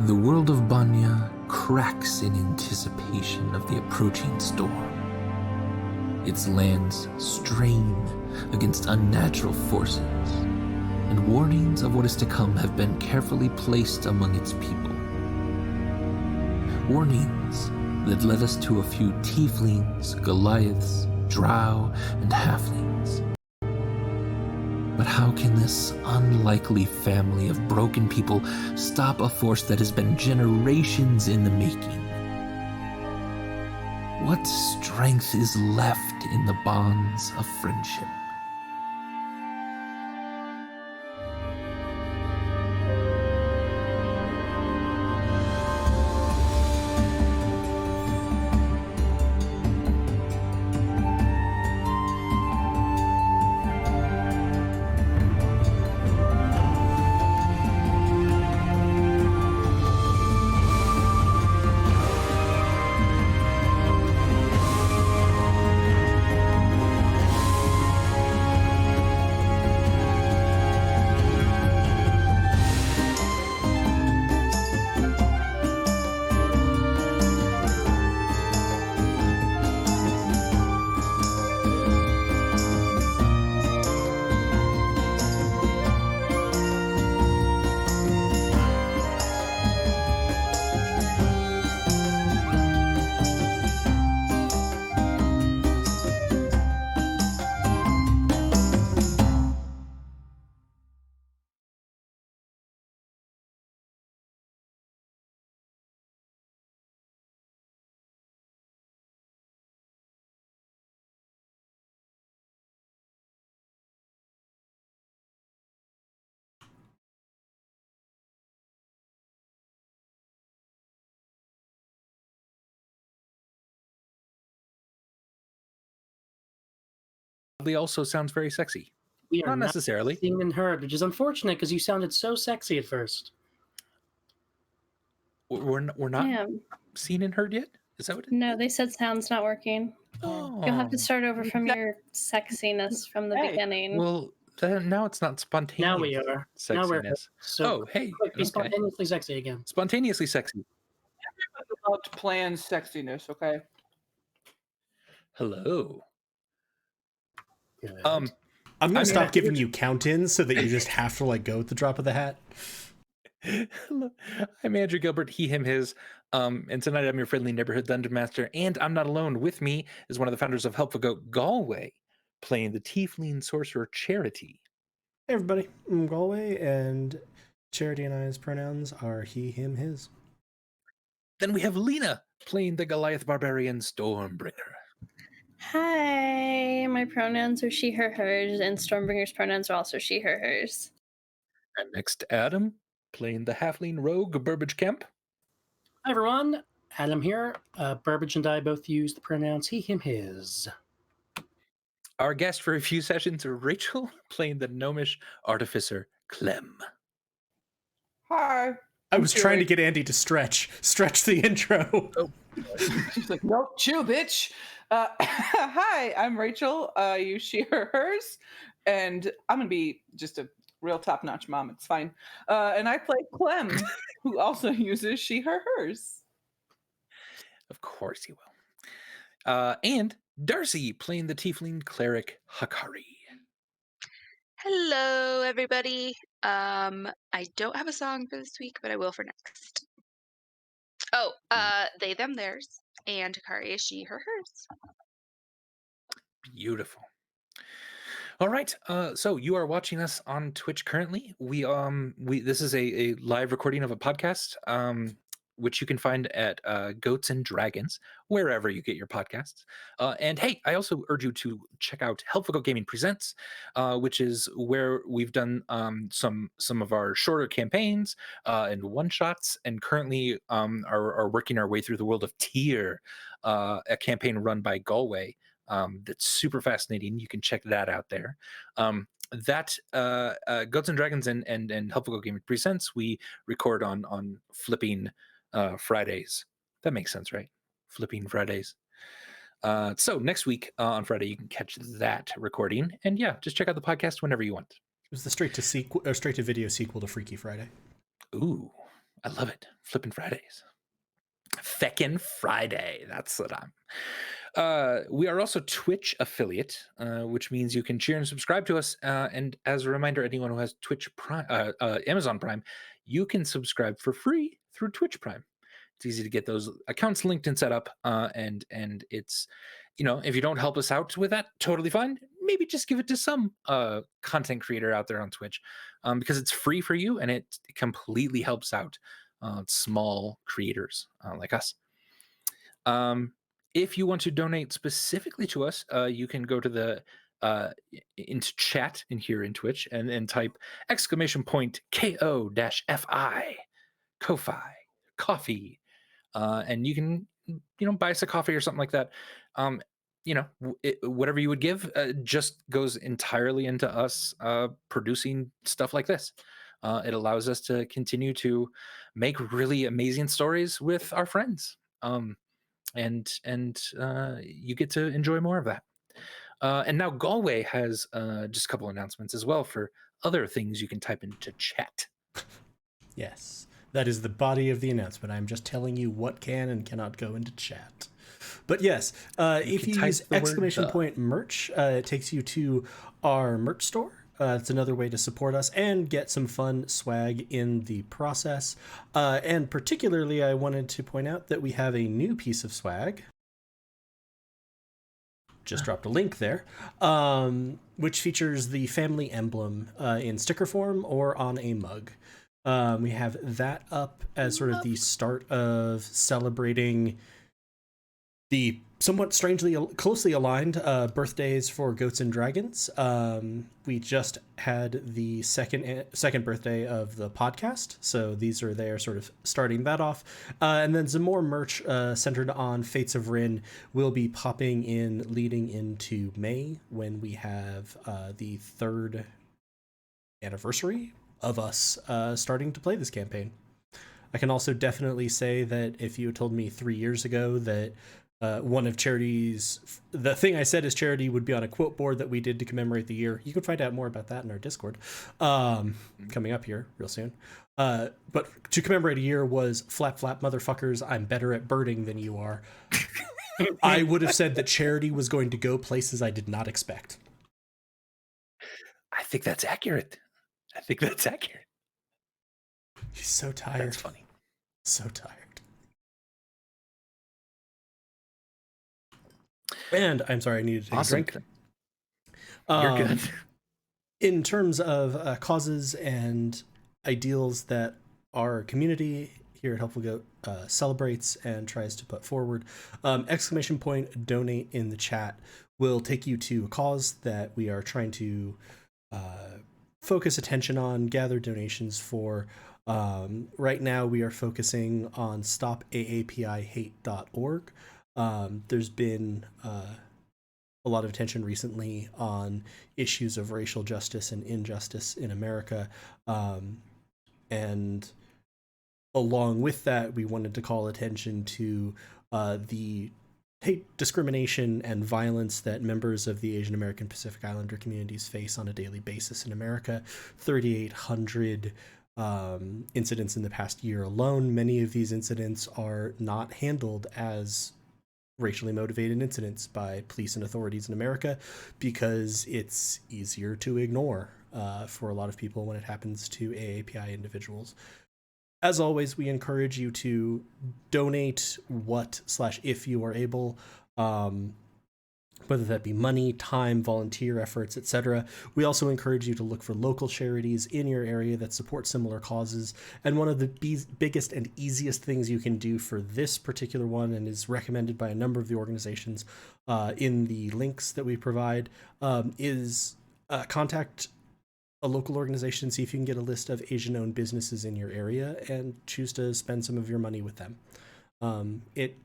The world of Banya cracks in anticipation of the approaching storm. Its lands strain against unnatural forces, and warnings of what is to come have been carefully placed among its people. Warnings that led us to a few tieflings, Goliaths, drow, and halflings. But how can this unlikely family of broken people stop a force that has been generations in the making? What strength is left in the bonds of friendship? Also sounds very sexy. We are Not necessarily. seen and heard, which is unfortunate because you sounded so sexy at first. We're not Yeah. seen and heard yet? Is that what it No, they said sound's not working. Oh. You'll have to start over from your sexiness from the beginning. Well, then now it's not spontaneous. Now we are. Sexiness. Now we're so hey. Quick, be spontaneously sexy again. Spontaneously sexy. Everyone's about to plan sexiness, okay? Hello. Good. I'm gonna stop giving you count-ins so that you just have to like go at the drop of the hat. Hello. I'm Andrew Gilbert, he, him, his. And tonight I'm your friendly neighborhood dungeon master, and I'm not alone. With me is one of the founders of Helpful Goat Galway, playing the Tiefling Sorcerer Charity. Hey everybody, I'm Galway, and Charity and I's pronouns are he, him, his. Then we have Lena, playing the Goliath Barbarian Stormbringer. Hi, my pronouns are she, her, hers, and Stormbringer's pronouns are also she, her, hers. And next, Adam, playing the Halfling Rogue Burbage Kemp. Hi everyone, Adam here. Burbage and I both use the pronouns he, him, his. Our guest for a few sessions, Rachel, playing the Gnomish Artificer Clem. Hi. I was trying to get Andy to stretch the intro. Oh. She's like, nope, chill, bitch. Hi, I'm Rachel. I use she, her, hers, and I'm gonna be just a real top-notch mom. It's fine. And I play Clem, who also uses she, her, hers. Of course he will. And Darcy, playing the Tiefling Cleric Hakari. Hello, everybody. I don't have a song for this week, but I will for next. Oh, they, them, theirs, and Hakari is she, her, hers. Beautiful. All right. So you are watching us on Twitch currently. This is a live recording of a podcast, which you can find at Goats and Dragons, wherever you get your podcasts. And hey, I also urge you to check out Helpful Goat Gaming Presents, which is where we've done some of our shorter campaigns and one-shots, and currently are working our way through the world of Tyr, a campaign run by Galway. That's super fascinating. You can check that out there. Goats and Dragons and Helpful Goat Gaming Presents, we record on flipping Fridays. That makes sense, right? Flipping Fridays. So next week on Friday, you can catch that recording. And yeah, just check out the podcast whenever you want. It was the straight to video sequel to Freaky Friday. Ooh, I love it. Flippin' Fridays. Feckin' Friday. That's what I'm. We are also Twitch affiliate, which means you can cheer and subscribe to us. And as a reminder, anyone who has Twitch Prime, Amazon Prime, you can subscribe for free through Twitch Prime. It's easy to get those accounts linked and set up. And it's, if you don't help us out with that, totally fine. Maybe just give it to some content creator out there on Twitch, because it's free for you and it completely helps out small creators like us. If you want to donate specifically to us, you can go to the into chat in here in Twitch and type !KO-FI Ko-Fi coffee, and you can buy us a coffee or something like that. Whatever you would give just goes entirely into us producing stuff like this. It allows us to continue to make really amazing stories with our friends. And you get to enjoy more of that. And now Galway has just a couple announcements as well for other things you can type into chat. Yes, that is the body of the announcement. I'm just telling you what can and cannot go into chat. But yes, if you use !point merch, it takes you to our merch store. It's another way to support us and get some fun swag in the process. And particularly, I wanted to point out that we have a new piece of swag. Just dropped a link there, which features the family emblem in sticker form or on a mug. We have that up as sort of the start of celebrating the somewhat strangely closely aligned birthdays for Goats and Dragons. We just had the second birthday of the podcast, so these are there sort of starting that off. And then some more merch centered on Fates of Ryn will be popping in leading into May when we have the 3rd anniversary of us starting to play this campaign. I can also definitely say that if you had told me 3 years ago that one of Charity's, the thing I said is Charity would be on a quote board that we did to commemorate the year. You can find out more about that in our Discord coming up here real soon. But to commemorate a year was flap, flap, motherfuckers, I'm better at birding than you are. I would have said that Charity was going to go places I did not expect. I think that's accurate. He's so tired. That's funny. So tired. And I'm sorry, I needed to take a drink. You're good. In terms of causes and ideals that our community here at Helpful Goat celebrates and tries to put forward, ! Donate in the chat will take you to a cause that we are trying to focus attention on, gather donations for. Right now we are focusing on stopaapihate.org. There's been a lot of attention recently on issues of racial justice and injustice in America. And along with that, we wanted to call attention to the hate, discrimination, and violence that members of the Asian American Pacific Islander communities face on a daily basis in America. 3,800 incidents in the past year alone. Many of these incidents are not handled as racially motivated incidents by police and authorities in America because it's easier to ignore for a lot of people when it happens to AAPI individuals. As always, we encourage you to donate if you are able, whether that be money, time, volunteer efforts, etc. We also encourage you to look for local charities in your area that support similar causes. And one of the biggest and easiest things you can do for this particular one, and is recommended by a number of the organizations in the links that we provide, is contact a local organization, see if you can get a list of Asian-owned businesses in your area and choose to spend some of your money with them. It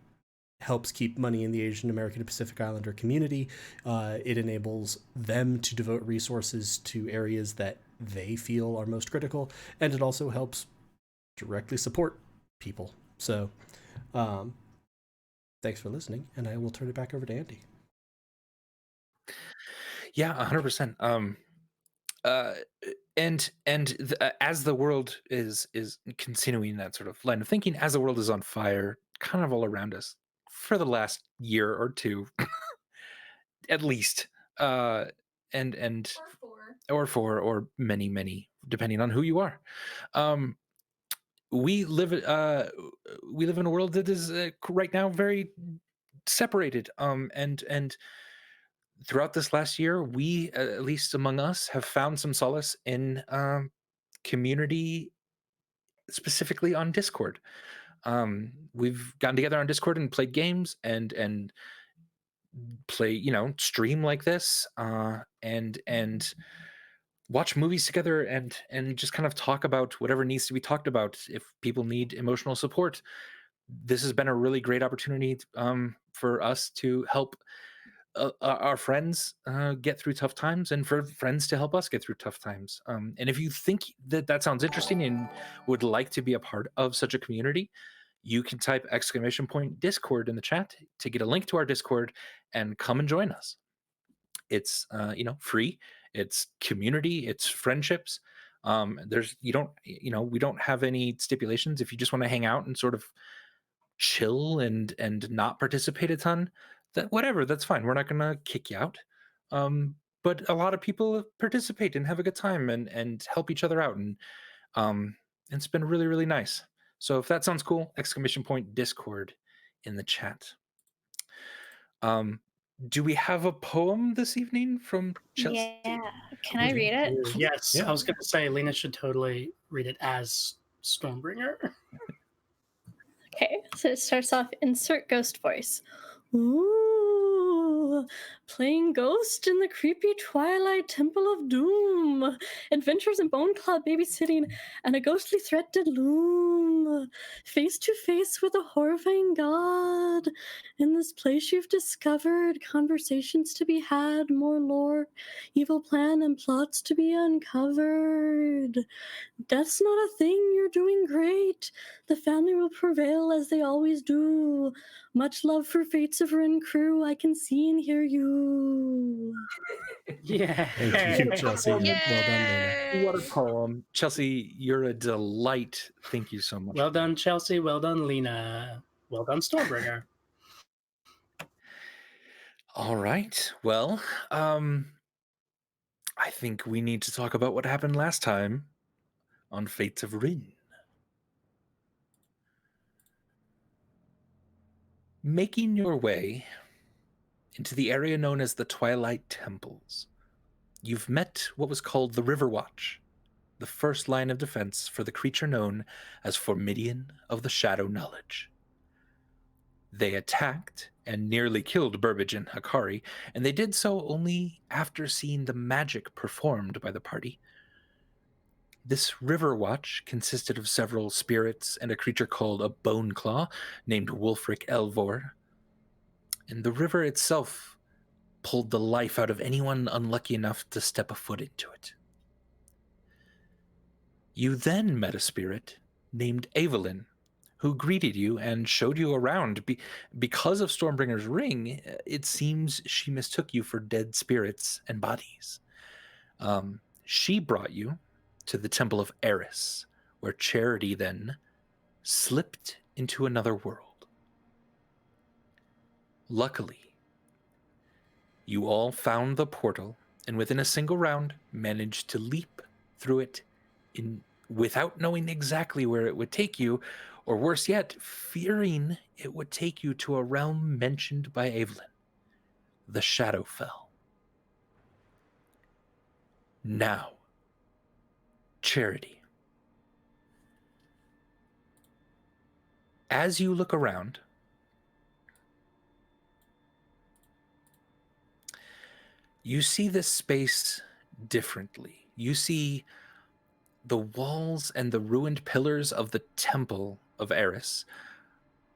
helps keep money in the Asian American and Pacific Islander community. It enables them to devote resources to areas that they feel are most critical, and it also helps directly support people. So thanks for listening, and I will turn it back over to Andy. Yeah, 100%. As the world is continuing that sort of line of thinking, as the world is on fire, kind of all around us for the last year or two, at least, and or four or many, depending on who you are. Um, we live in a world that is right now very separated. And throughout this last year, we, at least among us, have found some solace in community, specifically on Discord. We've gotten together on Discord and played games and play, stream like this, and watch movies together and just kind of talk about whatever needs to be talked about. If people need emotional support, this has been a really great opportunity for us to help our friends get through tough times, and for friends to help us get through tough times. And if you think that sounds interesting and would like to be a part of such a community, you can type !Discord in the chat to get a link to our Discord and come and join us. It's free. It's community. It's friendships. We don't have any stipulations. If you just want to hang out and sort of chill and not participate a ton, that's fine. We're not gonna kick you out. But a lot of people participate and have a good time and help each other out, and it's been really, really nice. So if that sounds cool, !Discord in the chat. Do we have a poem this evening from Chelsea? Yeah. Can I read it? Yes, Yeah. I was going to say Lena should totally read it as Stormbringer. Okay, so it starts off, insert ghost voice. Ooh, playing ghost in the creepy twilight temple of doom. Adventures in Bone Cloud babysitting and a ghostly threat did loom. Face to face with a horrifying god. In this place you've discovered conversations to be had, more lore, evil plan and plots to be uncovered. Death's not a thing, you're doing great. The family will prevail as they always do. Much love for Fates of Ryn crew, I can see and hear you. Yeah. Thank you, Chelsea. Well done, Lena. What a poem. Chelsea, you're a delight. Thank you so much. Well done, Chelsea. Well done, Lena. Well done, Stormbringer. All right. Well, I think we need to talk about what happened last time on Fates of Ryn. Making your way into the area known as the Twilight Temples, you've met what was called the River Watch, the first line of defense for the creature known as Formidian of the Shadow Knowledge. They attacked and nearly killed Burbage and Hakari, and they did so only after seeing the magic performed by the party. This River Watch consisted of several spirits and a creature called a Bone Claw named Wulfric Elvor. And the river itself pulled the life out of anyone unlucky enough to step a foot into it. You then met a spirit named Evelyn, who greeted you and showed you around. Because of Stormbringer's ring, it seems she mistook you for dead spirits and bodies. She brought you to the Temple of Eris, where Charity then slipped into another world. Luckily, you all found the portal, and within a single round managed to leap through it without knowing exactly where it would take you, or worse yet, fearing it would take you to a realm mentioned by Evelyn, the Shadowfell. Now, Charity. As you look around, you see this space differently. You see the walls and the ruined pillars of the Temple of Eris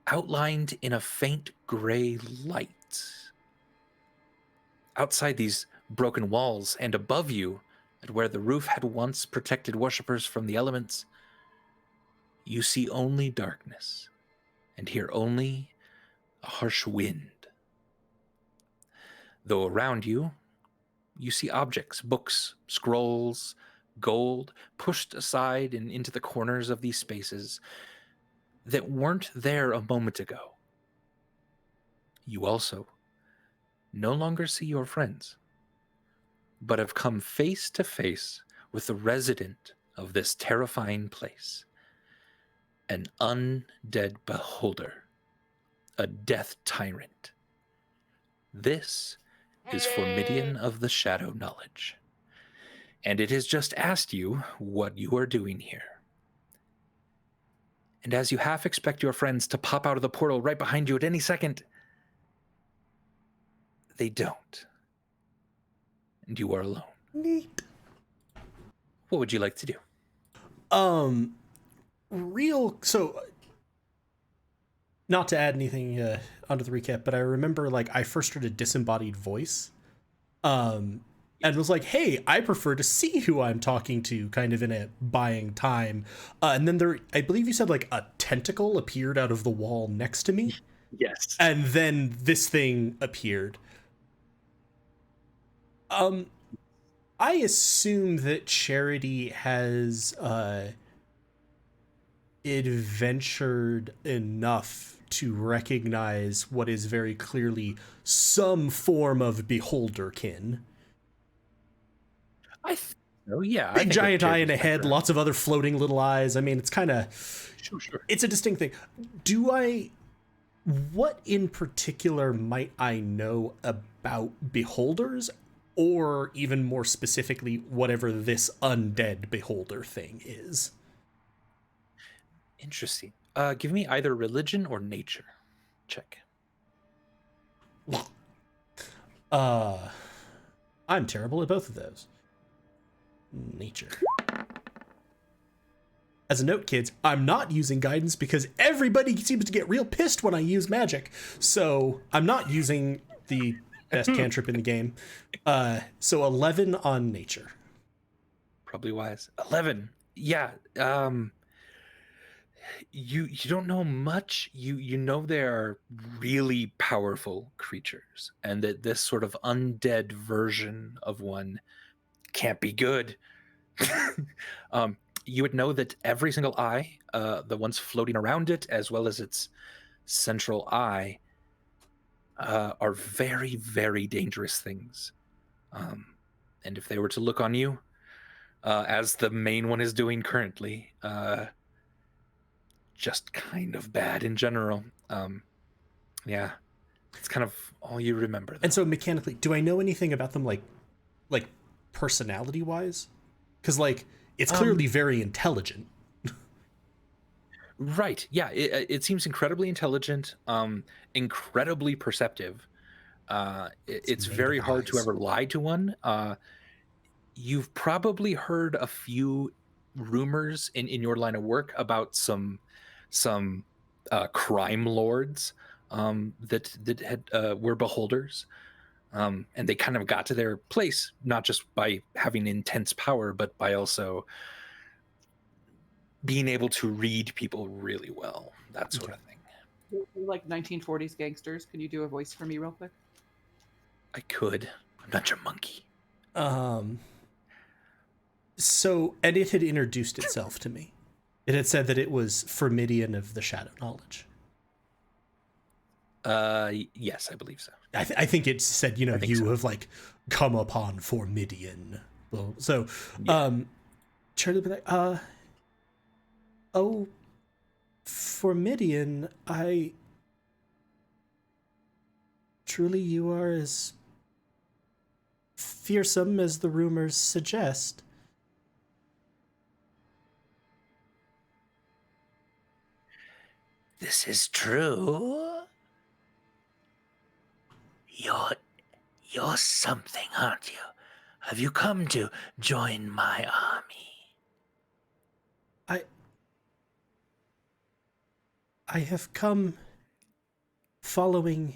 outlined in a faint gray light. Outside these broken walls and above you, at where the roof had once protected worshippers from the elements, you see only darkness and hear only a harsh wind. Though around you, you see objects, books, scrolls, gold pushed aside and into the corners of these spaces that weren't there a moment ago. You also no longer see your friends, but have come face to face with the resident of this terrifying place, an undead beholder, a death tyrant. This is Formidian of the Shadow Knowledge, and it has just asked you what you are doing here. And as you half expect your friends to pop out of the portal right behind you at any second, they don't. And you are alone. Neat. What would you like to do? So not to add anything onto the recap, but I remember like I first heard a disembodied voice, and was like, "Hey, I prefer to see who I'm talking to," kind of in a buying time. And then I believe you said like a tentacle appeared out of the wall next to me. Yes. And then this thing appeared. I assume that Charity has adventured enough to recognize what is very clearly some form of beholderkin. I think so, yeah. Big giant eye and a head, lots of other floating little eyes. I mean, it's kind of... Sure. It's a distinct thing. What in particular might I know about beholders? Or even more specifically, whatever this undead beholder thing is? Interesting. Give me either religion or nature. Check. I'm terrible at both of those. Nature. As a note, kids, I'm not using guidance because everybody seems to get real pissed when I use magic. So I'm not using the best cantrip in the game. So 11 on nature. Probably wise. 11. Yeah. You don't know much. You know they are really powerful creatures, and that this sort of undead version of one can't be good. You would know that every single eye, the ones floating around it, as well as its central eye, are very, very dangerous things. And if they were to look on you, as the main one is doing currently, just kind of bad in general. Yeah, it's kind of all you remember, though. And so mechanically, do I know anything about them, like personality-wise? Because, like, it's clearly very intelligent. Right, yeah, it seems incredibly intelligent, incredibly perceptive. It's very hard to ever lie to one. You've probably heard a few rumors in your line of work about some crime lords that had were beholders, and they kind of got to their place not just by having intense power, but by also being able to read people really well, that sort of thing. Like 1940s gangsters. Can you do a voice for me real quick? I could. I'm not your monkey. So, and it had introduced itself to me. It had said that it was Formidian of the Shadow Knowledge. Yes, I believe so. I think it said, you so. have like come upon Formidian. Well, so, Charlie would be like, oh, Formidian, truly you are as fearsome as the rumors suggest. This is true. You're something, aren't you? Have you come to join my army? I have come following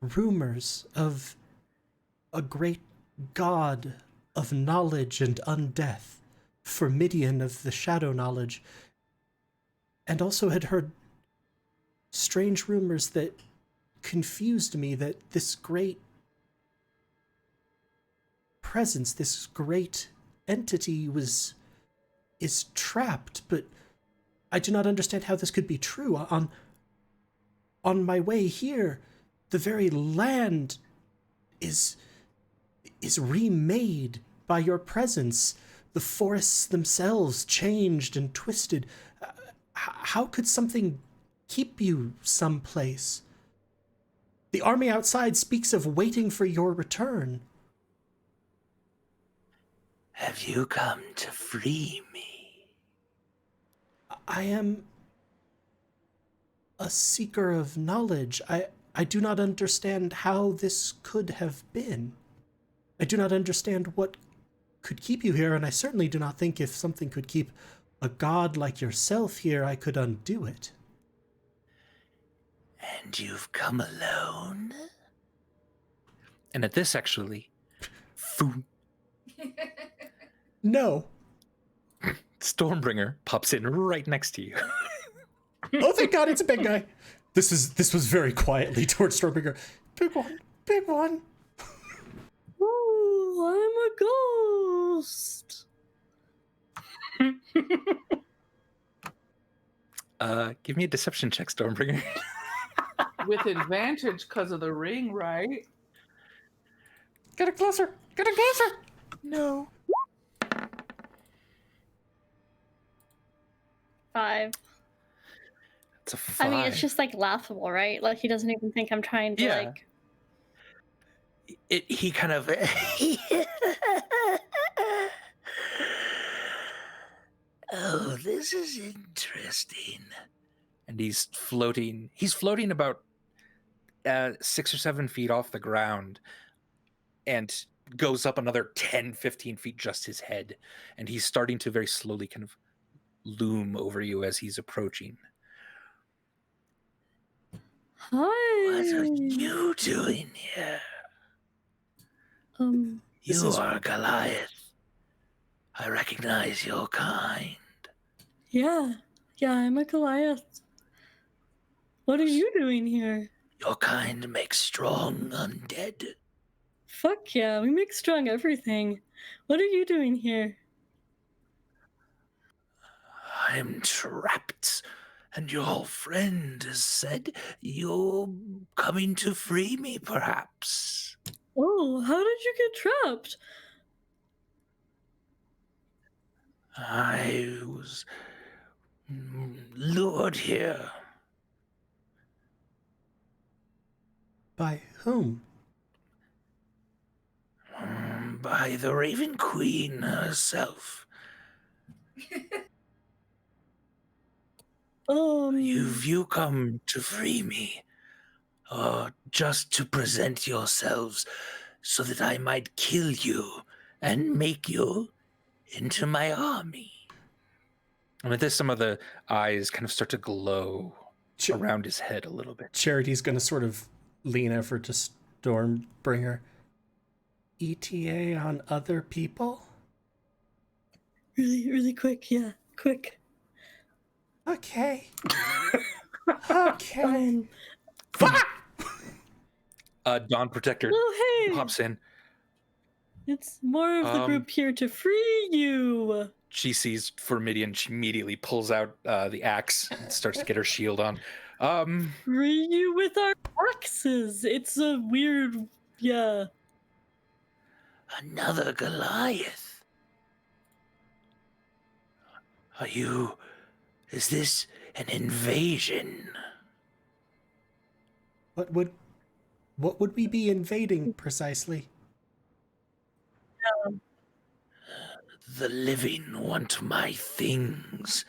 rumors of a great god of knowledge and undeath, Formidian of the Shadow Knowledge, and also had heard strange rumors that confused me that this great presence, this great entity is trapped, but I do not understand how this could be true. On my way here, the very land is remade by your presence. The forests themselves changed and twisted. How could something keep you someplace? The army outside speaks of waiting for your return. Have you come to free me? I am a seeker of knowledge. I do not understand how this could have been. I do not understand what could keep you here, and I certainly do not think if something could keep a god like yourself here, I could undo it. And you've come alone? And at this, actually, boom, No. Stormbringer pops in right next to you. Oh, thank God, it's a big guy. This was very quietly towards Stormbringer. Big one, big one. Oh, I'm a ghost. Give me a deception check, Stormbringer. With advantage because of the ring, right? Get it closer. Get it closer. No. 5. It's a 5. I mean, it's just like laughable, right? Like he doesn't even think I'm trying to Yeah. like. He kind of. Oh, this is interesting. And he's floating. He's floating about 6 or 7 feet off the ground, and goes up another 10, 15 feet, just his head. And he's starting to very slowly kind of loom over you as he's approaching. Hi. What are you doing here? Um. This You is- are Goliath. I recognize your kind. Yeah. I'm a Goliath. What are you doing here? Your kind makes strong undead. Fuck yeah, we make strong everything. What are you doing here? I'm trapped, and your friend has said you're coming to free me, perhaps. Oh, how did you get trapped? I was lured here By whom? by the Raven Queen herself. You come to free me, or just to present yourselves so that I might kill you and make you into my army. And with this, some of the eyes kind of start to glow Ch- around his head a little bit. Charity's going to sort of lean over to Stormbringer. ETA on other people? Really, really quick, yeah, quick. Okay. Okay. Dawn Protector Oh, hey! pops in. It's more of the group here to free you. She sees Formidian. She immediately pulls out the axe and starts to get her shield on. Free you with our axes. It's a weird, yeah. Another Goliath. Is this an invasion? What would we be invading precisely? The living want my things,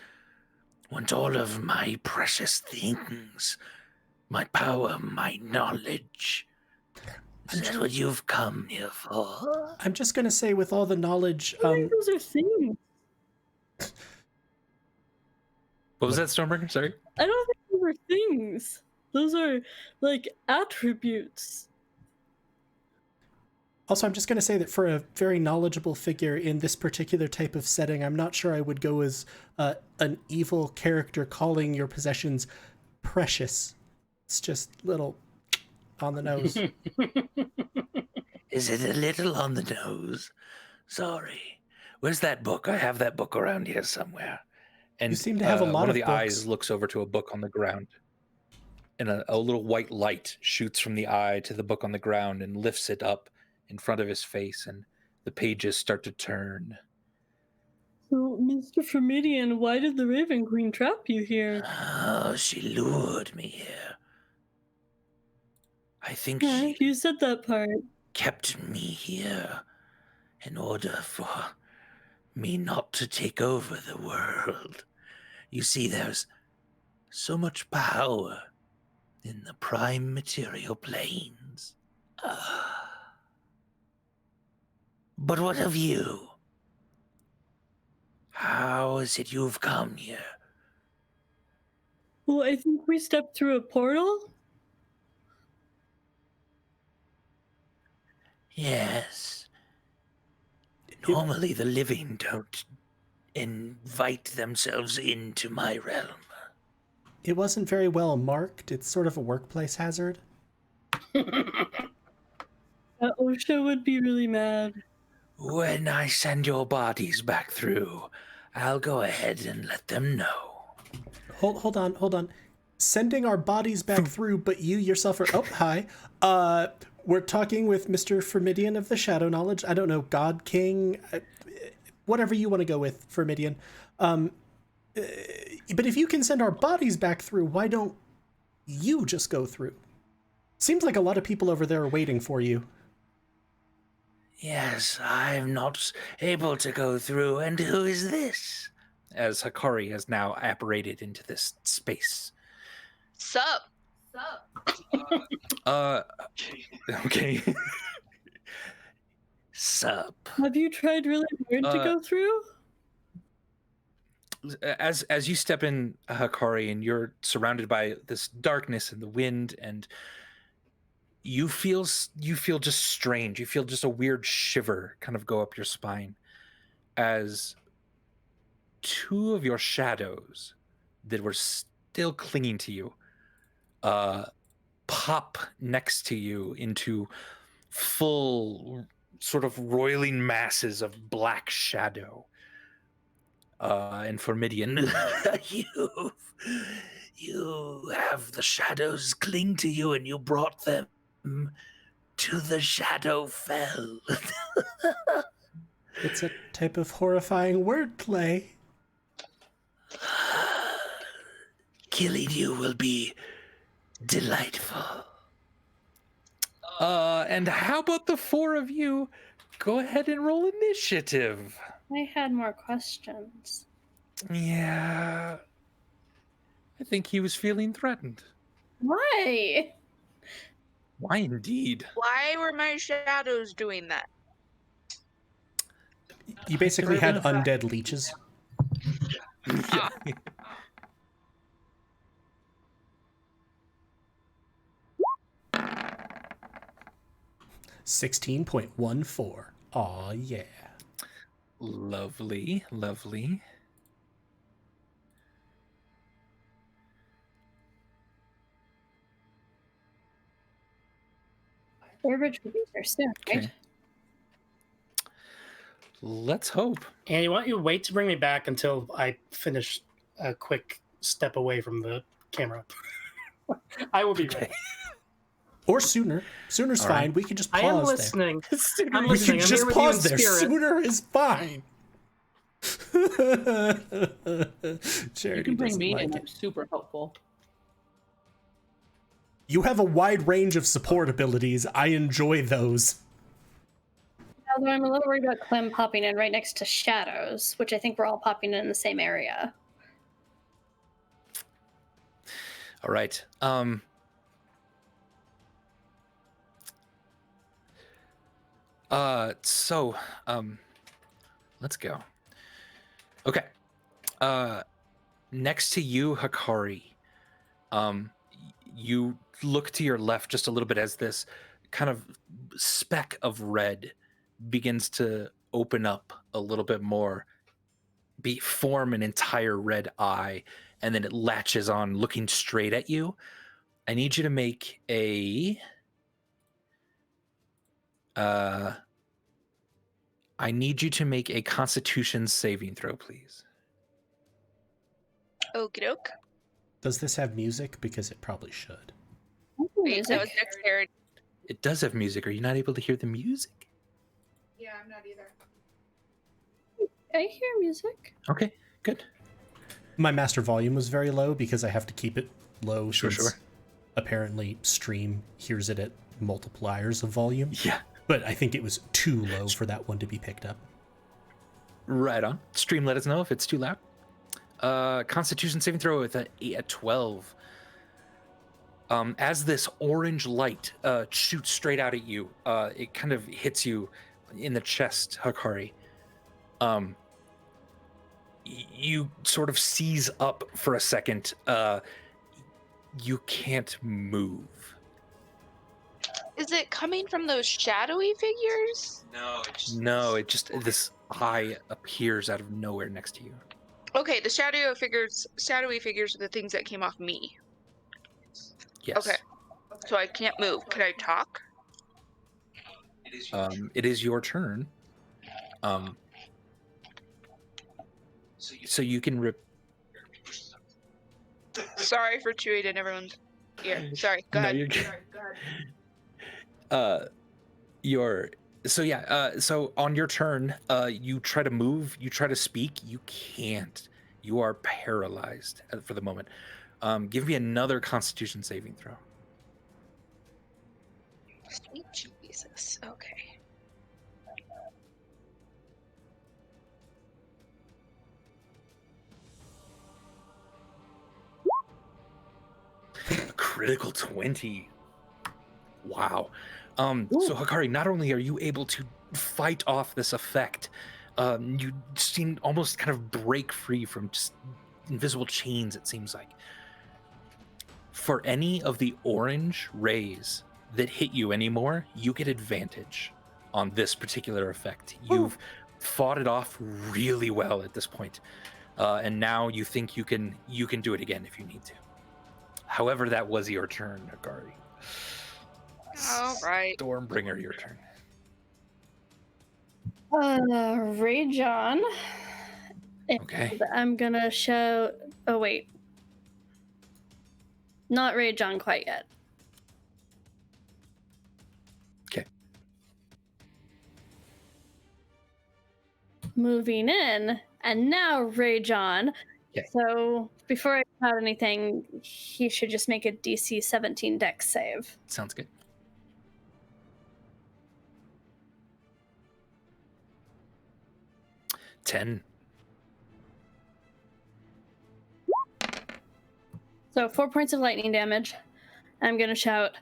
want all of my precious things, my power, my knowledge. Is that what you've come here for? I'm just gonna say, with all the knowledge, I think those are things. What was that, Stormbringer? Sorry? I don't think those are things. Those are like attributes. also, I'm just gonna say that for a very knowledgeable figure in this particular type of setting, I'm not sure I would go as an evil character calling your possessions precious. It's just little on the nose. Is it a little on the nose? Sorry. Where's that book? I have that book around here somewhere. And seem to have a lot one of of the books. eyes looks over to a book on the ground. And a little white light shoots from the eye to the book on the ground and lifts it up in front of his face, and the pages start to turn. So, Mr. Formidian, why did the Raven Queen trap you here? Oh, she lured me here. I think Yeah, she you said that part. kept me here in order for me not to take over the world. You see, there's so much power in the prime material planes. But what of you? How is it you've come here? Well, I think we stepped through a portal. Yes. Normally the living don't invite themselves into my realm. It wasn't very well marked. It's sort of a workplace hazard. OSHA would be really mad. When I send your bodies back through, I'll go ahead and let them know. Hold on. Sending our bodies back through, but you yourself are... Oh, hi. We're talking with Mr. Formidian of the Shadow Knowledge. I don't know, God King, whatever you want to go with, Formidian. But if you can send our bodies back through, why don't you just go through? Seems like a lot of people over there are waiting for you. Yes, I'm not able to go through, and who is this? As Hikari has now apparated into this space. Sup? Okay. Sup. Have you tried really hard to go through? As you step in, Hikari, and you're surrounded by this darkness and the wind, and you feel just strange. You feel just a weird shiver kind of go up your spine as two of your shadows that were still clinging to you pop next to you into full sort of roiling masses of black shadow. And Formidian, you have the shadows cling to you, and you brought them to the Shadowfell. It's a type of horrifying wordplay. Killing you will be delightful. And how about the four of you go ahead and roll initiative? I had more questions. Yeah. I think he was feeling threatened. Why? Why indeed? Why were my shadows doing that? You basically had undead leeches. Yeah. 16.14. Aw, yeah. Lovely. Burbage will be there soon, right? Okay. Let's hope. Andy, why don't you wait to bring me back until I finish a quick step away from the camera? I will be ready. Or sooner. Sooner's All fine. right. We can just pause I am there. listening. I'm We listening. can I'm just here with pause you in there. spirit. Sooner is fine. Charity You can bring doesn't me like in. it. I'm super helpful. You have a wide range of support abilities. I enjoy those. Although I'm a little worried about Clem popping in right next to Shadows, which I think we're all popping in the same area. All right. Let's go. Okay. Next to you, Hikari, you look to your left just a little bit as this kind of speck of red begins to open up a little bit more, form an entire red eye, and then it latches on, looking straight at you. I need you to make a I need you to make a Constitution saving throw, please. Okie doke. Does this have music? Because it probably should. Wait, that was dexterity. It does have music. Are you not able to hear the music? Yeah, I'm not either. I hear music. Okay, good. My master volume was very low because I have to keep it low. Sure. Apparently, stream hears it at multipliers of volume. Yeah. But I think it was too low for that one to be picked up. Right on. Stream, let us know if it's too loud. Constitution saving throw with a 12. As this orange light shoots straight out at you, it kind of hits you in the chest, Hakari. You sort of seize up for a second. You can't move. Is it coming from those shadowy figures? No, it just this eye appears out of nowhere next to you. Okay, the shadowy figures are the things that came off me. Yes. Okay. So I can't move. Can I talk? It is your turn. So you can rip. Sorry for chewing in everyone's ear. Sorry. Go ahead. You're good. So on your turn, you try to move, you try to speak, you can't. You are paralyzed for the moment. Give me another Constitution saving throw. Sweet Jesus. Okay. A critical 20. Wow. So Hakari, not only are you able to fight off this effect, you seem almost kind of break free from just invisible chains, it seems like. For any of the orange rays that hit you anymore, you get advantage on this particular effect. You've fought it off really well at this point. And now you think you can do it again if you need to. However, that was your turn, Hakari. All right. Stormbringer, your turn. Ray John. Okay. I'm gonna show. Oh wait, not Ray John quite yet. Okay. Moving in, and now Ray John. Okay. So before I add anything, he should just make a DC 17 Dex save. Sounds good. Ten. So 4 points of lightning damage. I'm gonna shout,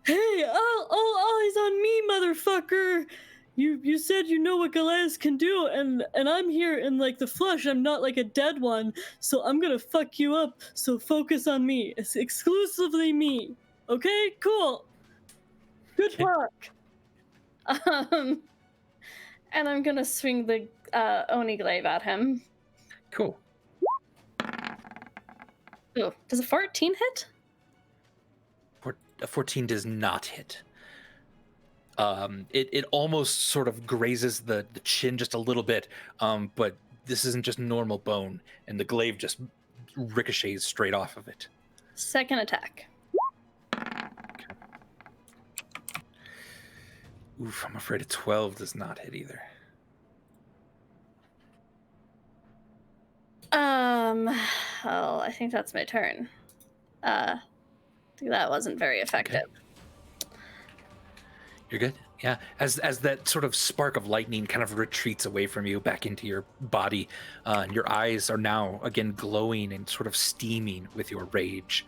"Hey, all eyes on me, motherfucker! You said you know what Goliath can do, and I'm here in like the flesh. I'm not like a dead one, so I'm gonna fuck you up. So focus on me. It's exclusively me. Okay, cool. Good luck." And I'm gonna swing the Oni glaive at him. Cool. Ooh, does a 14 hit? A 14 does not hit. It almost sort of grazes the chin just a little bit, but this isn't just normal bone, and the glaive just ricochets straight off of it. Second attack. Oof, I'm afraid a 12 does not hit either. Well, I think that's my turn. That wasn't very effective. Okay. You're good? Yeah. As that sort of spark of lightning kind of retreats away from you back into your body, and your eyes are now again glowing and sort of steaming with your rage.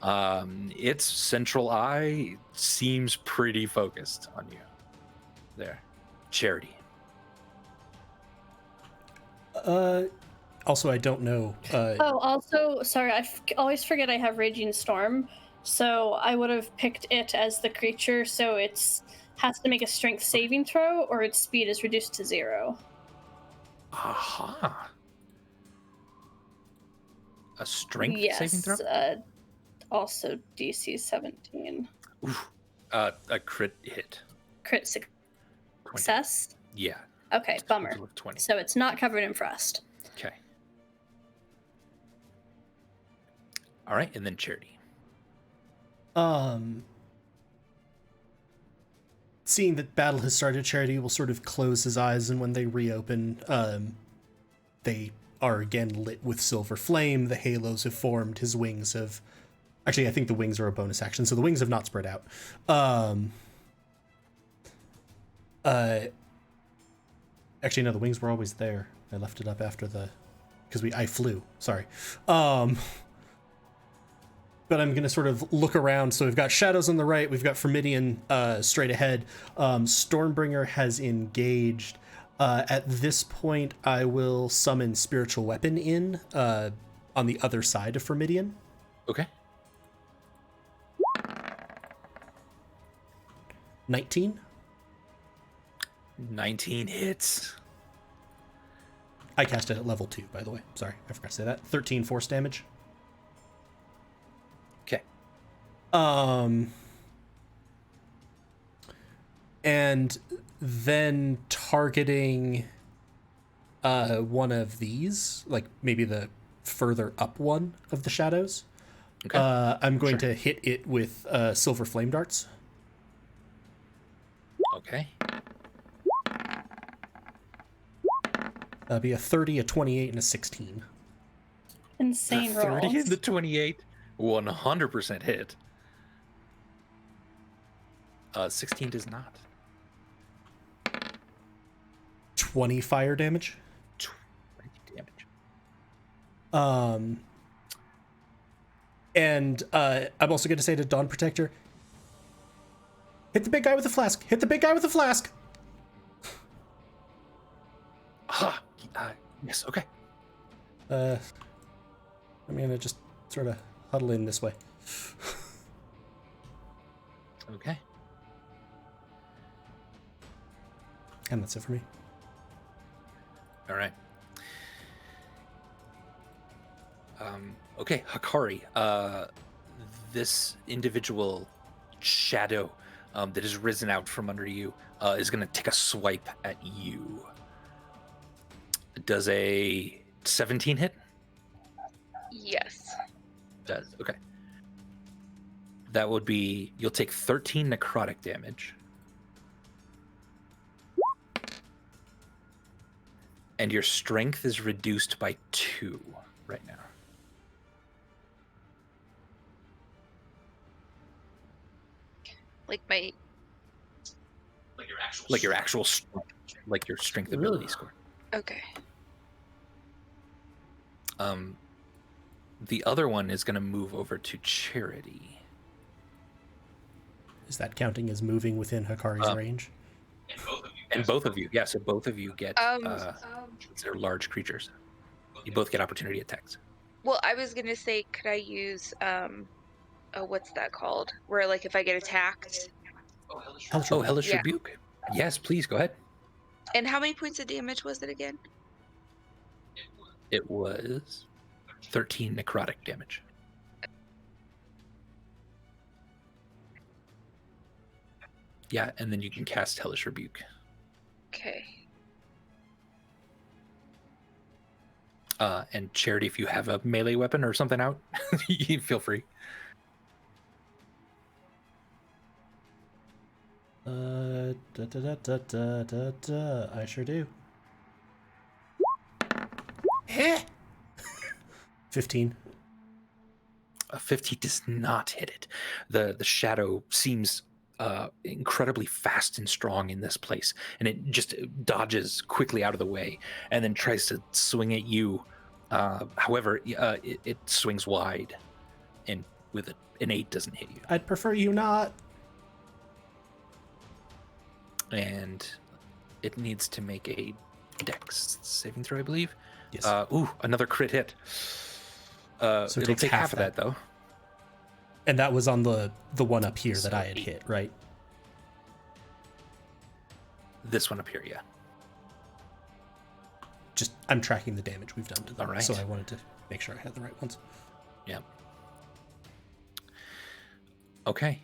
Its central eye seems pretty focused on you. There. Charity. Also, I don't know. Also, sorry, I always forget I have Raging Storm, so I would have picked it as the creature, so it's has to make a strength saving throw, or its speed is reduced to 0. Aha. A strength saving throw? Also DC 17. Oof. A crit hit. Crit success? Yeah. Okay, bummer. Total of 20. So it's not covered in frost. Okay. All right, and then Charity. Seeing that battle has started, Charity will sort of close his eyes, and when they reopen, they are again lit with silver flame. The halos have formed. His wings have... Actually, I think the wings are a bonus action, so the wings have not spread out. Actually, no, the wings were always there. I left it up after the... Because I flew. Sorry. But I'm going to sort of look around. So we've got Shadows on the right. We've got Formidian straight ahead. Stormbringer has engaged. At this point, I will summon Spiritual Weapon in on the other side of Formidian. Okay. 19. 19 hits. I cast it at level 2, by the way. Sorry, I forgot to say that. 13 force damage. Okay. And then targeting one of these, like maybe the further up one of the shadows. Okay. I'm going to hit it with silver flame darts. Okay. That'll be a 30, a 28, and a 16. Insane The 30 rolls. and the 28. 100% hit. 16 does not. 20 fire damage. 20 damage. And I'm also going to say to Dawn Protector, hit the big guy with the flask. Hit the big guy with the flask. Yes, okay. I'm going to just sort of huddle in this way. Okay. And that's it for me. All right. Okay, Hakari. This individual shadow that has risen out from under you is going to take a swipe at you. Does a 17 hit? Yes. Does. Okay. That would be, you'll take 13 necrotic damage. And your strength is reduced by 2 right now. Like my. Like your actual strength. Like your strength ability score. Okay. The other one is going to move over to Charity. Is that counting as moving within Hakari's range? And both of you, yeah, so both of you get they're large creatures. You both get opportunity attacks. Well, I was gonna say, could I use what's that called? Where like if I get attacked. Hellish Yeah. Rebuke. Yes, please go ahead. And how many points of damage was it again? It was 13 necrotic damage. Yeah, and then you can cast Hellish Rebuke. Okay. And Charity, if you have a melee weapon or something out, you feel free. I sure do. 15. A 50 does not hit it. The shadow seems incredibly fast and strong in this place, and it just dodges quickly out of the way and then tries to swing at you. However, it swings wide, and with an 8 doesn't hit you. I'd prefer you not. And it needs to make a dex saving throw, I believe. Yes. Another crit hit. So it it'll takes take half of that. that though. And that was on the one up here that So I had 8. hit, right? This one up here, yeah. Just, I'm tracking the damage we've done to them. All right. So I wanted to make sure I had the right ones. Yeah. Okay.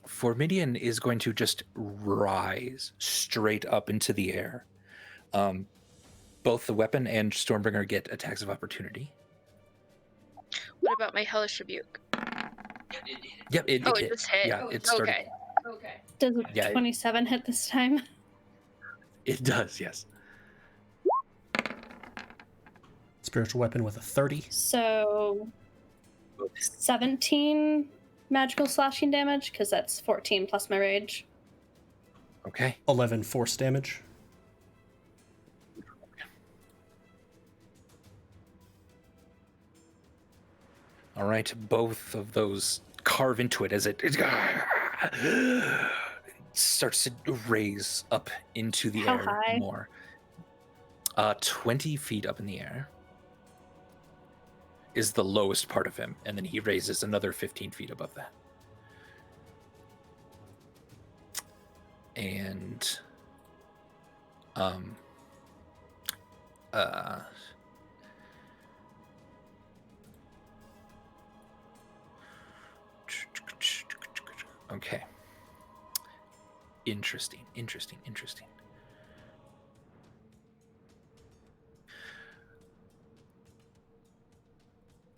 Formidian is going to just rise straight up into the air Both the weapon and Stormbringer get attacks of opportunity. What about my hellish rebuke? Yep, it It hit. just hit. Yeah, it started. Okay. Does a Yeah, 27 hit this time? It does, yes. Spiritual weapon with a 30. So 17 magical slashing damage, because that's 14 plus my rage. Okay. 11 force damage. All right, both of those carve into it as it starts to raise up into the How air high? more. 20 feet up in the air is the lowest part of him, and then he raises another 15 feet above that. And okay. Interesting.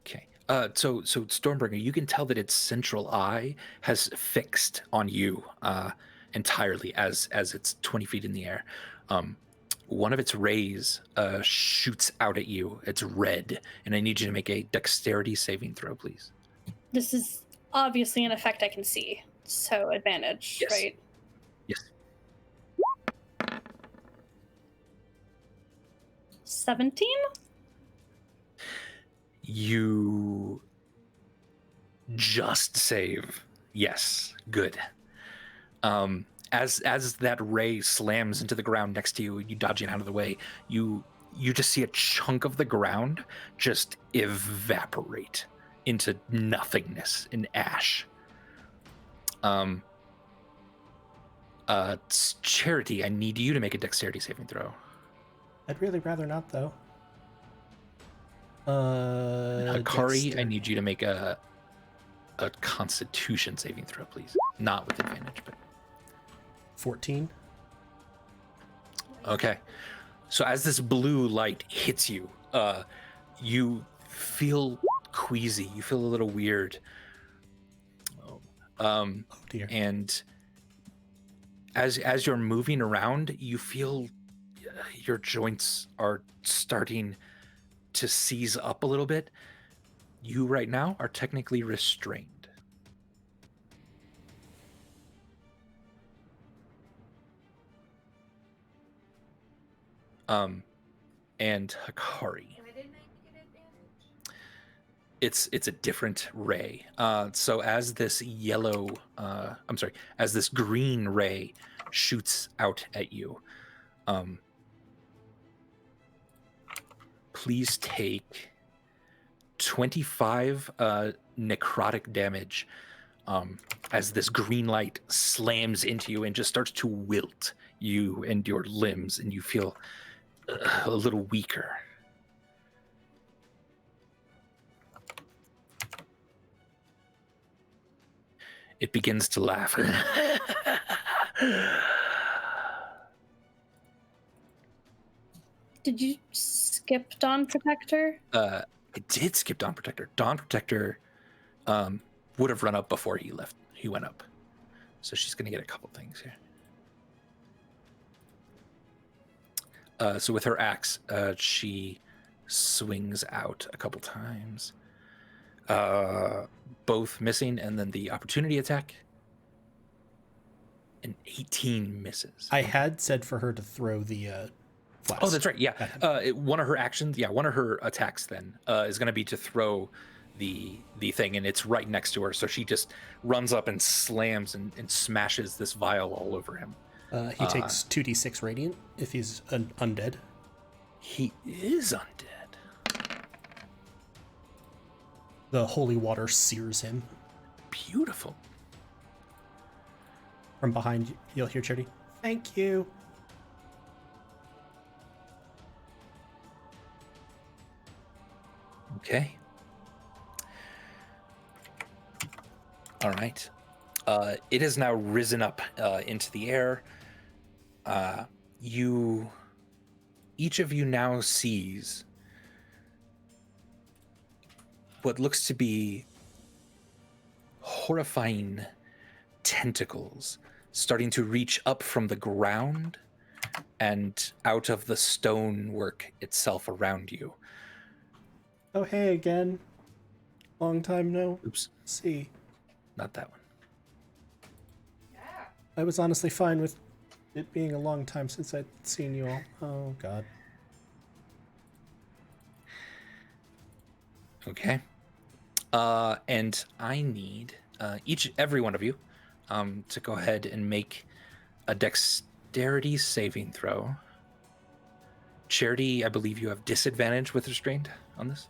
Okay. So Stormbringer, you can tell that its central eye has fixed on you entirely as it's 20 feet in the air. One of its rays shoots out at you. It's red, and I need you to make a dexterity saving throw, please. This is obviously an effect I can see, so advantage, Yes. right? Yes. 17? You just save. Yes, good. As that ray slams into the ground next to you, you dodging out of the way, you just see a chunk of the ground just evaporate into nothingness in ash. Charity, I need you to make a dexterity saving throw. I'd really rather not, though. Hikari, I need you to make a Constitution saving throw, please. Not with advantage, but 14. okay. So as this blue light hits you, you feel queasy. You feel a little weird. Oh dear. And as you're moving around, you feel your joints are starting to seize up a little bit. You right now are technically restrained. And Hikari. It's a different ray. So as this as this green ray shoots out at you, please take 25 necrotic damage as this green light slams into you and just starts to wilt you and your limbs, and you feel a little weaker. It begins to laugh. Did you skip Dawn Protector? I did skip Dawn Protector. Dawn Protector would have run up before he left. He went up. So she's going to get a couple things here. So with her axe, she swings out a couple times. Both missing, and then the opportunity attack. An 18 misses. I had said for her to throw the flask. Oh, that's right. Yeah. One of her actions, one of her attacks then is going to be to throw the thing, and it's right next to her. So she just runs up and slams and smashes this vial all over him. He takes 2d6 radiant if he's an undead. He is undead. The holy water sears him. Beautiful. From behind, you'll hear Charity. Thank you. Okay. All right. It has now risen up into the air. You each of you now sees what looks to be horrifying tentacles starting to reach up from the ground and out of the stonework itself around you. Oh, hey again. Long time no Oops, see. not that one. I was honestly fine with it being a long time since I'd seen you all. Oh, God. Okay. And I need every one of you to go ahead and make a dexterity saving throw. Charity, I believe you have disadvantage with restraint on this.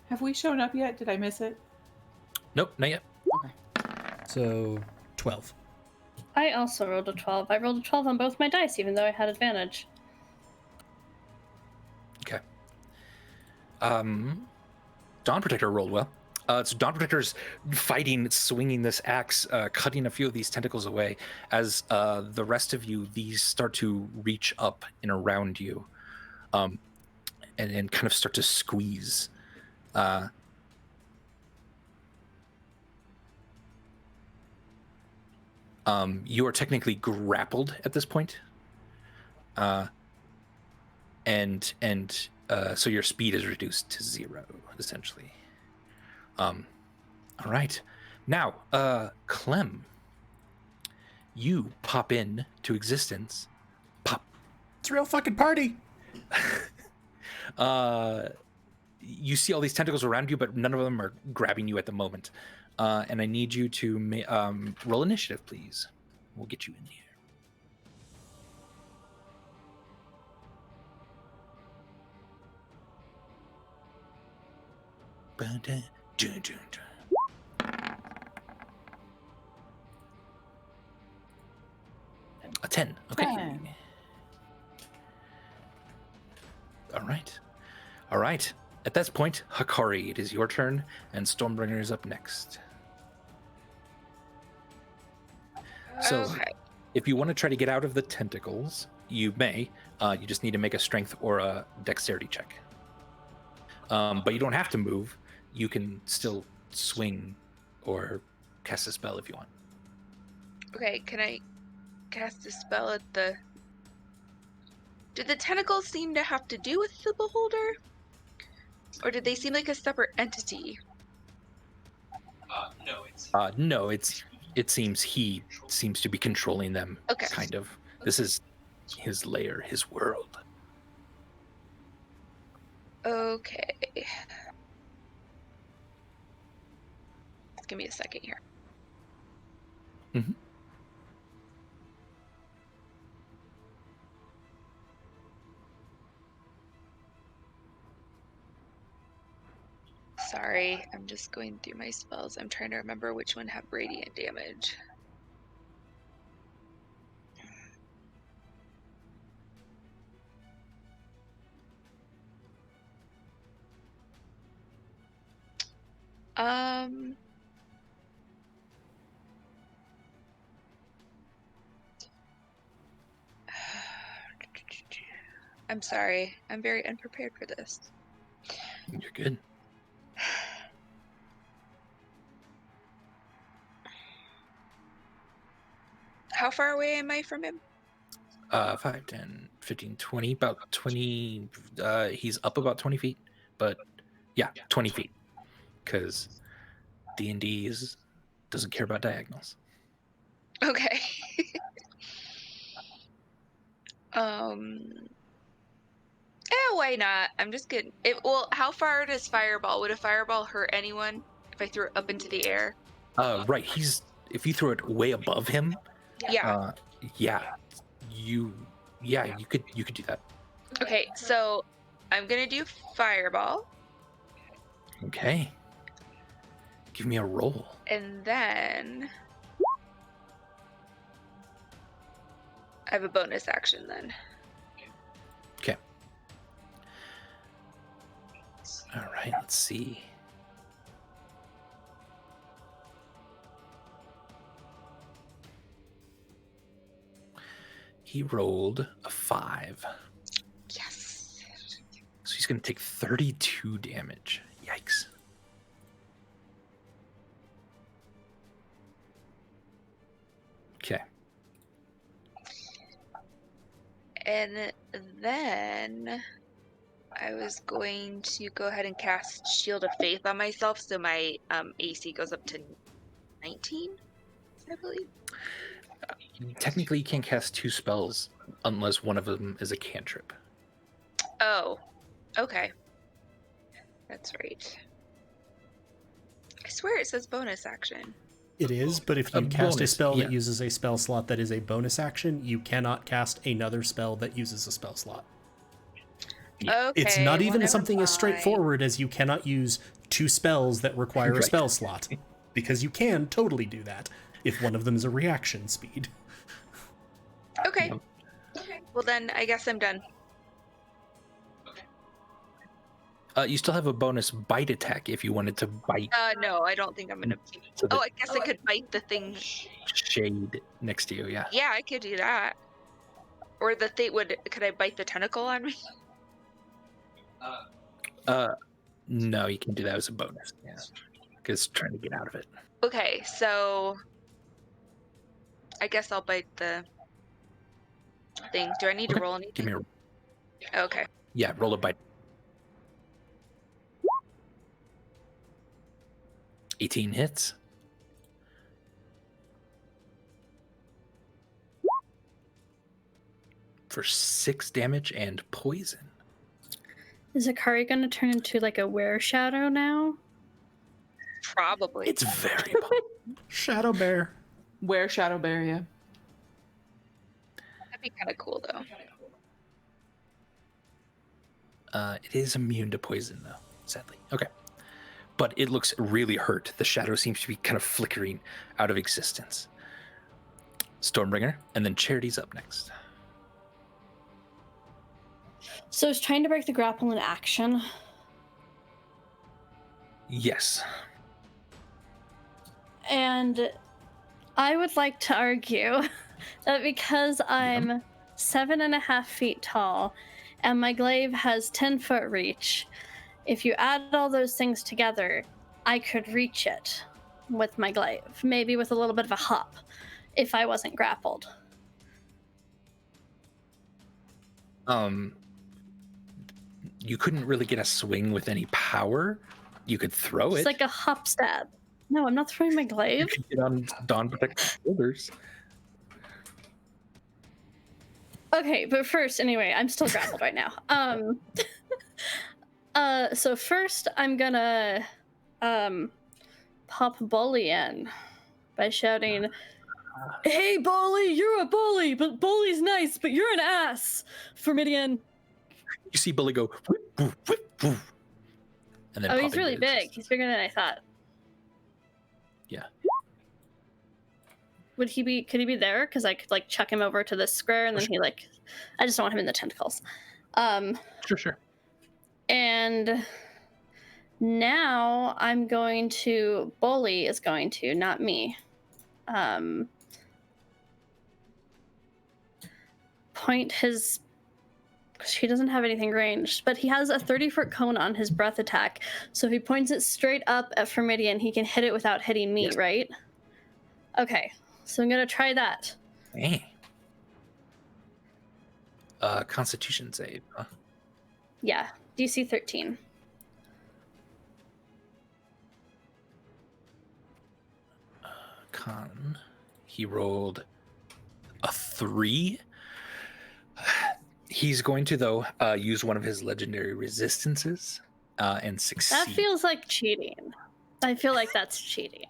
Have we shown up yet? Did I miss it? Nope, not yet. Okay. So, 12. I also rolled a 12. I rolled a 12 on both my dice, even though I had advantage. Okay. Dawn Protector rolled well. So Dawn Protector's fighting, swinging this axe, cutting a few of these tentacles away. As the rest of you, these start to reach up and around you, and kind of start to squeeze. You are technically grappled at this point, and so your speed is reduced to 0, essentially. All right, now, Clem, you pop in to existence. Pop. It's a real fucking party! You see all these tentacles around you, but none of them are grabbing you at the moment. And I need you to roll initiative, please. We'll get you in here. A 10. Okay. 10. All right. At this point, Hakari, it is your turn, and Stormbringer is up next. So, Okay. if you want to try to get out of the tentacles, you may. You just need to make a strength or a dexterity check. But you don't have to move. You can still swing or cast a spell if you want. Okay, can I cast a spell at the... Did the tentacles seem to have to do with the beholder? Or did they seem like a separate entity? No, it seems he seems to be controlling them. Okay. Kind of. This is his lair, his world. Okay. Give me a second here. Mm-hmm. Sorry, I'm just going through my spells. I'm trying to remember which one have radiant damage. I'm sorry. I'm very unprepared for this. You're good. How far away am I from him? 5, 10, 15, 20, about 20. He's up about 20 feet, but yeah, 20 feet. Because D&D doesn't care about diagonals. Okay. Why not? I'm just kidding. Well, how far does fireball? Would a fireball hurt anyone if I threw it up into the air? Right. If you throw it way above him, Yeah. you could do that. Okay, so I'm gonna do fireball, Okay. Give me a roll. and then I have a bonus action then. Okay. All right, let's see. He rolled a 5. Yes. So he's going to take 32 damage. Yikes. Okay. And then I was going to go ahead and cast Shield of Faith on myself, so my AC goes up to 19, I believe. Technically, you can't cast 2 spells unless one of them is a cantrip. Oh, okay. That's right. I swear it says bonus action. It is, but if A you cast a bonus, spell yeah. that uses a spell slot that is a bonus action, you cannot cast another spell that uses a spell slot. Okay. It's not even never something as mind. straightforward as you cannot use 2 spells that require a Right. spell slot, because you can totally do that if one of them is a reaction speed. Okay. Well, then I guess I'm done. You still have a bonus bite attack if you wanted to bite No, I don't think I'm gonna. to the Oh, I guess I could bite the thing. shade next to you, yeah. Yeah, I could do that. Or the thing would. Could I bite the tentacle on me? No, you can do that as a bonus, yeah. Because trying to get out of it. Okay, so I guess I'll bite the thing. Do I need to Okay, roll anything? Give me a Okay. Yeah, roll a bite. 18 hits. For 6 damage and poison. Is Akari going to turn into like a were shadow now? Probably. It's very potent. Shadow Bear. Where Shadow Bear, yeah. That'd be kind of cool, though. It is immune to poison, though, sadly. Okay. But it looks really hurt. The shadow seems to be kind of flickering out of existence. Stormbringer, and then Charity's up next. So it's trying to break the grapple in action. Yes. And I would like to argue that because I'm 7.5 feet tall and my glaive has 10-foot reach, if you add all those things together, I could reach it with my glaive, maybe with a little bit of a hop, if I wasn't grappled. You couldn't really get a swing with any power. You could throw It's it. like a hop stab. No, I'm not throwing my You glaive. could get on Dawn Protector's shoulders. Okay, but first, anyway, I'm still grappled right now. So first I'm gonna pop Bully in by shouting, "Hey, Bully, you're a bully, but Bully's nice, but you're an ass, Formidian." You see Bully go, whoop, whoop, whoop, whoop, and then Oh, pop he's really into his- big. He's bigger than I thought. Yeah. Could he be there? Because I could like chuck him over to this square and then he like, I just don't want him in the tentacles. Sure. And now I'm going to, Bully is going to, not me, point his, he doesn't have anything ranged, but he has a 30-foot cone on his breath attack. So if he points it straight up at Formidian, he can hit it without hitting me, Yes. right? Okay, so I'm going to try that. Hey. Constitution save, huh? Yeah, DC 13. Con. He rolled a 3. He's going to, though, use one of his legendary resistances and succeed. That feels like cheating. I feel like that's cheating.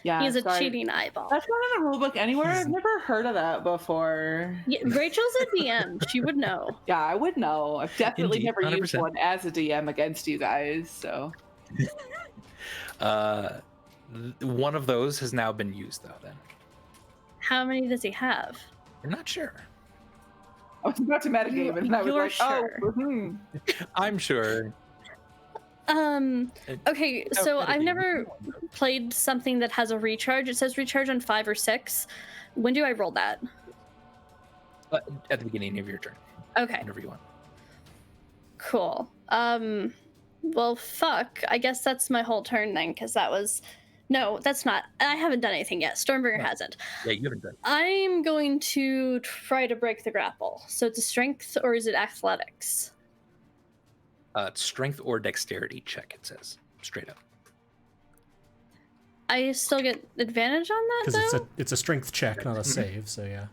Yeah, He's a sorry. cheating eyeball. That's not in the rulebook anywhere. I've never heard of that before. Yeah, Rachel's a DM. She would know. Yeah, I would know. I've definitely Indeed, never used 100%. one as a DM against you guys. So One of those has now been used, though, then. How many does he have? We're not sure. I was about to metagame and I was You're like, sure. oh, mhm. I'm sure. Okay, so I've never played something that has a recharge. It says recharge on 5 or 6. When do I roll that? At the beginning of your turn, Okay, whenever you want. cool. Well, fuck. I guess that's my whole turn then, because that was. No, that's not. I haven't done anything yet. Stormbringer No. hasn't. Yeah, you haven't done. I'm going to try to break the grapple. So it's a strength or is it athletics? Strength or dexterity check. It says straight up. I still get advantage on that Because though? it's a strength check, not a save. So yeah.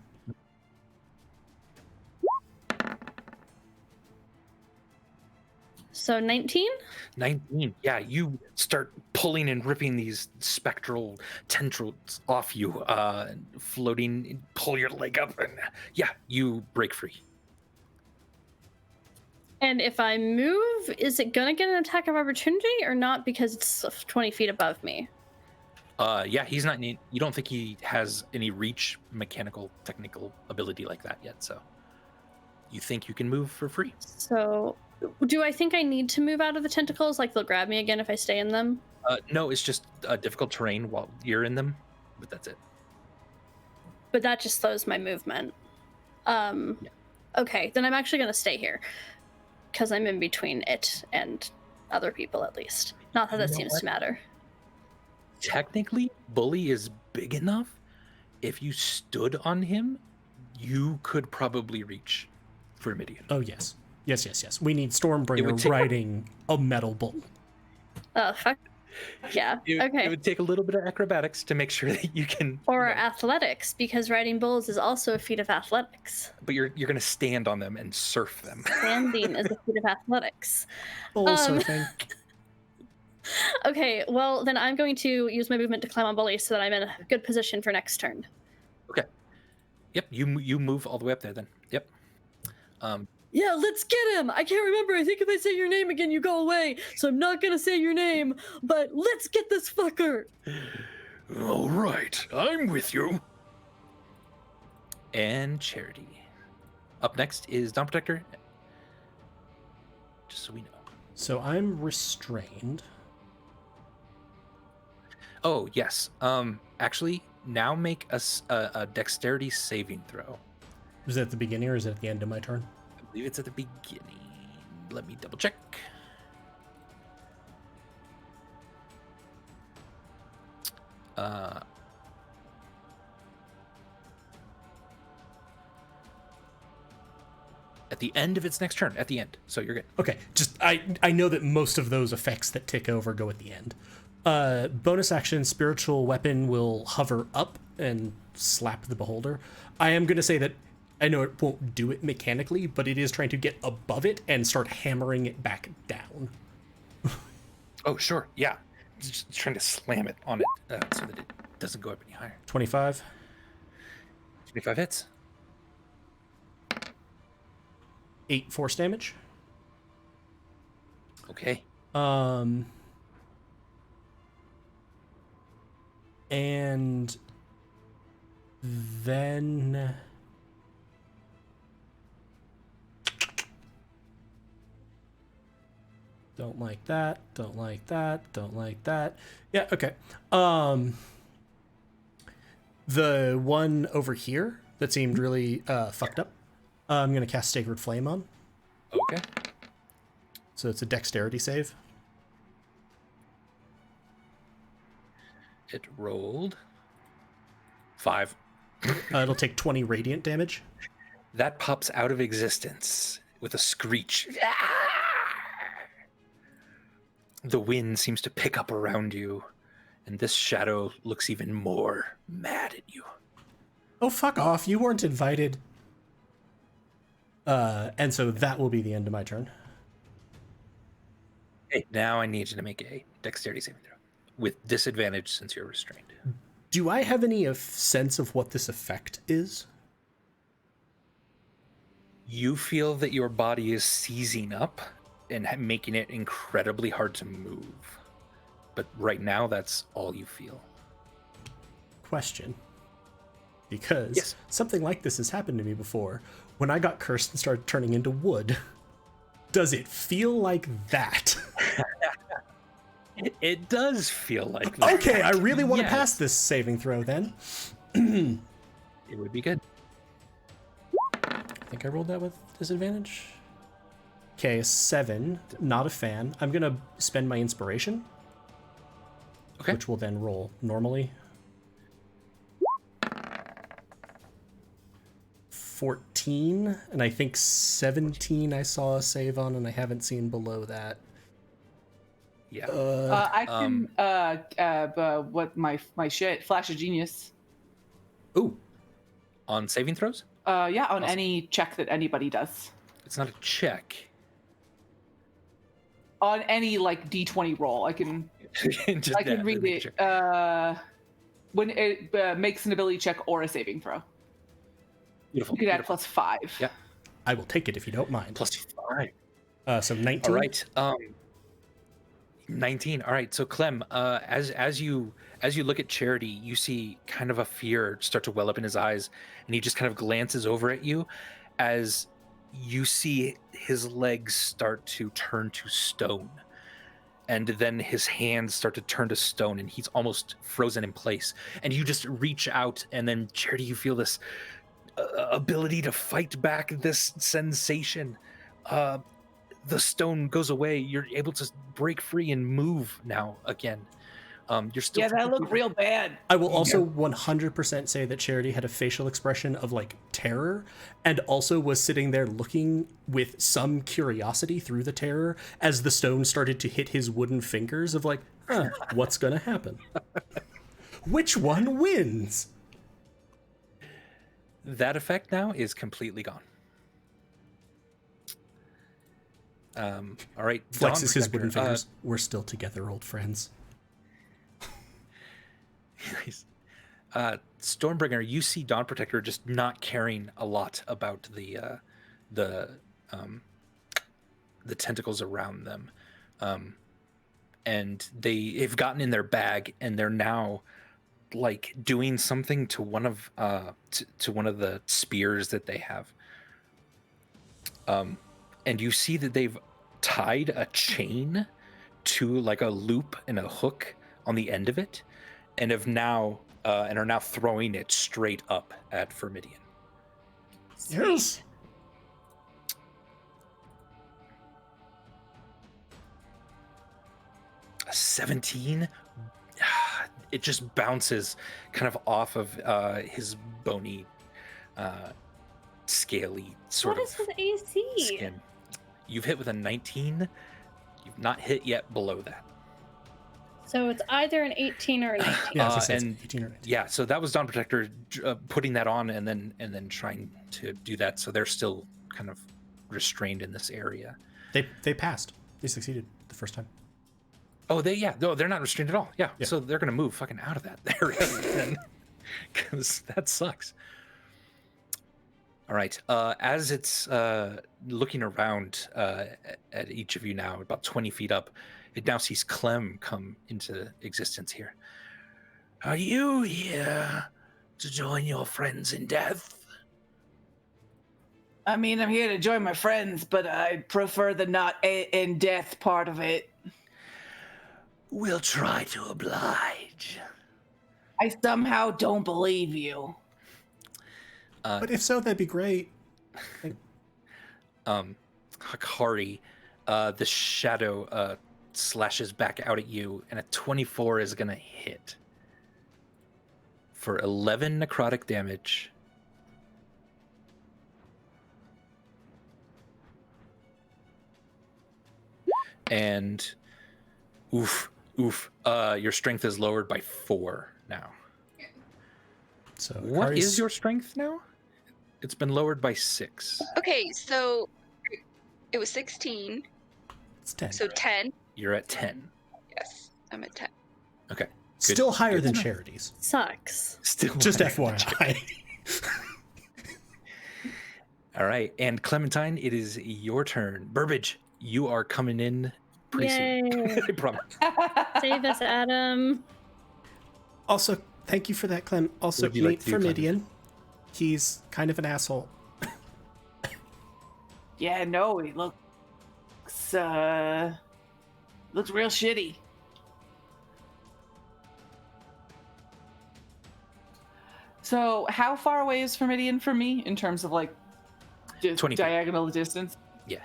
So 19? 19. Yeah, you start pulling and ripping these spectral tendrils off you, floating. Pull your leg up, and yeah, you break free. And if I move, is it gonna get an attack of opportunity or not because it's 20 feet above me? Yeah, he's not. You don't think he has any reach, mechanical, technical ability like that yet. So, you think you can move for free? So, do I think I need to move out of the tentacles? Like they'll grab me again if I stay in them? No, it's just difficult terrain while you're in them, but that's it. But that just slows my movement. Okay, then I'm actually gonna stay here because I'm in between it and other people at least. Not that that seems to matter. Technically, Bully is big enough. If you stood on him, you could probably reach Vermidian. Oh yes. Yes. We need Stormbringer riding a metal bull. Oh, fuck. Yeah, okay. It would take a little bit of acrobatics to make sure that you can. Or athletics, because riding bulls is also a feat of athletics. But you're going to stand on them and surf them. Standing is a feat of athletics. Bull surfing. Okay, well, then I'm going to use my movement to climb on Bully so that I'm in a good position for next turn. Okay. Yep, you move all the way up there then. Yep. Yeah, let's get him! I can't remember. I think if I say your name again, you go away. So I'm not gonna say your name, but let's get this fucker! All right, I'm with you. And Charity. Up next is Dawn Protector. Just so we know. So I'm restrained. Oh, yes. Actually, now make a dexterity saving throw. Is it at the beginning or is it at the end of my turn? I believe it's at the beginning. Let me double check. At the end of its next turn. At the end. So you're good. Okay, just I know that most of those effects that tick over go at the end. Bonus action, spiritual weapon will hover up and slap the beholder. I am going to say that I know it won't do it mechanically, but it is trying to get above it and start hammering it back down. Oh, sure. Yeah. Just trying to slam it on it so that it doesn't go up any higher. 25. 25 hits. 8 force damage. Okay. And then don't like that, don't like that, don't like that. Yeah, okay. The one over here that seemed really fucked up, I'm going to cast Sacred Flame on. Okay. So it's a dexterity save. It rolled 5. It'll take 20 radiant damage. That pops out of existence with a screech. The wind seems to pick up around you, and this shadow looks even more mad at you. Oh, fuck off. You weren't invited. And so that will be the end of my turn. Hey, now I need you to make a dexterity saving throw with disadvantage since you're restrained. Do I have any sense of what this effect is? You feel that your body is seizing up and making it incredibly hard to move. But right now, that's all you feel. Question. Because Yes. something like this has happened to me before. When I got cursed and started turning into wood, does it feel like that? It does feel like that. Okay, I really want to Yes. pass this saving throw then. It would be good. think I rolled that with disadvantage. Okay, a 7. Not a fan. I'm gonna spend my inspiration. Okay. Which will then roll normally. 14, and I think 17 I saw a save on, and I haven't seen below that. Yeah. I can what my shit flash of genius. Ooh. On saving throws? Yeah, on Awesome. any check that anybody does. It's not a check. On any like D20 roll, I can Just I can that, read make a it. check. When it makes an ability check or a saving throw. Beautiful. You could add beautiful. +5. Yeah. I will take it if you don't mind. +5. So 19. All right. 19. All right. So Clem, as you look at Charity, you see kind of a fear start to well up in his eyes, and he just kind of glances over at you as you see his legs start to turn to stone. And then his hands start to turn to stone, and he's almost frozen in place. And you just reach out, and then Charity, you feel this ability to fight back this sensation. The stone goes away. You're able to break free and move now again. You're still. Yeah, that looked real bad. I will also 100% say that Charity had a facial expression of like terror, and also was sitting there looking with some curiosity through the terror as the stone started to hit his wooden fingers of like, what's gonna happen? Which one wins? That effect now is completely gone. All right. Flexes his wooden Protector, fingers. We're still together, old friends. Nice. Stormbringer, you see Dawn Protector just not caring a lot about the tentacles around them, and they've gotten in their bag, and they're now like doing something to one of to one of the spears that they have. And you see that they've tied a chain to like a loop and a hook on the end of it, and have now and are now throwing it straight up at Firmidian. Yes. A 17. It just bounces kind of off of his bony, scaly sort What is of his AC? skin. You've hit with a 19. You've not hit yet below that. So it's either an 18 or a 19. Yeah, I was gonna say it's and 18 or 19. yeah, so that was Dawn Protector putting that on and then trying to do that. So they're still kind of restrained in this area. They passed. They succeeded the first time. Oh, no, they're not restrained at all. Yeah, Yeah. so they're gonna move fucking out of that area because that sucks. All right, as it's looking around at each of you now, about 20 feet up, it now sees Clem come into existence here. Are you here to join your friends in death? I mean, I'm here to join my friends, but I prefer the not in death part of it. We'll try to oblige. I somehow don't believe you. But if so, that'd be great. Hakari, the shadow slashes back out at you, and a 24 is gonna hit for 11 necrotic damage. And oof, your strength is lowered by 4 now. So What Akari's- is your strength now? It's been lowered by 6. Okay, so it was 16, It's 10. so 10. You're at 10. Yes, I'm at 10. Okay. Still higher Good than to know. Charity's. Sucks. Still Just higher. FYI. All right, and Clementine, it is your turn. Burbage, you are coming in pretty soon. Yay. I promise. Save us, Adam. Also, thank you for that, Clem. Also, What would you like meet to do, Clem? Firmidian. He's kind of an asshole. Yeah, no, he looks real shitty. So, how far away is Firmidian from me in terms of like Just 20 feet. diagonal distance. Yeah.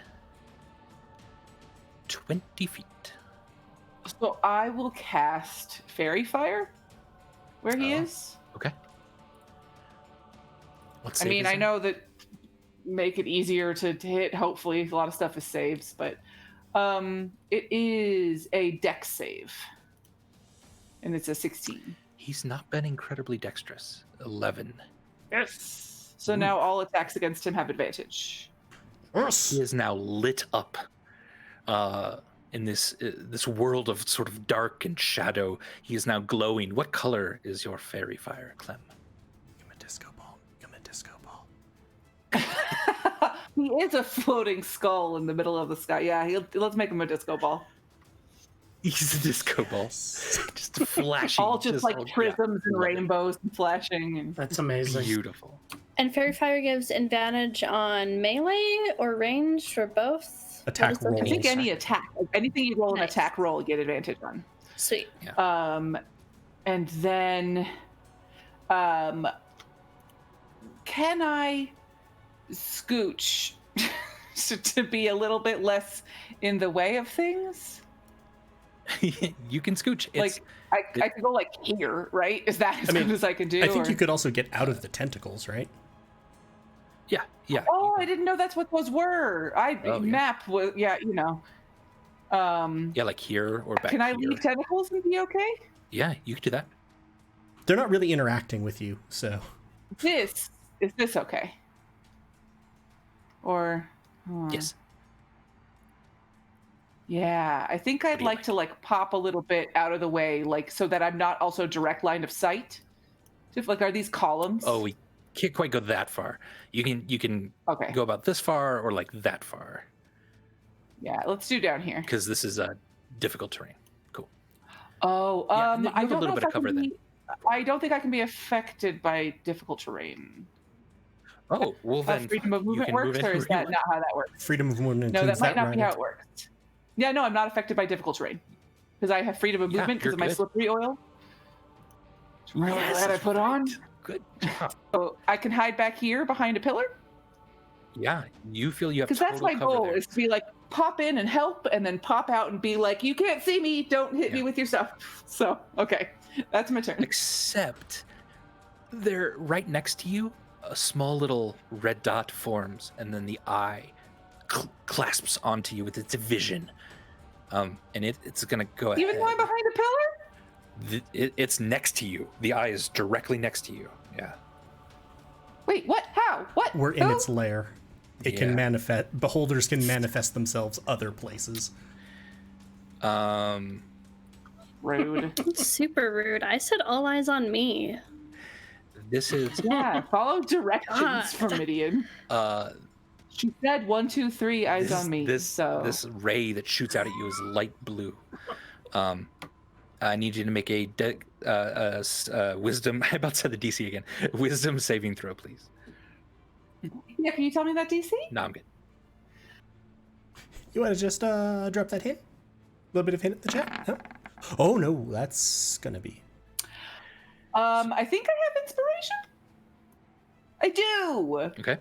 20 feet. So I will cast Fairy Fire where he is. Okay. What I save mean, is I that? know that make it easier to hit. Hopefully, a lot of stuff is saves, but it is a Dex save, and it's a 16. He's not been incredibly dexterous. 11. Yes. So now all attacks against him have advantage. He is now lit up in this world of sort of dark and shadow. He is now glowing. What color is your fairy fire, Clem? Give him a disco ball. Give him a disco ball. He is a floating skull in the middle of the sky. Yeah, let's make him a disco ball. He's a disco ball. Just flashing. All just like prisms and love it. rainbows and flashing. And That's amazing. Beautiful. And Fairy Fire gives advantage on melee or ranged or both? Attack What is the- roll. I think any attack, anything you roll an Nice. attack roll, you get advantage on. Sweet. And then, can I scooch to be a little bit less in the way of things? You can scooch. It's, Like I could go like here, right? Is that as good as I can do? I think or- you could also get out of the tentacles, right? yeah. Oh, I didn't know that's what those were. Map was yeah. Yeah, like here or back Can I here. leave tentacles and be okay? Yeah, you can do that. They're not really interacting with you, so Is this okay? Or Yes. Yeah, I think I'd do you like to like pop a little bit out of the way, like so that I'm not also direct line of sight. If like, are these columns? Oh, we can't quite go that far. You can okay. go about this far or like that far Yeah, let's do down here. because this is difficult terrain. Cool. Oh, Yeah, and then you I have a don't little know bit if of cover I can then. be, I don't think I can be affected by difficult terrain. Oh, well How then freedom of you movement can move works, or anywhere is you that want. not how that works? freedom of movement No, includes that might not right? be how it works. Yeah, no, I'm not affected by difficult terrain because I have freedom of Yeah, movement because you're of my good. slippery oil. Really Yes, glad I that's put on. Good job. So I can hide back here behind a pillar Yeah, you feel you have because total that's my cover goal there. is to be like pop in and help, and then pop out and be like, you can't see me, don't hit me Yeah. with your stuff. So okay, that's my turn. Except they're right next to you. A small little red dot forms, and then the eye clasps onto you with its vision. And it's gonna go ahead. Even though I'm behind a pillar. It's next to you. The eye is directly next to you. Yeah. Wait, what? How? What? We're in Who? its lair. It Yeah. can manifest. Beholders can manifest themselves other places. Rude. Super rude. I said all eyes on me. This is Yeah, follow directions God. from Midian. uh She said 1, 2, 3 eyes this, on me. This so this ray that shoots out at you is light blue. I need you to make a wisdom. I about said the DC again. Wisdom saving throw, please. yeah, can you tell me that DC? No, I'm good. You want to just drop that hint? A little bit of hint at the chat? No? Oh no, that's gonna be. I think I have inspiration. I do. Okay.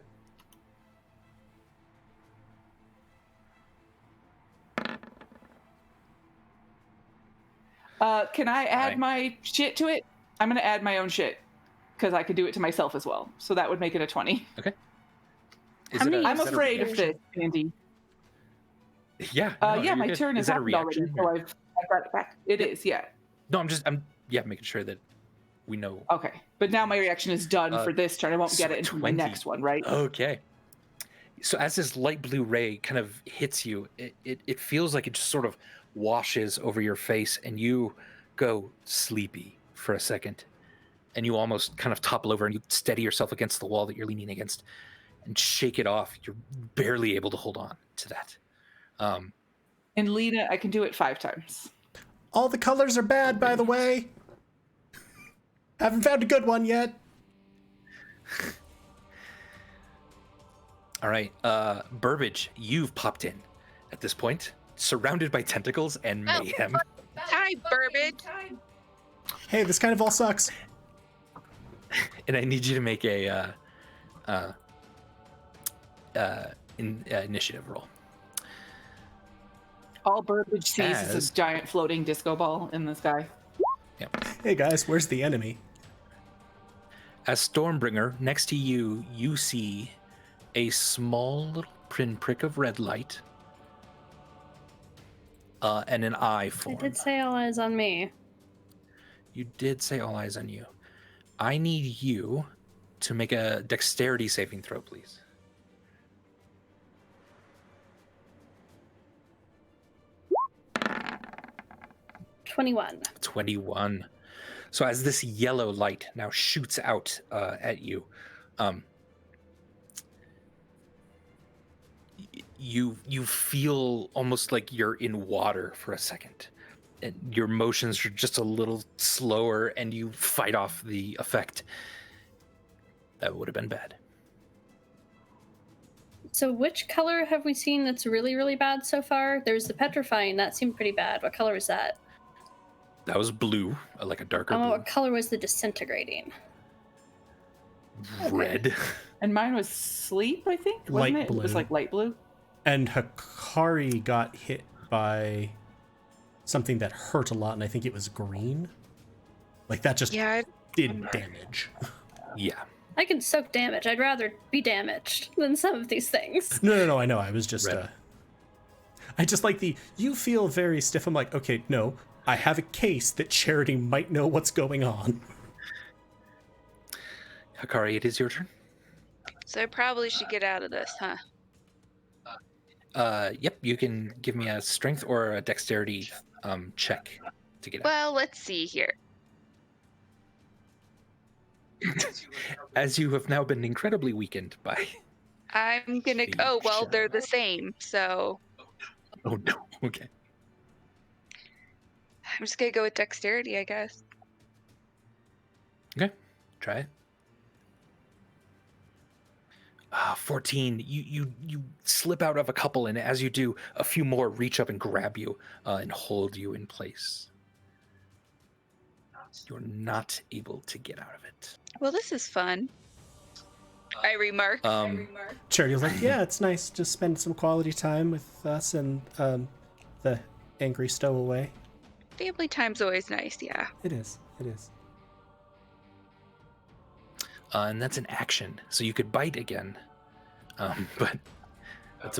Can I add Right. my shit to it? I'm gonna add my own shit because I could do it to myself as well. So that would make it a 20. Is How it many- a- I'm is that a afraid of reaction? this, Andy. Yeah. no, Yeah, you're my good. turn Is has that a happened already, reaction? so or- I've brought it back. It is, yeah. No, I'm making sure that we know. Okay, but now my reaction is done Uh, for this turn. I won't get so it until my 20. next one, right? Okay. So as this light blue ray kind of hits you, it feels like it just sort of washes over your face, and you go sleepy for a second, and you almost kind of topple over, and you steady yourself against the wall that you're leaning against, and shake it off. You're barely able to hold on to that. And Lena, I can do it 5 times. All the colors are bad, by the way. Haven't found a good one yet. All right, Burbage, you've popped in at this point, surrounded by tentacles and Oh. mayhem. Hi, Burbage. Hey, this kind of all sucks. And I need you to make a initiative roll. All Burbage sees is As- a giant floating disco ball in the sky. Hey guys, where's the enemy? As Stormbringer, next to you, you see a small little pinprick of red light and an eye I form. did say all eyes on me. You did say all eyes on you. I need you to make a dexterity saving throw, please. 21. So as this yellow light now shoots out at you, you feel almost like you're in water for a second. And your motions are just a little slower, and you fight off the effect. That would have been bad. So which color have we seen that's really, really bad so far? There's the petrifying. That seemed pretty bad. What color was that? That was blue, like a darker blue. What color was the disintegrating? Red. And mine was sleep, I think. Wasn't Light it? It was blue. like light blue. And Hikari got hit by something that hurt a lot, and I think it was green. Like that just Yeah, did damage. Yeah. I can soak damage. I'd rather be damaged than some of these things. No. I know. I was just. Red. I just like you feel very stiff. I'm like, okay, no. I have a case that Charity might know what's going on. Hikari, it is your turn. so I probably should get out of this, huh? Yep, you can give me a strength or a dexterity check to get out. Well, let's see here. As you have now been incredibly weakened by... I'm gonna. The Oh well, they're shadow. the same. So Oh no, okay. I'm just gonna go with dexterity, I guess. Okay, try it. 14. You slip out of a couple, and as you do, a few more reach up and grab you and hold you in place. You're not able to get out of it. Well, this is fun. I remark. Charity was like, yeah, it's nice to spend some quality time with us and the angry stowaway. Family time's always nice, yeah. It is. It is. And that's an action, so you could bite again, but that's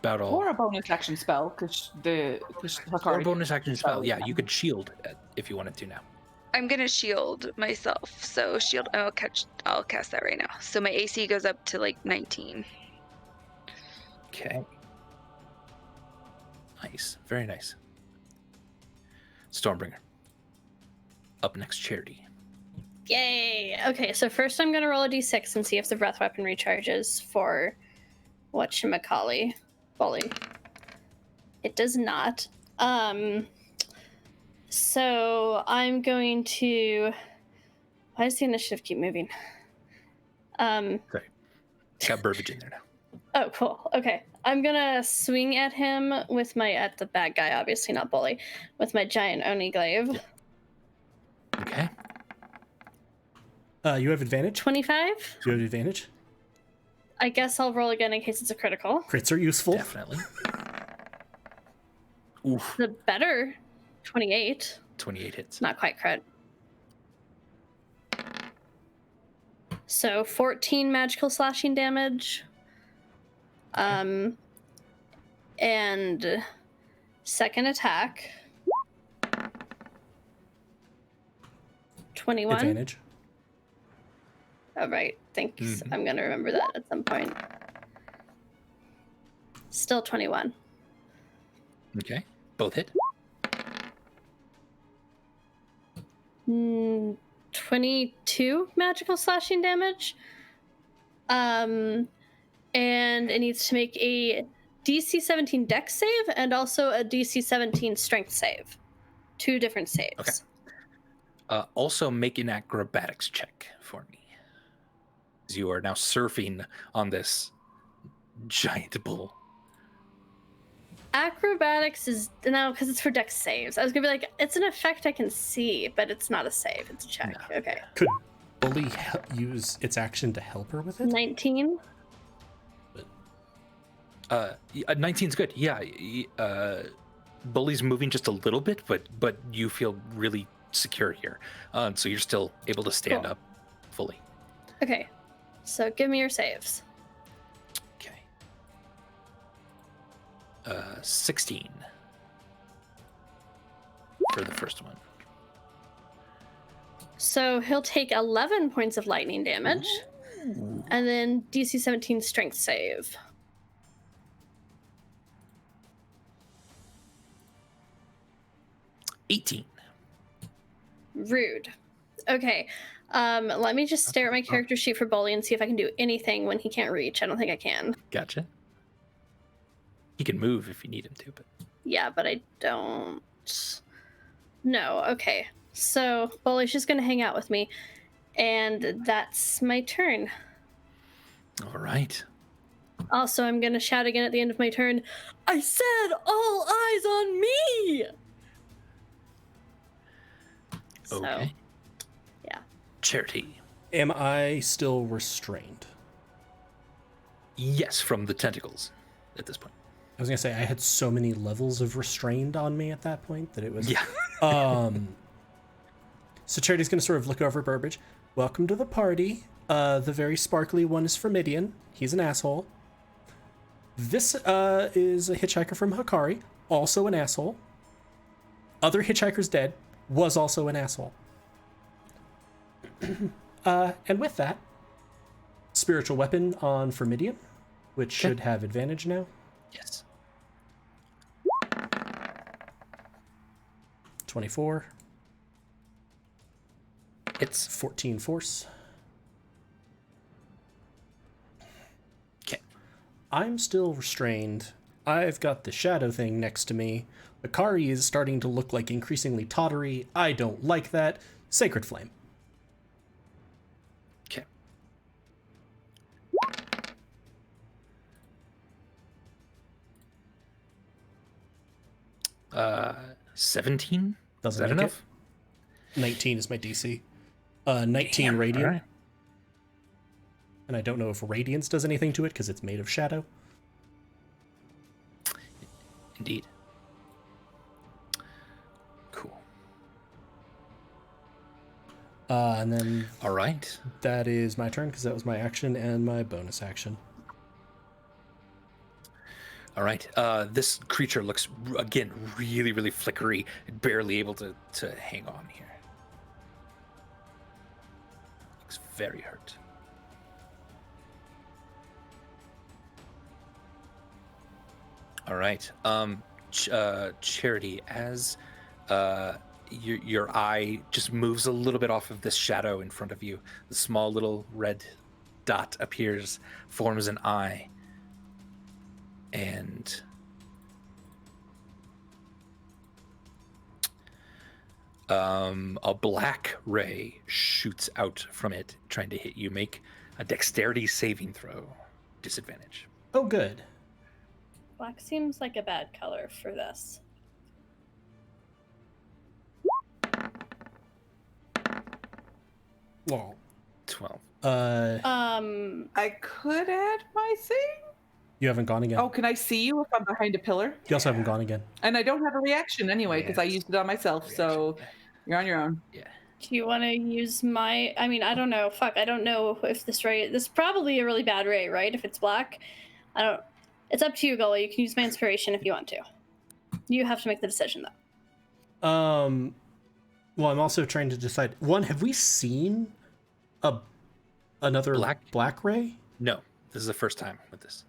about all. Or a bonus action spell, because Hikari. Or a bonus action spell. Yeah, you could shield if you wanted to now. I'm gonna shield myself. So shield. I'll cast that right now. So my AC goes up to like 19. Okay. Nice. Very nice. Stormbringer. Up next, Charity. Yay! Okay, so first I'm gonna roll a d6 and see if the breath weapon recharges for whatchamacallit, bully. It does not. So I'm going to. Why does the initiative keep moving? Sorry. Got Burbage in there now. Oh, cool. Okay. I'm gonna swing at him with at the bad guy, obviously not bully, with my giant Oni glaive. Okay. You have advantage? 25? You have advantage? I guess I'll roll again in case it's a critical. Crits are useful. Definitely. Oof. The better 28. 28 hits. Not quite crit. So 14 magical slashing damage. And second attack. 21. Advantage. Oh, right. Thanks. Mhm. I'm going to remember that at some point. Still 21. Okay. Both hit. 22 magical slashing damage. And it needs to make a DC 17 dex save and also a DC 17 strength save. 2 different saves. Okay. Also make an acrobatics check for me. As you are now surfing on this giant bull. Acrobatics is no, because it's for dex saves. I was gonna be like, it's an effect I can see, but it's not a save. It's a check. No. Okay. Could Bully use its action to help her with it? 19. 19's good. Yeah. Bully's moving just a little bit, but you feel really secure here. So you're still able to stand Cool. up fully. Okay, so give me your saves. Okay. 16 for the first one. So he'll take 11 points of lightning damage, and then DC 17 strength save. $18. Rude. Okay. Let me just stare at my character sheet for Bully and see if I can do anything when he can't reach. I don't think I can. Gotcha. He can move if you need him to, but Yeah, but I don't. No. Okay. So Bully's just gonna hang out with me, and that's my turn. all right. Also, I'm gonna shout again at the end of my turn. I said, "All eyes on me!" So, Okay. yeah. Charity. Am I still restrained? Yes, from the tentacles at this point. I was gonna say I had so many levels of restrained on me at that point that it was. Yeah. So Charity's gonna sort of look over at Burbage. Welcome to the party. The very sparkly one is Formidian. He's an asshole. This is a hitchhiker from Hikari, also an asshole. Other hitchhiker's dead, was also an asshole. And with that, spiritual weapon on Formidian, which should have advantage now. Yes. 24. It's 14 force. okay. I'm still restrained. I've got the shadow thing next to me. Hikari is starting to look like increasingly tottery. I don't like that. Sacred Flame. Okay. 17? Is Doesn't that make enough? it. 19 is my DC. 19 Damn, radiant. all right. And I don't know if radiance does anything to it because it's made of shadow. Indeed. Cool. And then All right. that is my turn because that was my action and my bonus action. All right. This creature looks, again, really, really flickery, barely able to hang on here. Looks very hurt. All right. Charity, as your eye just moves a little bit off of this shadow in front of you, the small little red dot appears, forms an eye, and a black ray shoots out from it, trying to hit you. Make a dexterity saving throw. Disadvantage. Oh, good. Black seems like a bad color for this. Well, 12. I could add my thing. you haven't gone again. Oh, can I see you if I'm behind a pillar? You also haven't gone again. And I don't have a reaction anyway because I Yes. used it on myself. So you're on your own. Yeah. Do you want to use my? I mean, I don't know. Fuck, I don't know if this ray. This is probably a really bad ray, right? If it's black, I don't. It's up to you, Gully. You can use my inspiration if you want to. You have to make the decision, though. Well, I'm also trying to decide. One, have we seen another black ray? No, this is the first time with this.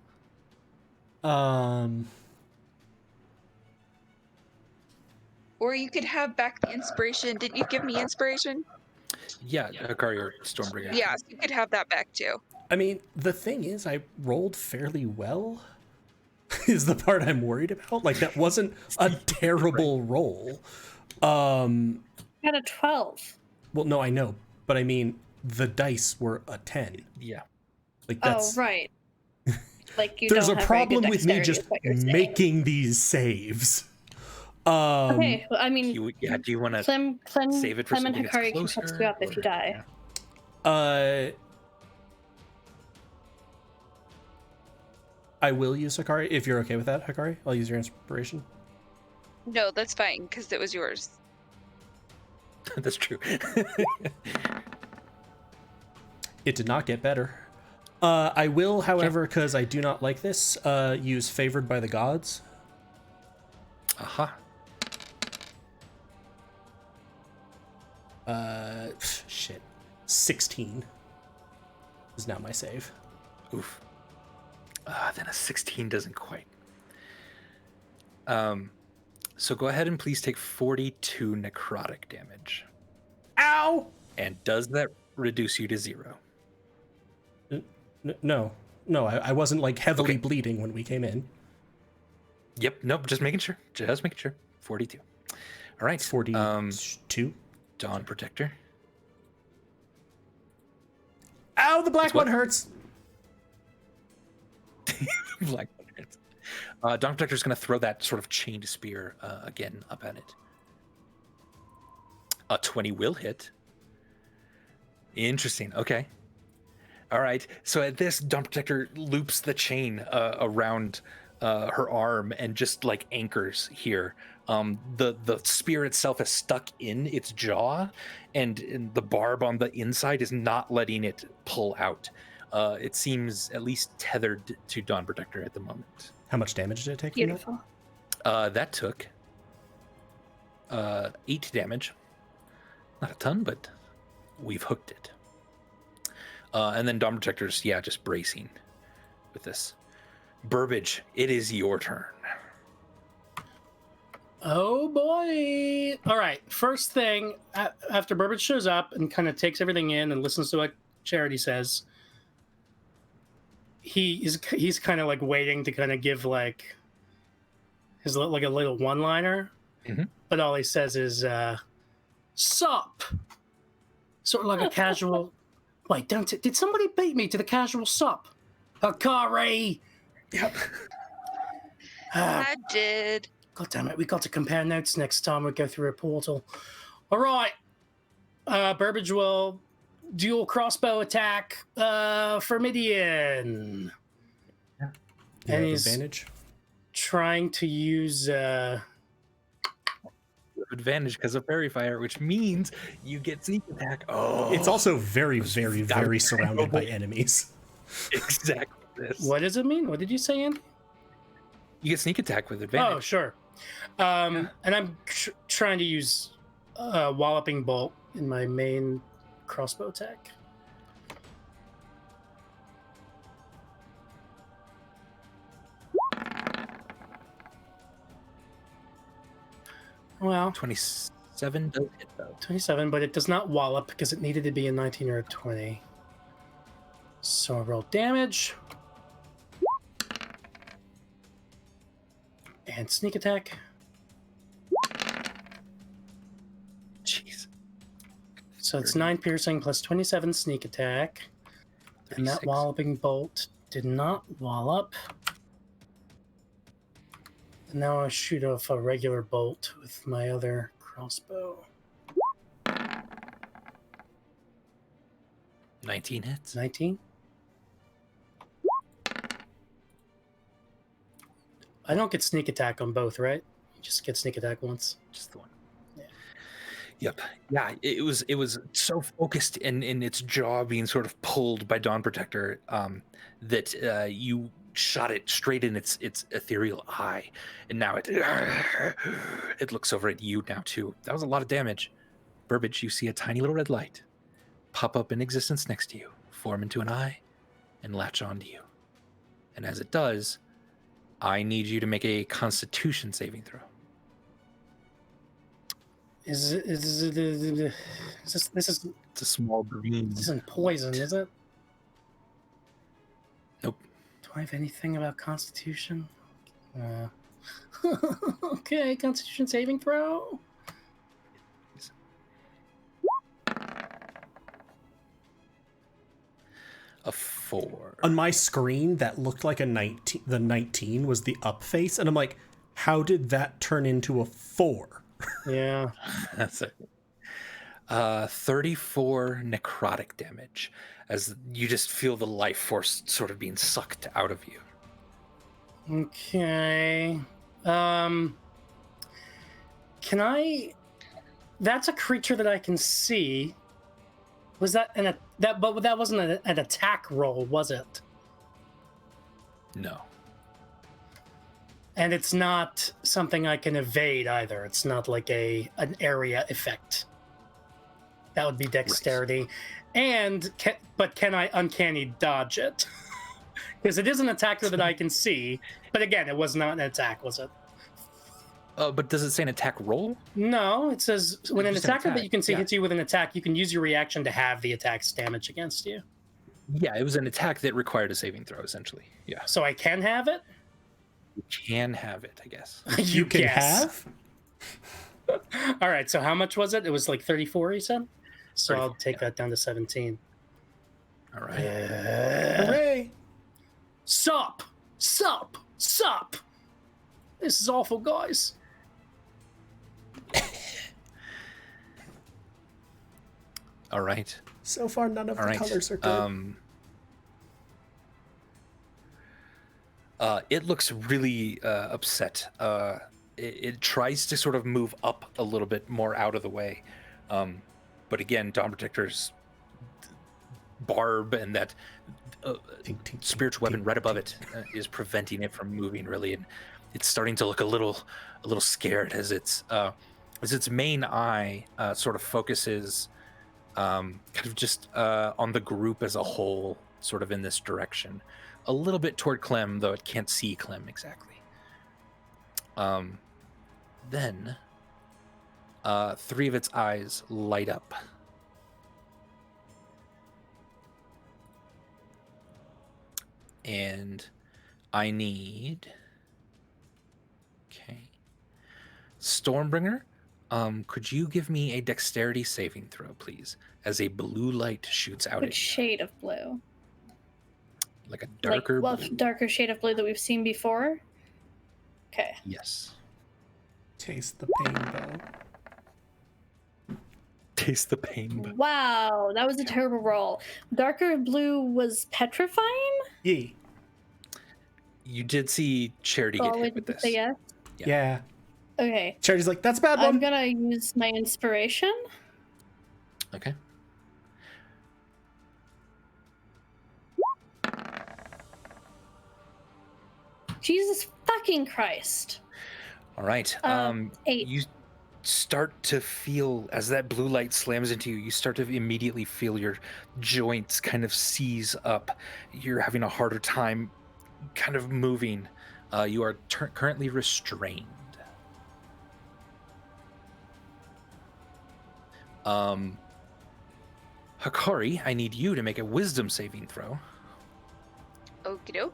Or you could have back the inspiration. Didn't you give me inspiration? Yeah, Hikari or Stormbringer. Yeah, so you could have that back too. I mean, the thing is, I rolled fairly well. Is the part I'm worried about. Like, that wasn't a terrible roll. Got a 12. Well, no, I know, but I mean, the dice were a 10. Yeah. Like, that's Oh, right. Like you. there's don't a have very good problem with me dexterity, just is what you're saying. making these saves. Okay, well, I mean, Do you want to Clem save it for and something that's Hikari can closer? catch you up if you or- die. yeah. I will use Hikari if you're okay with that, Hikari. I'll use your inspiration. No, that's fine because it was yours. That's true. It did not get better. I will, however, because I do not like this, use Favored by the Gods. Aha. Shit. 16 is now my save. Oof. Then a 16 doesn't quite. So go ahead and please take 42 necrotic damage. Ow! And does that reduce you to 0? No, I wasn't like heavily Okay. bleeding when we came in. Yep. Nope. Just making sure. 42. All right. 42. Dawn Protector. Ow, the black It's what? one hurts. Black Pirates. Dawn Protector is going to throw that sort of chained spear again up at it. A 20 will hit. Interesting. Okay. All right. So at this, Dawn Protector loops the chain around her arm and just like anchors here. The spear itself is stuck in its jaw, and the barb on the inside is not letting it pull out. It seems at least tethered to Dawn Protector at the moment. How much damage did it take? From Beautiful. That took 8 damage. Not a ton, but we've hooked it. And then Dawn Protector's, just bracing with this. Burbage, it is your turn. Oh boy! All right. First thing, after Burbage shows up and kind of takes everything in and listens to what Charity says, he's kind of like waiting to kind of give like his like a little one-liner, but all he says is "sup," sort of like a casual. Wait, did somebody beat me to the casual sup? Hikari. Yep. I did. God damn it, we got to compare notes next time we go through a portal. All right. Burbage will dual crossbow attack for Midian. You And have he's advantage. trying to use Advantage because of Fairy Fire, which means you get sneak attack. Oh, It's also very, very, that was very surrounded by terrible. enemies. exactly this. what does it mean? What did you say, Andy? You get sneak attack with advantage. Oh, sure. And I'm trying to use Walloping Bolt in my main crossbow attack. Well, 27 does hit though. 27, but it does not wallop because it needed to be a 19 or a 20. So I roll damage. And sneak attack. Jeez. So it's 9 piercing plus 27 sneak attack. And that 36. walloping bolt did not wallop. And now I shoot off a regular bolt with my other crossbow. 19 hits. 19. I don't get sneak attack on both, right? You just get sneak attack once. Just the one. Yeah. Yep. Yeah, it was so focused in its jaw being sort of pulled by Dawn Protector that you shot it straight in its ethereal eye, and now it looks over at you now too. That was a lot of damage. Burbage, you see a tiny little red light pop up in existence next to you, form into an eye, and latch onto you. And as it does, I need you to make a Constitution saving throw. Is this It's a small green. isn't poison, is it? Nope. Do I have anything about Constitution? Okay, Constitution saving throw. A 4. On my screen, that looked like a 19. The 19 was the up face, and I'm like, how did that turn into a 4? Yeah. That's it. 34 necrotic damage as you just feel the life force sort of being sucked out of you. Okay. Can I? That's a creature that I can see. Was that But that wasn't an attack roll, was it? No. And it's not something I can evade either. It's not like an area effect. That would be dexterity. Right. But can I uncanny dodge it? Because it is an attacker that I can see. But again, it was not an attack, was it? But does it say an attack roll? No, it says when an attacker that you can see yeah. hits you with an attack, you can use your reaction to have the attack's damage against you. Yeah, it was an attack that required a saving throw, essentially. Yeah. So I can have it? You can have it, I guess. You can have? All right, so how much was it? It was like 34, you said? So 34, I'll take that down to 17. All right. Hooray! Sup! Sup! Sup! This is awful, guys. All right. So far, none of the colors are good. It looks really upset. It tries to sort of move up a little bit more out of the way. But again, Dawn Protector's barb and that spiritual weapon right above it is preventing it from moving, really. And it's starting to look a little scared as its main eye sort of focuses kind of just on the group as a whole, sort of in this direction. A little bit toward Clem, though it can't see Clem exactly. Then 3 of its eyes light up. And I need... Okay. Stormbringer, could you give me a dexterity saving throw, please? As a blue light shoots out Which at you. shade of blue? Like a darker blue. Darker shade of blue that we've seen before? Okay. Yes. Taste the pain, though. Taste the pain. Wow, that was a terrible roll. Darker blue was petrifying? Yee. You did see Charity get hit with this. Say yes? Yeah. Okay. Charity's like, that's a bad one. I'm gonna use my inspiration. Okay. Jesus fucking Christ. All right. 8. You start to feel, as that blue light slams into you, you start to immediately feel your joints kind of seize up. You're having a harder time kind of moving. You are currently restrained. Hakari, I need you to make a wisdom saving throw. Okie doke.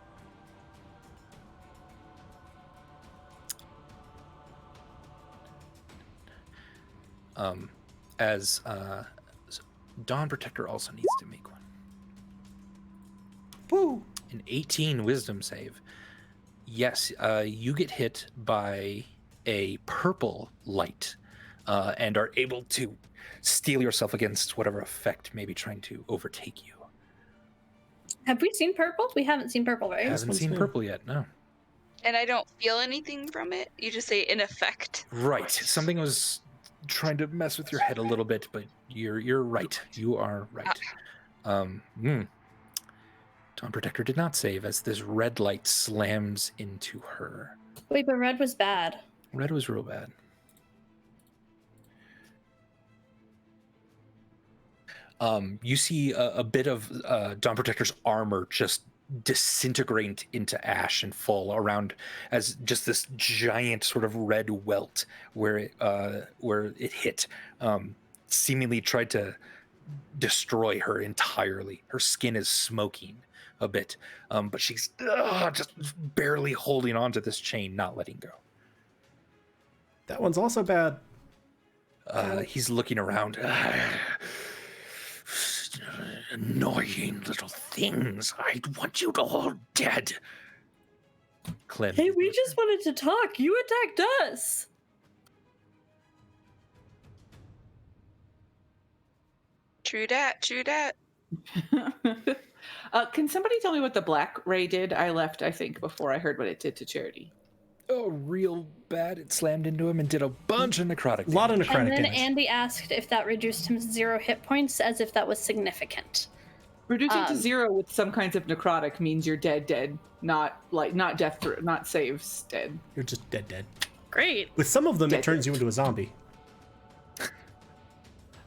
As Dawn Protector also needs to make one. Woo! An 18 wisdom save. Yes, you get hit by a purple light and are able to steel yourself against whatever effect may be trying to overtake you. Have we seen purple? We haven't seen purple, right? Haven't seen purple yet, no. And I don't feel anything from it? You just say in effect. Right. Something was trying to mess with your head a little bit, but you're right. You are right. Dawn Protector did not save as this red light slams into her. Wait, but red was bad. Red was real bad. You see a bit of Dawn Protector's armor just disintegrate into ash and fall around as just this giant sort of red welt where it hit, seemingly tried to destroy her entirely. Her skin is smoking a bit, but she's just barely holding on to this chain, not letting go. That one's also bad. He's looking around. Annoying little things. I want you to all dead. Clem. Hey, we just wanted to talk. You attacked us. True dat, true dat. Can somebody tell me what the black ray did? I left, I think, before I heard what it did to Charity. Oh, real bad. It slammed into him and did a bunch of necrotic A lot of damage. necrotic And then damage. Andy asked if that reduced him 0 hit points, as if that was significant. Reducing to 0 with some kinds of necrotic means you're dead, not death, not saves dead. You're just dead. Great. With some of them, Dead. it turns you into a zombie.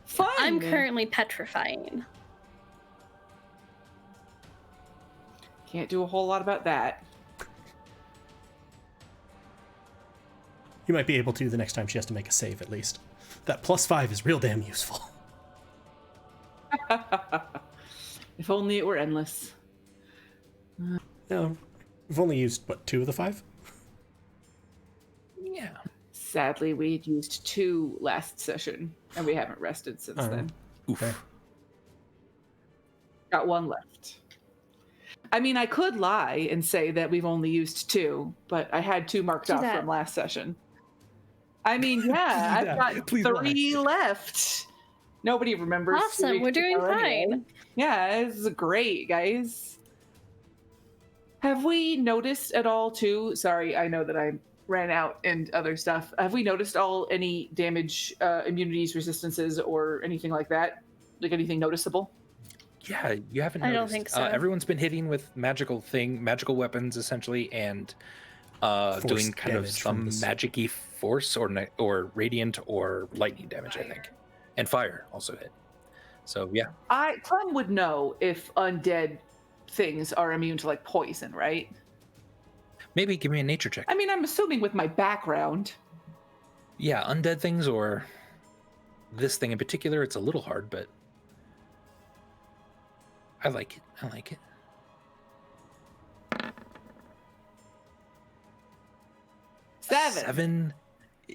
Fun. I'm currently petrifying. Can't do a whole lot about that. You might be able to the next time she has to make a save, at least. That +5 is real damn useful. If only it were endless. No, we've only used, what, 2 of the 5? Yeah. Sadly, we had used 2 last session, and we haven't rested since Oh. then. Oof. Okay. Got 1 left. I mean, I could lie and say that we've only used 2, but I had 2 marked Do off that. from last session. I mean, yeah, I've that. got Please 3 left. Nobody remembers. Awesome, who we're doing we are anyway. fine. Yeah, this is great, guys. Have we noticed at all, too? Sorry, I know that I ran out and other stuff. Have we noticed any damage, immunities, resistances, or anything like that? Like anything noticeable? Yeah, you haven't I noticed. don't think so. Everyone's been hitting with magical weapons, essentially, and doing kind of damage from some this. magic-y force or radiant or lightning damage, I think. And fire also hit. So, yeah. Clem would know if undead things are immune to, like, poison, right? Maybe give me a nature check. I mean, I'm assuming with my background. Yeah, undead things or this thing in particular, it's a little hard, but I like it. I like it. 7.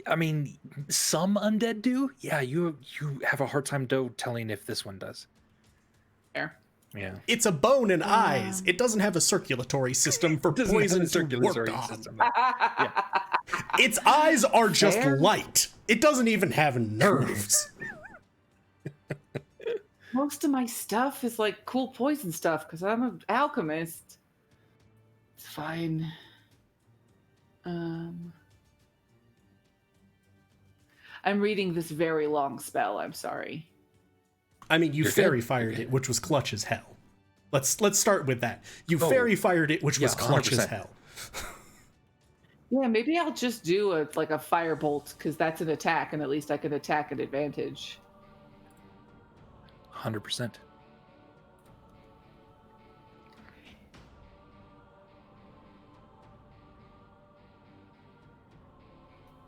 I mean, some undead do. Yeah, you have a hard time telling if this one does. There. Yeah. It's a bone and eyes. It doesn't have a circulatory system for Doesn't have poison a to circulatory work on. system. Its eyes are just Fair. light. It doesn't even have nerves. Most of my stuff is like cool poison stuff because I'm an alchemist. It's fine. I'm reading this very long spell. I'm sorry. I mean, you You're fairy good. fired You're it, good. which was clutch as hell. Let's start with that. You Oh. fairy fired it, which was Yeah, clutch as 100%. hell. Yeah, maybe I'll just do a firebolt because that's an attack, and at least I can attack at advantage. 100%.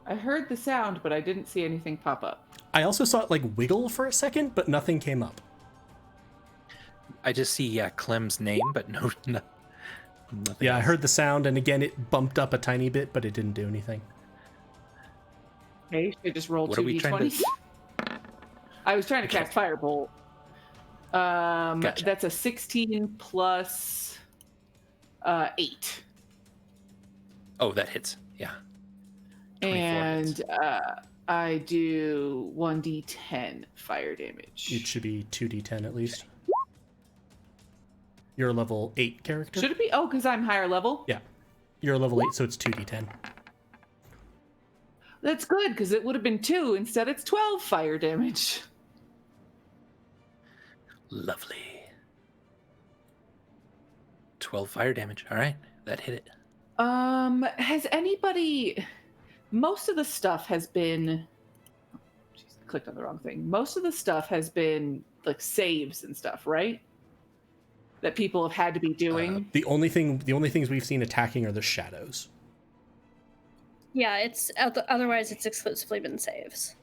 I heard the sound, but I didn't see anything pop up. I also saw it like wiggle for a second, but nothing came up. I just see, Clem's name, but no nothing Yeah, I else. heard the sound, and again, it bumped up a tiny bit, but it didn't do anything. Okay, I just rolled What are 2 we trying d20s. I was trying to cast firebolt. Gotcha. That's a 16 plus 8. Oh, that hits. Yeah. 24 hits. And I do 1d10 fire damage. It should be 2d10 at least. You're a level 8 character? Should it be? Oh, because I'm higher level? Yeah. You're a level 8, so it's 2d10. That's good, because it would have been 2. Instead, it's 12 fire damage. Lovely. 12 fire damage. All right, that hit it. Has anybody... Most of the stuff has been... Jeez, I clicked on the wrong thing. Most of the stuff has been, like, saves and stuff, right? That people have had to be doing. The only things we've seen attacking are the shadows. Yeah, it's otherwise it's exclusively been saves.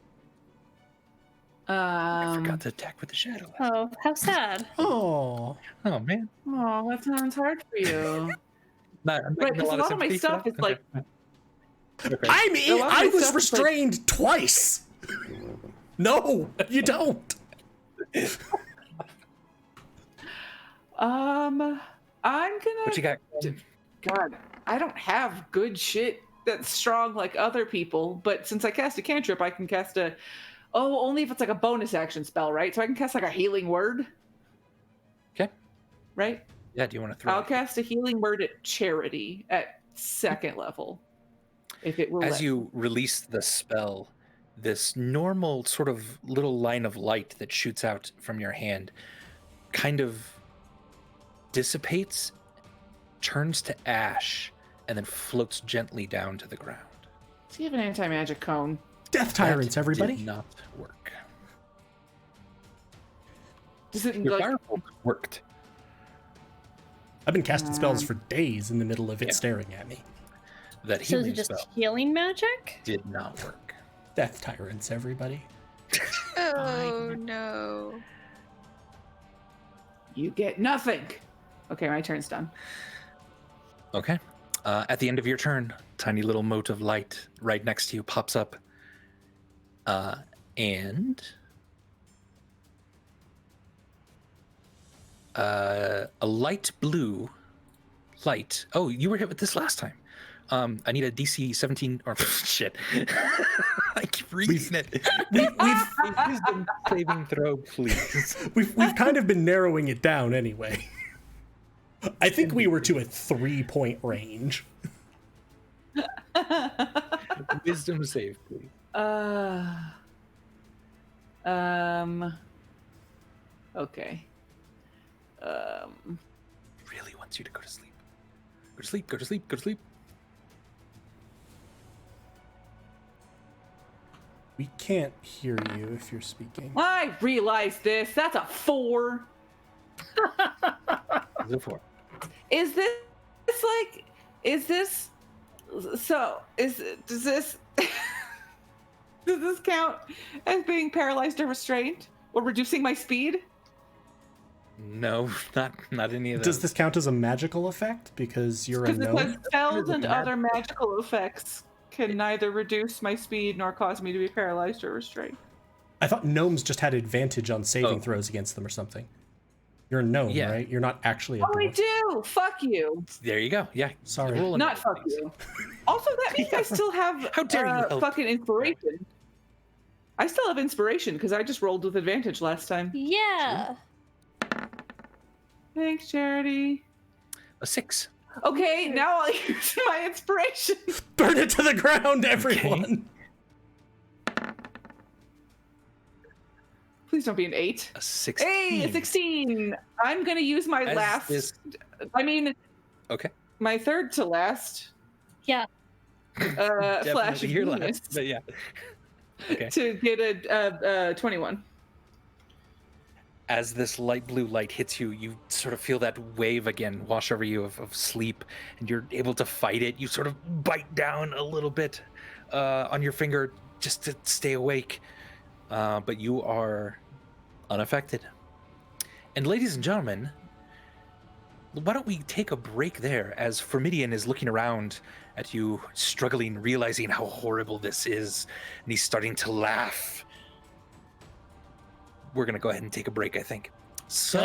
I forgot to attack with the shadow. Oh, how sad. Oh, Oh, man. Oh, that sounds hard for you. I'm Right, getting because a lot of my sympathy for stuff that. is like... Okay. I mean, A lot of I my was stuff is like- restrained twice. No, you don't. I'm gonna... What you got? God, I don't have good shit that's strong like other people, but since I cast a cantrip, I can cast a... Oh, only if it's like a bonus action spell, right? So I can cast like a healing word. Okay. right? Yeah, do you want to throw I'll it? cast a healing word at Charity at 2nd level. If it will As let you release the spell, this normal sort of little line of light that shoots out from your hand kind of dissipates, turns to ash, and then floats gently down to the ground. Does he have an anti-magic cone? Death tyrants, That everybody. did not work. Does it Your like firebolt worked. I've been casting spells for days in the middle of it Yeah. staring at me. That So is healing it just spell healing magic? did not work. Death tyrants, everybody. Oh no. you get nothing? Okay, my turn's done. Okay. At the end of your turn, tiny little mote of light right next to you pops up. And a light blue light. Oh, you were hit with this last time. I need a DC 17 or shit. I keep reading it. Wisdom saving throw, please. We've kind of been narrowing it down anyway. I think we were to a 3-point range. Wisdom save, please. Okay. Really wants you to go to sleep. Go to sleep, go to sleep, go to sleep. We can't hear you if you're speaking. I realize this. That's a 4. Is it 4? Is this like? Is this? So does this? Does this count as being paralyzed or restrained or reducing my speed? No, not any of those. Does this count as a magical effect because you're a Because it gnome? says spells and other magical effects can neither reduce my speed nor cause me to be paralyzed or restrained. I thought gnomes just had advantage on saving Oh. throws against them or something. You're a gnome, Yeah. right? You're not actually a Oh, I dwarf. do. Fuck you. There you go. Yeah. Sorry. Roll Not another, fuck please. you. Also, that means I still have How dare you help? fucking inspiration. I still have inspiration because I just rolled with advantage last time. Yeah. Thanks, Charity. A 6. Okay, now I'll use my inspiration. Burn it to the ground, everyone! Please don't be an 8. A 16. Hey, a 16. I'm gonna use my As last. this- Okay. My third to last. Yeah. Flash Definitely of your genius last, but yeah. Okay. to get a 21. As this light blue light hits you, you sort of feel that wave again wash over you of sleep, and you're able to fight it. You sort of bite down a little bit on your finger just to stay awake, but you are unaffected. And ladies and gentlemen, why don't we take a break there as Formidian is looking around at you, struggling, realizing how horrible this is, and he's starting to laugh. We're going to go ahead and take a break, I think. So,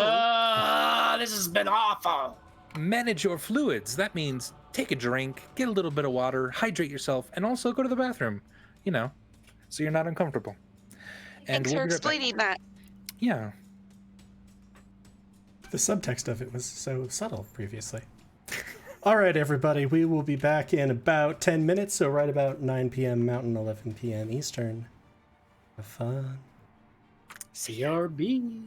This has been awful. manage your fluids. That means take a drink, get a little bit of water, hydrate yourself, and also go to the bathroom, so you're not uncomfortable. And Thanks for we'll be right back. explaining that. Yeah. The subtext of it was so subtle previously. All right, everybody, we will be back in about 10 minutes, so right about 9 p.m. Mountain, 11 p.m. Eastern. Have fun. CRB.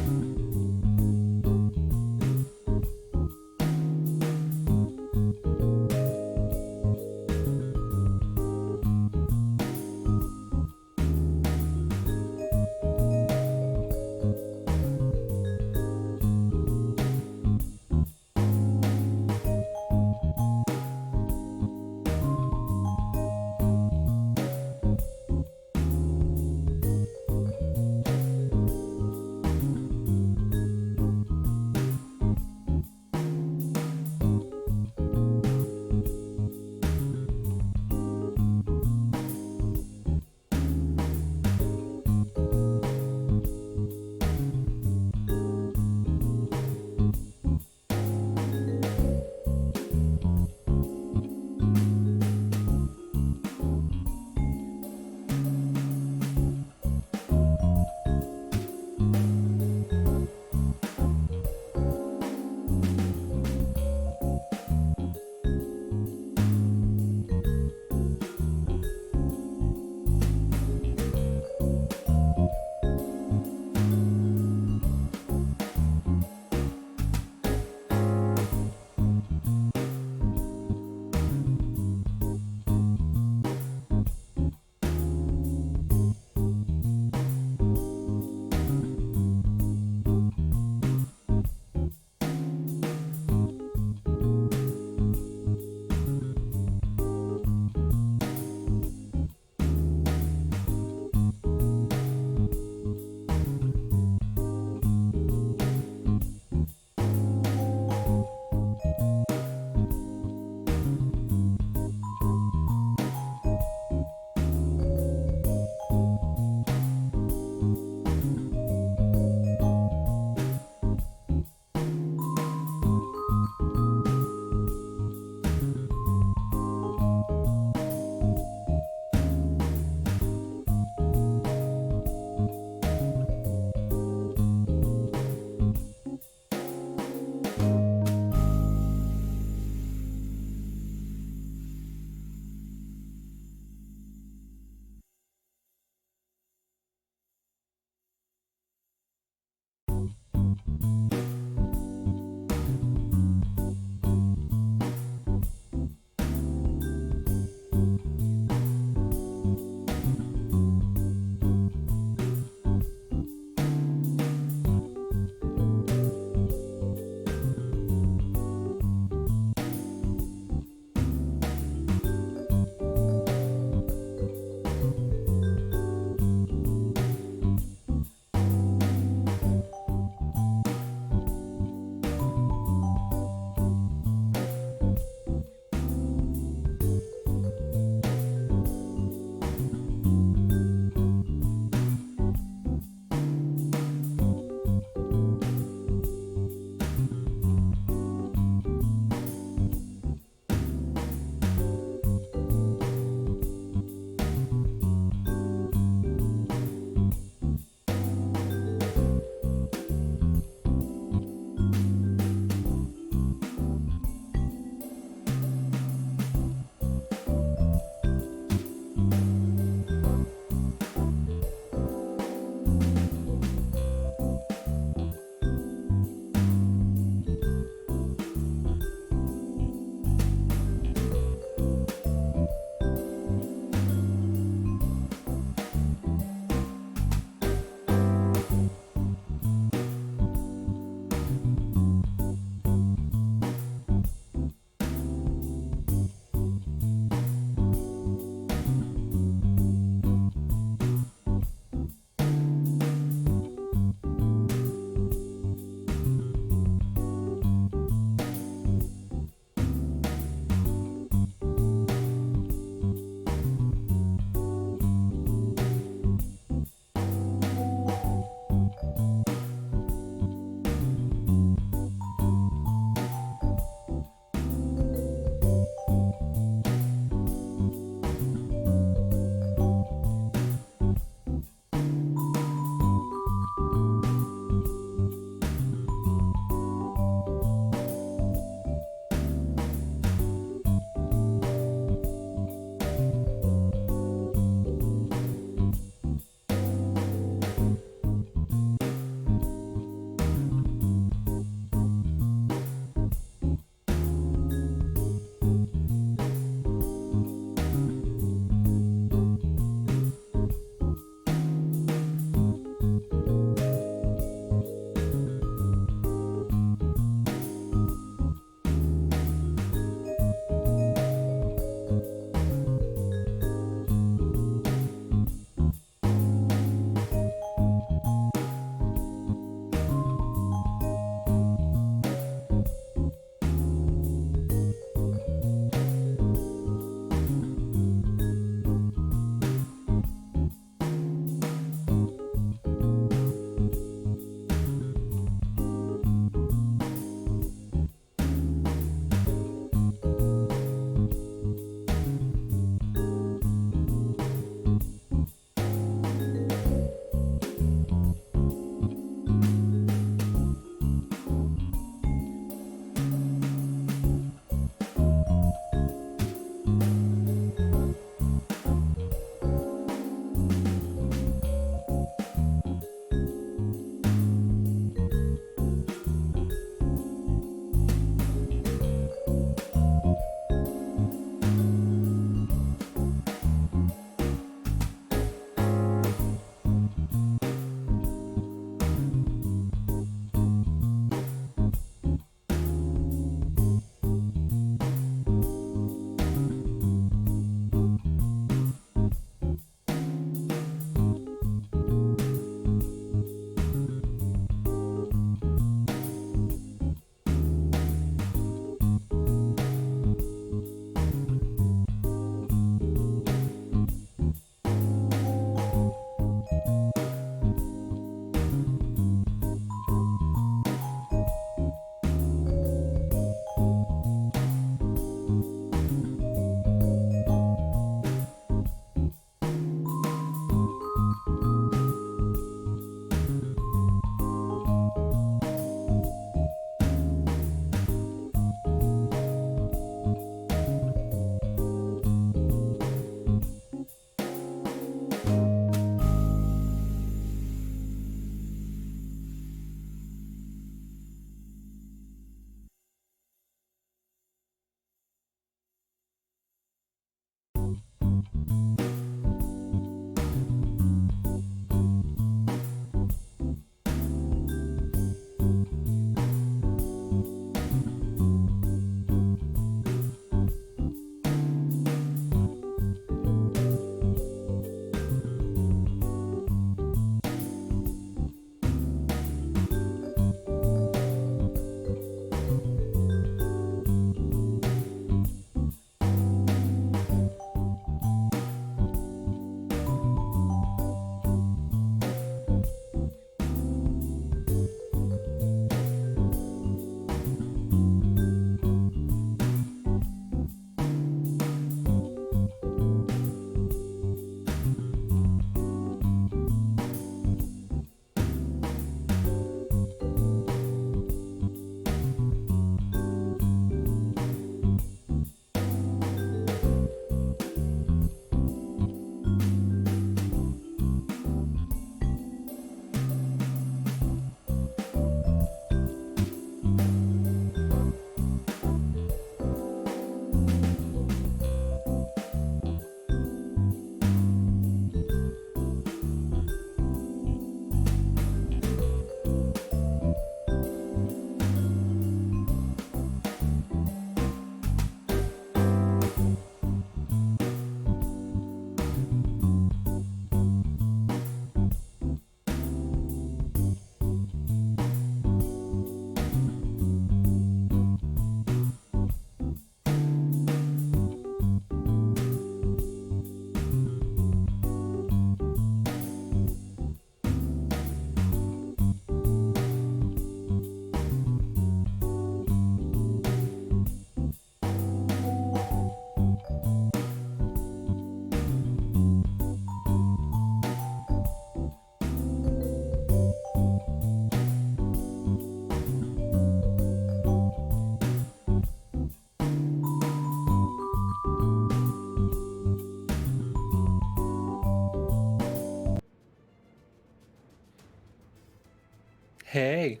Hey,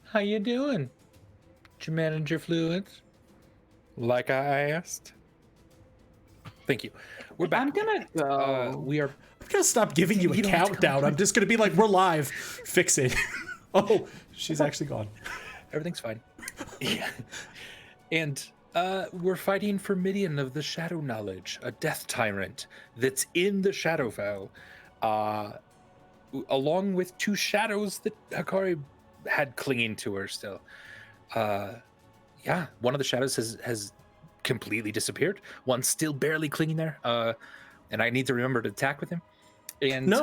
how you doing? Did you manage your fluids? Like I asked. Thank you. We're back. I'm gonna go. We are. I'm gonna stop giving you a You don't have to countdown. I'm just gonna be like, we're live. Fix it. Oh, she's actually gone. Everything's fine. Yeah. And we're fighting for Midian of the Shadow Knowledge, a death tyrant that's in the Shadowfell, along with two shadows that Hikari had clinging to her still. Yeah, one of the shadows has completely disappeared. One's still barely clinging there, and I need to remember to attack with him. And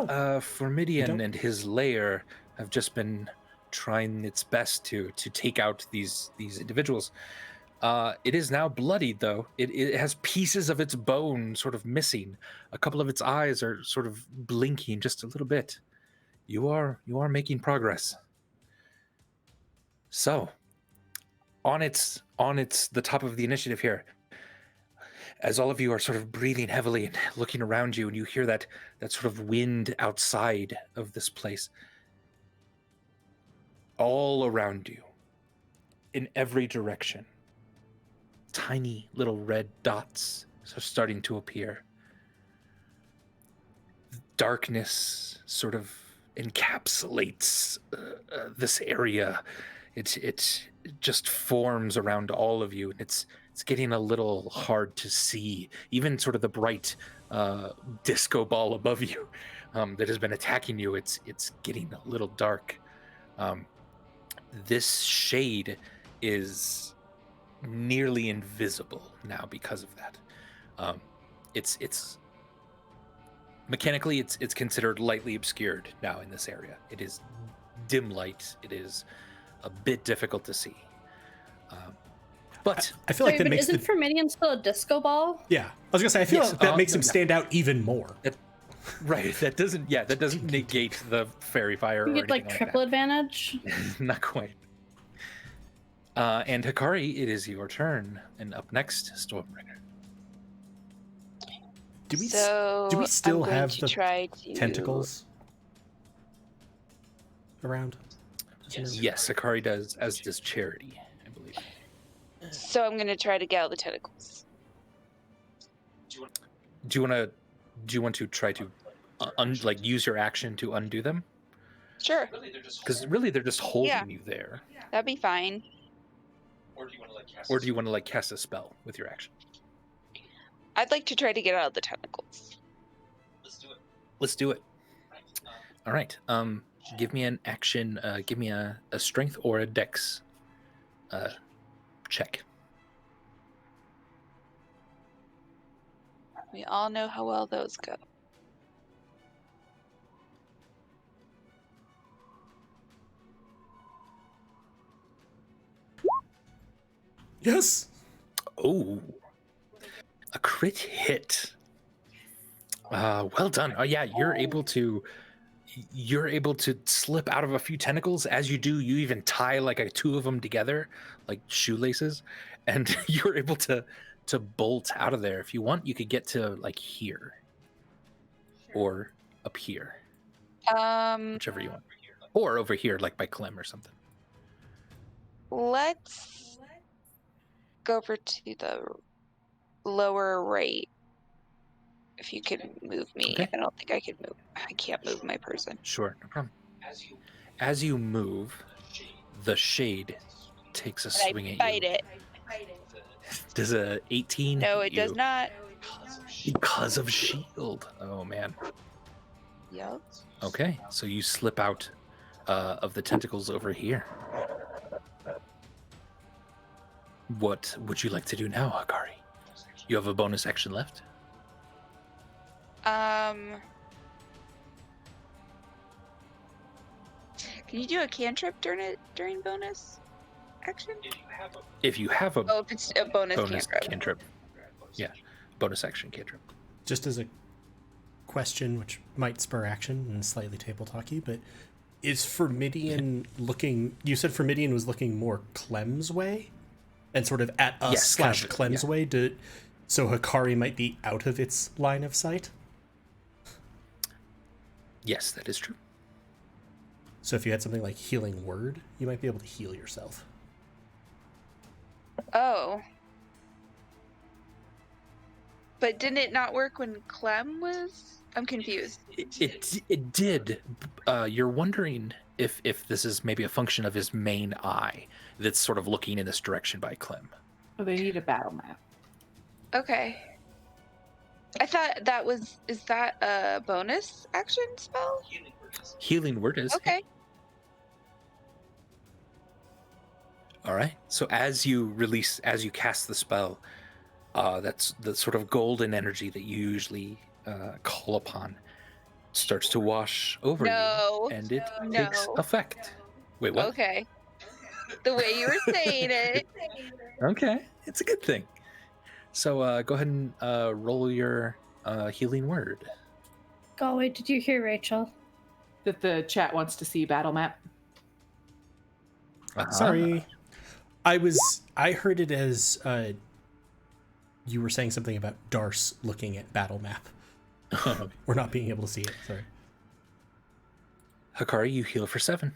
for Midian and his lair have just been trying its best to take out these individuals. It is now bloodied, though. It has pieces of its bone sort of missing. A couple of its eyes are sort of blinking just a little bit. You are making progress. So, on the top of the initiative here, as all of you are sort of breathing heavily and looking around you, and you hear that sort of wind outside of this place, all around you, in every direction, tiny little red dots are starting to appear. Darkness sort of encapsulates this area. It just forms around all of you, and it's getting a little hard to see. Even sort of the bright disco ball above you that has been attacking you, it's getting a little dark. This shade is nearly invisible now because of that. It's mechanically it's considered lightly obscured now in this area. It is dim light. It is a bit difficult to see. But I feel like that makes isn't Fermidian still a disco ball? Yeah, I was gonna say I feel like that makes him stand out even more. Right, that doesn't negate the fairy fire. You or get like triple advantage. Not quite. And Hikari, it is your turn, and up next, Stormbringer. Do we still have the tentacles around? Yes, Hikari does, as does Charity, I believe. So I'm going to try to get out the tentacles. Do you want to try to use your action to undo them? Sure. Because really they're just holding you there. That'd be fine. Or do you want to cast a spell with your action? I'd like to try to get out of the tentacles. Let's do it. All right. Give me an action. Give me a strength or a dex check. We all know how well those go. Yes. Oh, a crit hit. Well done. Oh yeah, you're able to slip out of a few tentacles. As you do, you even tie two of them together like shoelaces, and you're able to bolt out of there. If you want, you could get to here or up here, whichever you want, or over here by Clem or something. Let's go over to the lower right. If you could move me. Okay. I don't think I could move. I can't move my person. Sure, no problem. As you move, the shade takes a swing at you. Fight it. Does a 18? No, it does not. Because of shield. Oh man. Yep. Okay, so you slip out of the tentacles over here. What would you like to do now, Hikari? You have a bonus action left. Can you do a cantrip during bonus action? If you have a if it's a bonus cantrip. Yeah, bonus action cantrip. Just as a question, which might spur action and slightly table talky, but is Fermidian looking? You said Fermidian was looking more Clem's way, and sort of at us / Clem's way. So Hikari might be out of its line of sight. Yes, that is true. So if you had something like Healing Word, you might be able to heal yourself. Oh. But didn't it not work when Clem was? I'm confused. It did. You're wondering if this is maybe a function of his main eye that's sort of looking in this direction by Clem. Oh, they need a battle map. Okay. I thought is that a bonus action spell? Healing Word is. Okay. All right. So as you cast the spell, that's the sort of golden energy that you usually call upon starts to wash over you, and it takes effect. Wait, what? Okay. The way you were saying it. Okay, it's a good thing. So go ahead and roll your Healing Word. Galway, did you hear Rachel? That the chat wants to see battle map. Sorry. I heard it as you were saying something about Darce looking at battle map. We're not being able to see it. Sorry. Hikari, you heal for 7.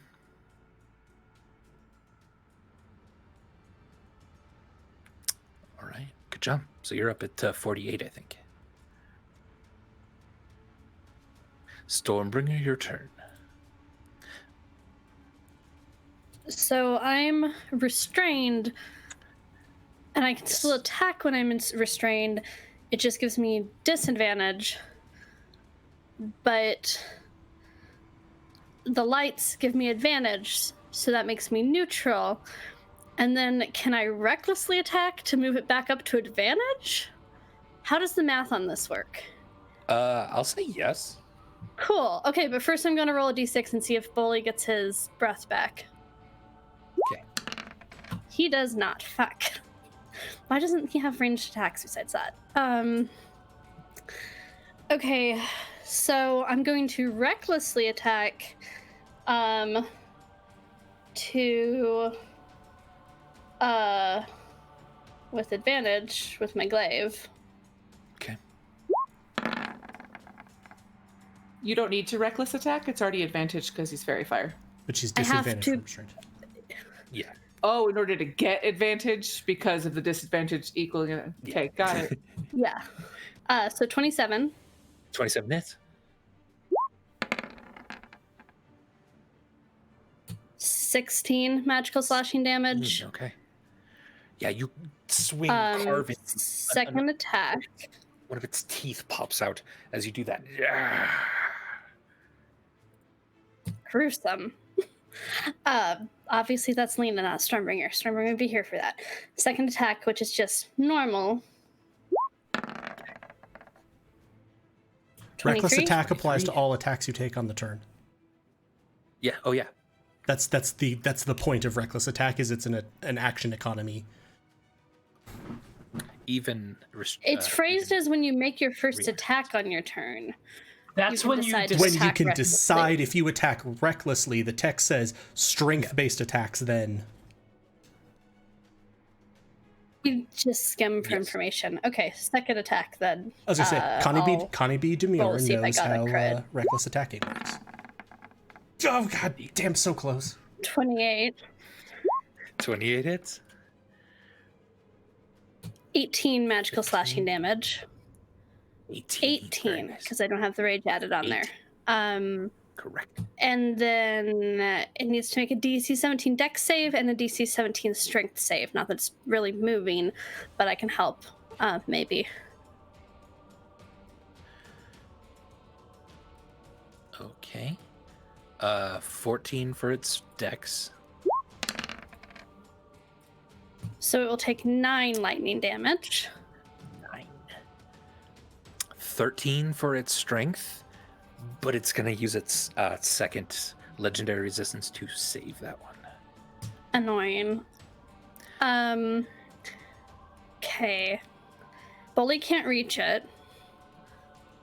All right, good job. So you're up at 48, I think. Stormbringer, your turn. So I'm restrained, and I can still attack when I'm restrained. It just gives me disadvantage. But the lights give me advantage, so that makes me neutral. And then can I recklessly attack to move it back up to advantage? How does the math on this work? I'll say yes. Cool. Okay, but first I'm going to roll a d6 and see if Bully gets his breath back. Okay. He does not. Fuck. Why doesn't he have ranged attacks besides that? Okay, so I'm going to recklessly attack with advantage with my glaive. Okay. You don't need to reckless attack. It's already advantage because he's fairy fire. But she's I have disadvantaged to- from restraint. Yeah. Oh, in order to get advantage because of the disadvantage equaling it. Okay, got it. Yeah. So 27. 27 hits. 16 magical slashing damage. Okay. Yeah, you swing, carve it. Second attack. One of its teeth pops out as you do that. Yeah. Gruesome. Obviously that's Lena, not Stormbringer. Stormbringer would be here for that. Second attack, which is just normal. Reckless 23? attack applies to all attacks you take on the turn. Yeah. Oh, yeah. That's the point of reckless attack. Is it's an action economy. Even. It's phrased as when you make your first attack on your turn. That's can when you decide to When you attack can recklessly. decide if you attack recklessly, the text says strength-based attacks then. You just skim for information. Okay, second attack then. I was gonna say, Connie B. roll Demure to see if I knows got a how crit. reckless attacking works. Oh god damn, so close. 28. 28 hits. 18 magical slashing damage. 18, because I don't have the rage added on there. Correct. And then it needs to make a DC 17 dex save and a DC 17 strength save. Not that it's really moving, but I can help, maybe. Okay. 14 for its dex. So it will take 9 lightning damage. 9. 13 for its strength, but it's going to use its second legendary resistance to save that one. Annoying. Okay. Bully can't reach it.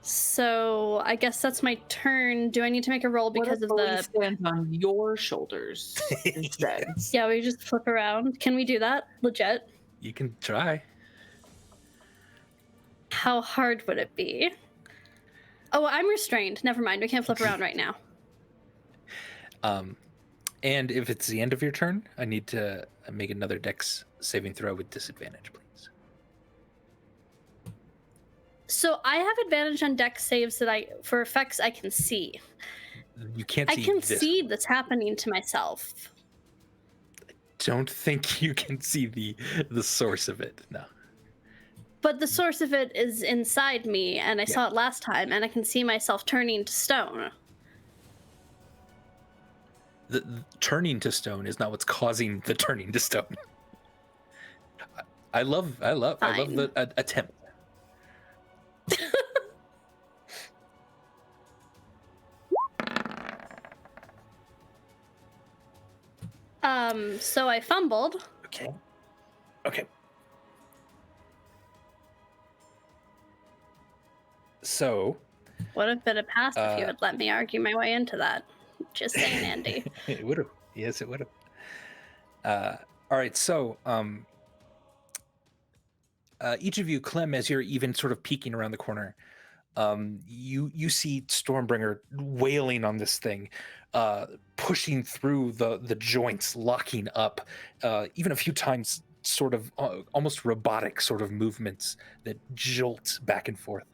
So I guess that's my turn. Do I need to make a roll because of the... stands on your shoulders instead. Yeah, we just flip around. Can we do that? Legit? You can try. How hard would it be? Oh, I'm restrained. Never mind. We can't flip around right now. And if it's the end of your turn, I need to make another dex saving throw with disadvantage, please. So I have advantage on dex saves for effects I can see. You can't see I can this. see that's happening to myself. Don't think you can see the source of it. No. But the source of it is inside me, and I saw it last time, and I can see myself turning to stone. The turning to stone is not what's causing the turning to stone. I love the attempt. So I fumbled. Okay. So Would have been a pass if you had let me argue my way into that. Just saying, Andy. It would have. Yes, it would have. All right, so each of you, Clem, as you're even sort of peeking around the corner, you see Stormbringer wailing on this thing, pushing through the joints, locking up, even a few times, sort of almost robotic sort of movements that jolt back and forth.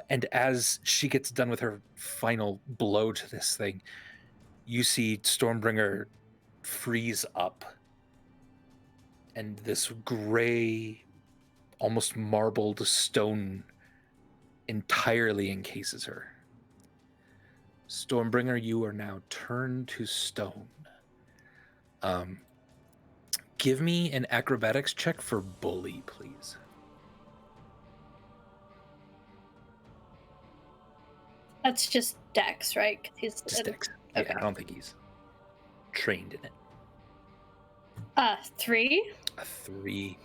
And as she gets done with her final blow to this thing, you see Stormbringer freeze up, and this gray, almost marbled stone entirely encases her. Stormbringer, you are now turned to stone. Give me an acrobatics check for bully, please. That's just Dex, right? 'Cause he's Just Dex. Okay. Yeah, I don't think he's trained in it. 3. A 3.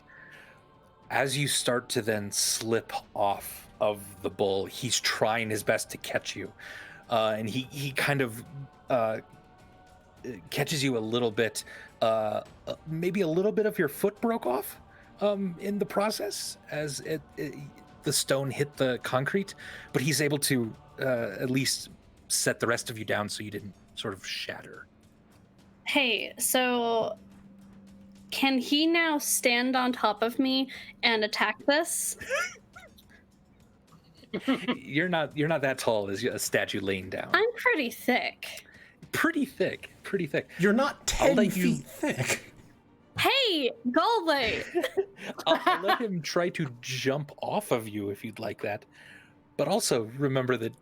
As you start to then slip off of the bull, he's trying his best to catch you. And he kind of catches you a little bit. Maybe a little bit of your foot broke off in the process as the stone hit the concrete. But he's able to at least set the rest of you down so you didn't sort of shatter. Hey, so can he now stand on top of me and attack this? You're not that tall as a statue laying down. I'm pretty thick. Pretty thick. You're not 10 feet thick. Hey, go away. I'll let him try to jump off of you if you'd like that. But also remember that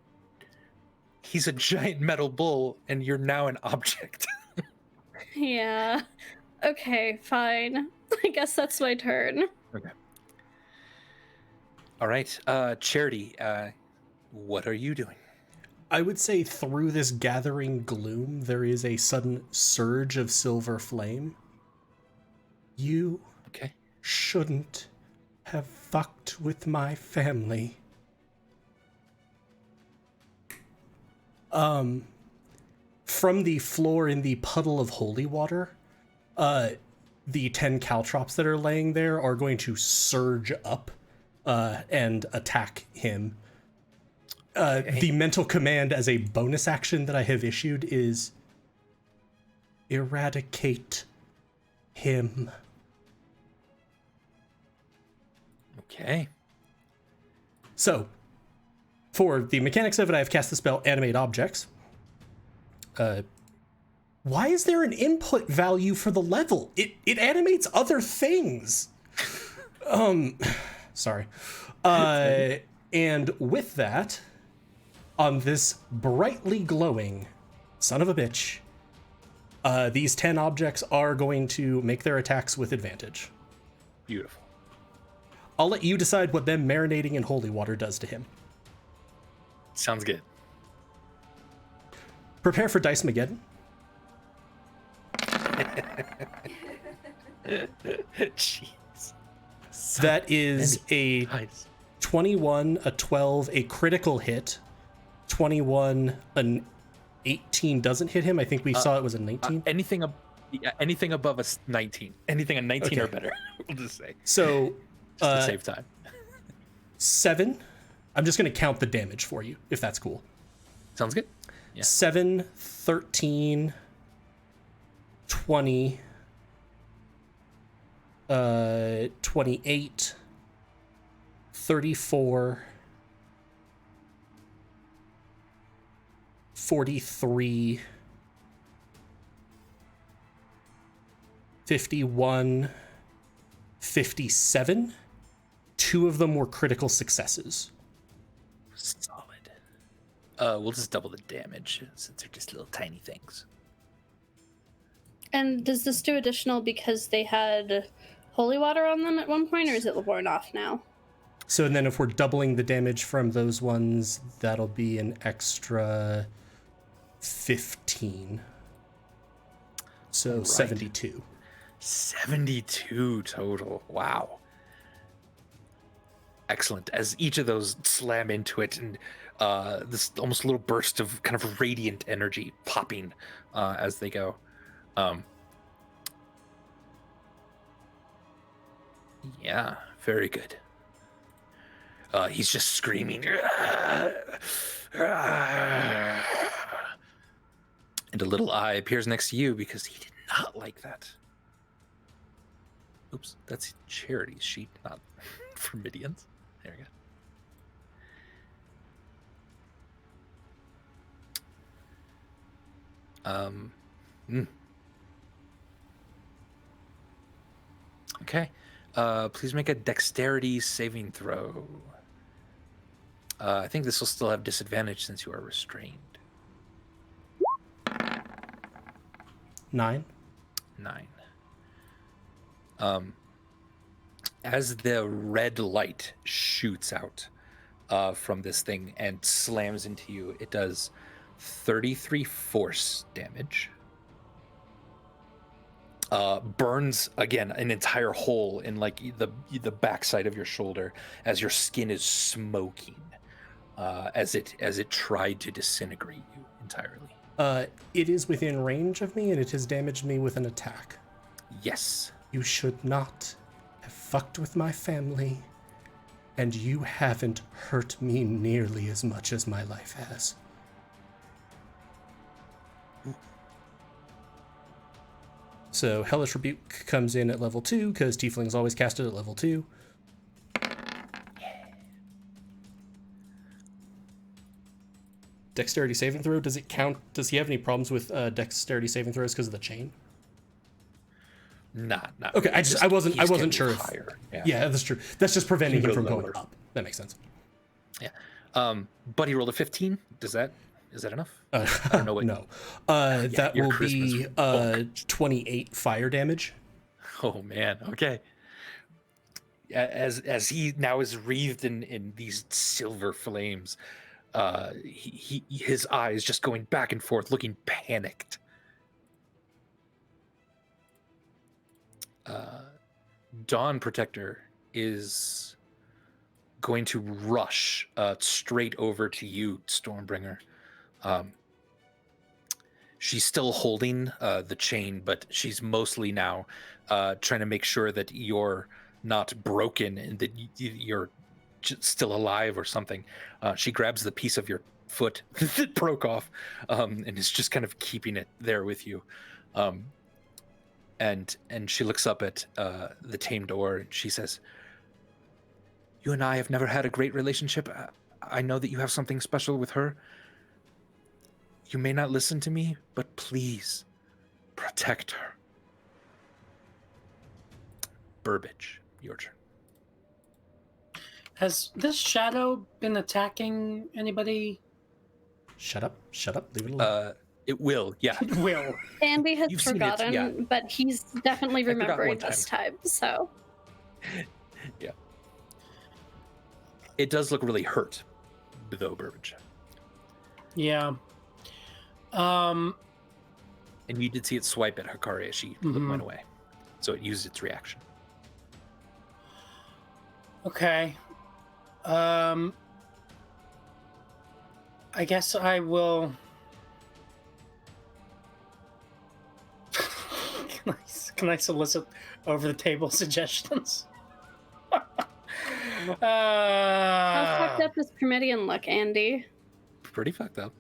he's a giant metal bull and you're now an object. Yeah. Okay, fine. I guess that's my turn. Okay. All right. Charity, what are you doing? I would say through this gathering gloom, there is a sudden surge of silver flame. You shouldn't have fucked with my family. From the floor in the puddle of holy water, the 10 caltrops that are laying there are going to surge up and attack him. The mental command as a bonus action that I have issued is eradicate him. Okay. So, for the mechanics of it, I have cast the spell Animate Objects. Why is there an input value for the level? It animates other things. Sorry. And with that, on this brightly glowing son of a bitch, these 10 objects are going to make their attacks with advantage. Beautiful. I'll let you decide what them marinating in holy water does to him. Sounds good. Prepare for Dice Mageddon. Jeez. That is a 21, a 12, a critical hit. 21, an 18 doesn't hit him. I think we saw it was a 19. Anything above a 19. Anything a 19 or better, we'll just say. So, just to save time. 7. I'm just going to count the damage for you, if that's cool. Sounds good. Yeah. 7, 13, 20, 28, 34, 43, 51, 57. 2 of them were critical successes. Solid. We'll just double the damage since they're just little tiny things. And does this do additional because they had holy water on them at one point, or is it worn off now? So, and then if we're doubling the damage from those ones, that'll be an extra 15. So Right. 72. 72 total. Wow. Excellent. As each of those slam into it, and this almost little burst of kind of radiant energy popping as they go. Yeah, very good. He's just screaming. And a little eye appears next to you because he did not like that. Oops, that's Charity's sheet, not for Midian's. There we go. Okay. Please make a dexterity saving throw. I think this will still have disadvantage since you are restrained. 9. 9. As the red light shoots out from this thing and slams into you, it does 33 force damage. Burns again an entire hole in like the backside of your shoulder as your skin is smoking as it tried to disintegrate you entirely. It is within range of me, and it has damaged me with an attack. Yes. You should not have fucked with my family, and you haven't hurt me nearly as much as my life has. So Hellish Rebuke comes in at level 2, because Tieflings always cast it at level 2. Dexterity saving throw, does it count? Does he have any problems with dexterity saving throws because of the chain? Not okay. Really. I wasn't sure. Higher. Yeah, that's true. That's just preventing him from going up. That makes sense. Yeah. But he rolled a 15. Is that enough? I don't know what. No. That will be 28 fire damage. Oh man. Okay. As he now is wreathed in these silver flames, his eyes just going back and forth, looking panicked. Dawn Protector is going to rush straight over to you, Stormbringer. She's still holding the chain, but she's mostly now trying to make sure that you're not broken and that you're still alive or something. She grabs the piece of your foot that broke off and is just kind of keeping it there with you. And she looks up at the tamed oar and she says, "You and I have never had a great relationship. I know that you have something special with her. You may not listen to me, but please protect her." Burbage, your turn. Has this shadow been attacking anybody? Shut up, leave it alone. It will, yeah. It will. Andy has You've seen it, forgotten, yeah. but he's definitely I forgot remembering one this time, so. Yeah. It does look really hurt, though, Burbage. Yeah. And you did see it swipe at Hikari as she went away. So it used its reaction. Okay. I guess I will. Can I solicit over the table suggestions? How fucked up does Promedian look, Andy? Pretty fucked up.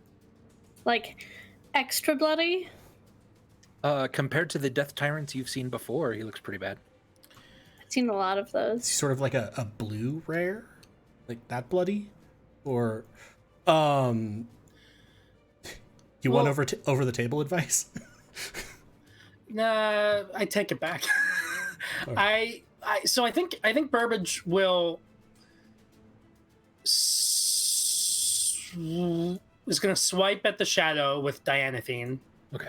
Like, extra bloody? Compared to the Death Tyrants you've seen before, he looks pretty bad. I've seen a lot of those. Sort of like a blue rare? Like that bloody? Or, you want over the table advice? Nah, I take it back. Okay. So I think Burbage will is going to swipe at the shadow with Dianathine. Okay.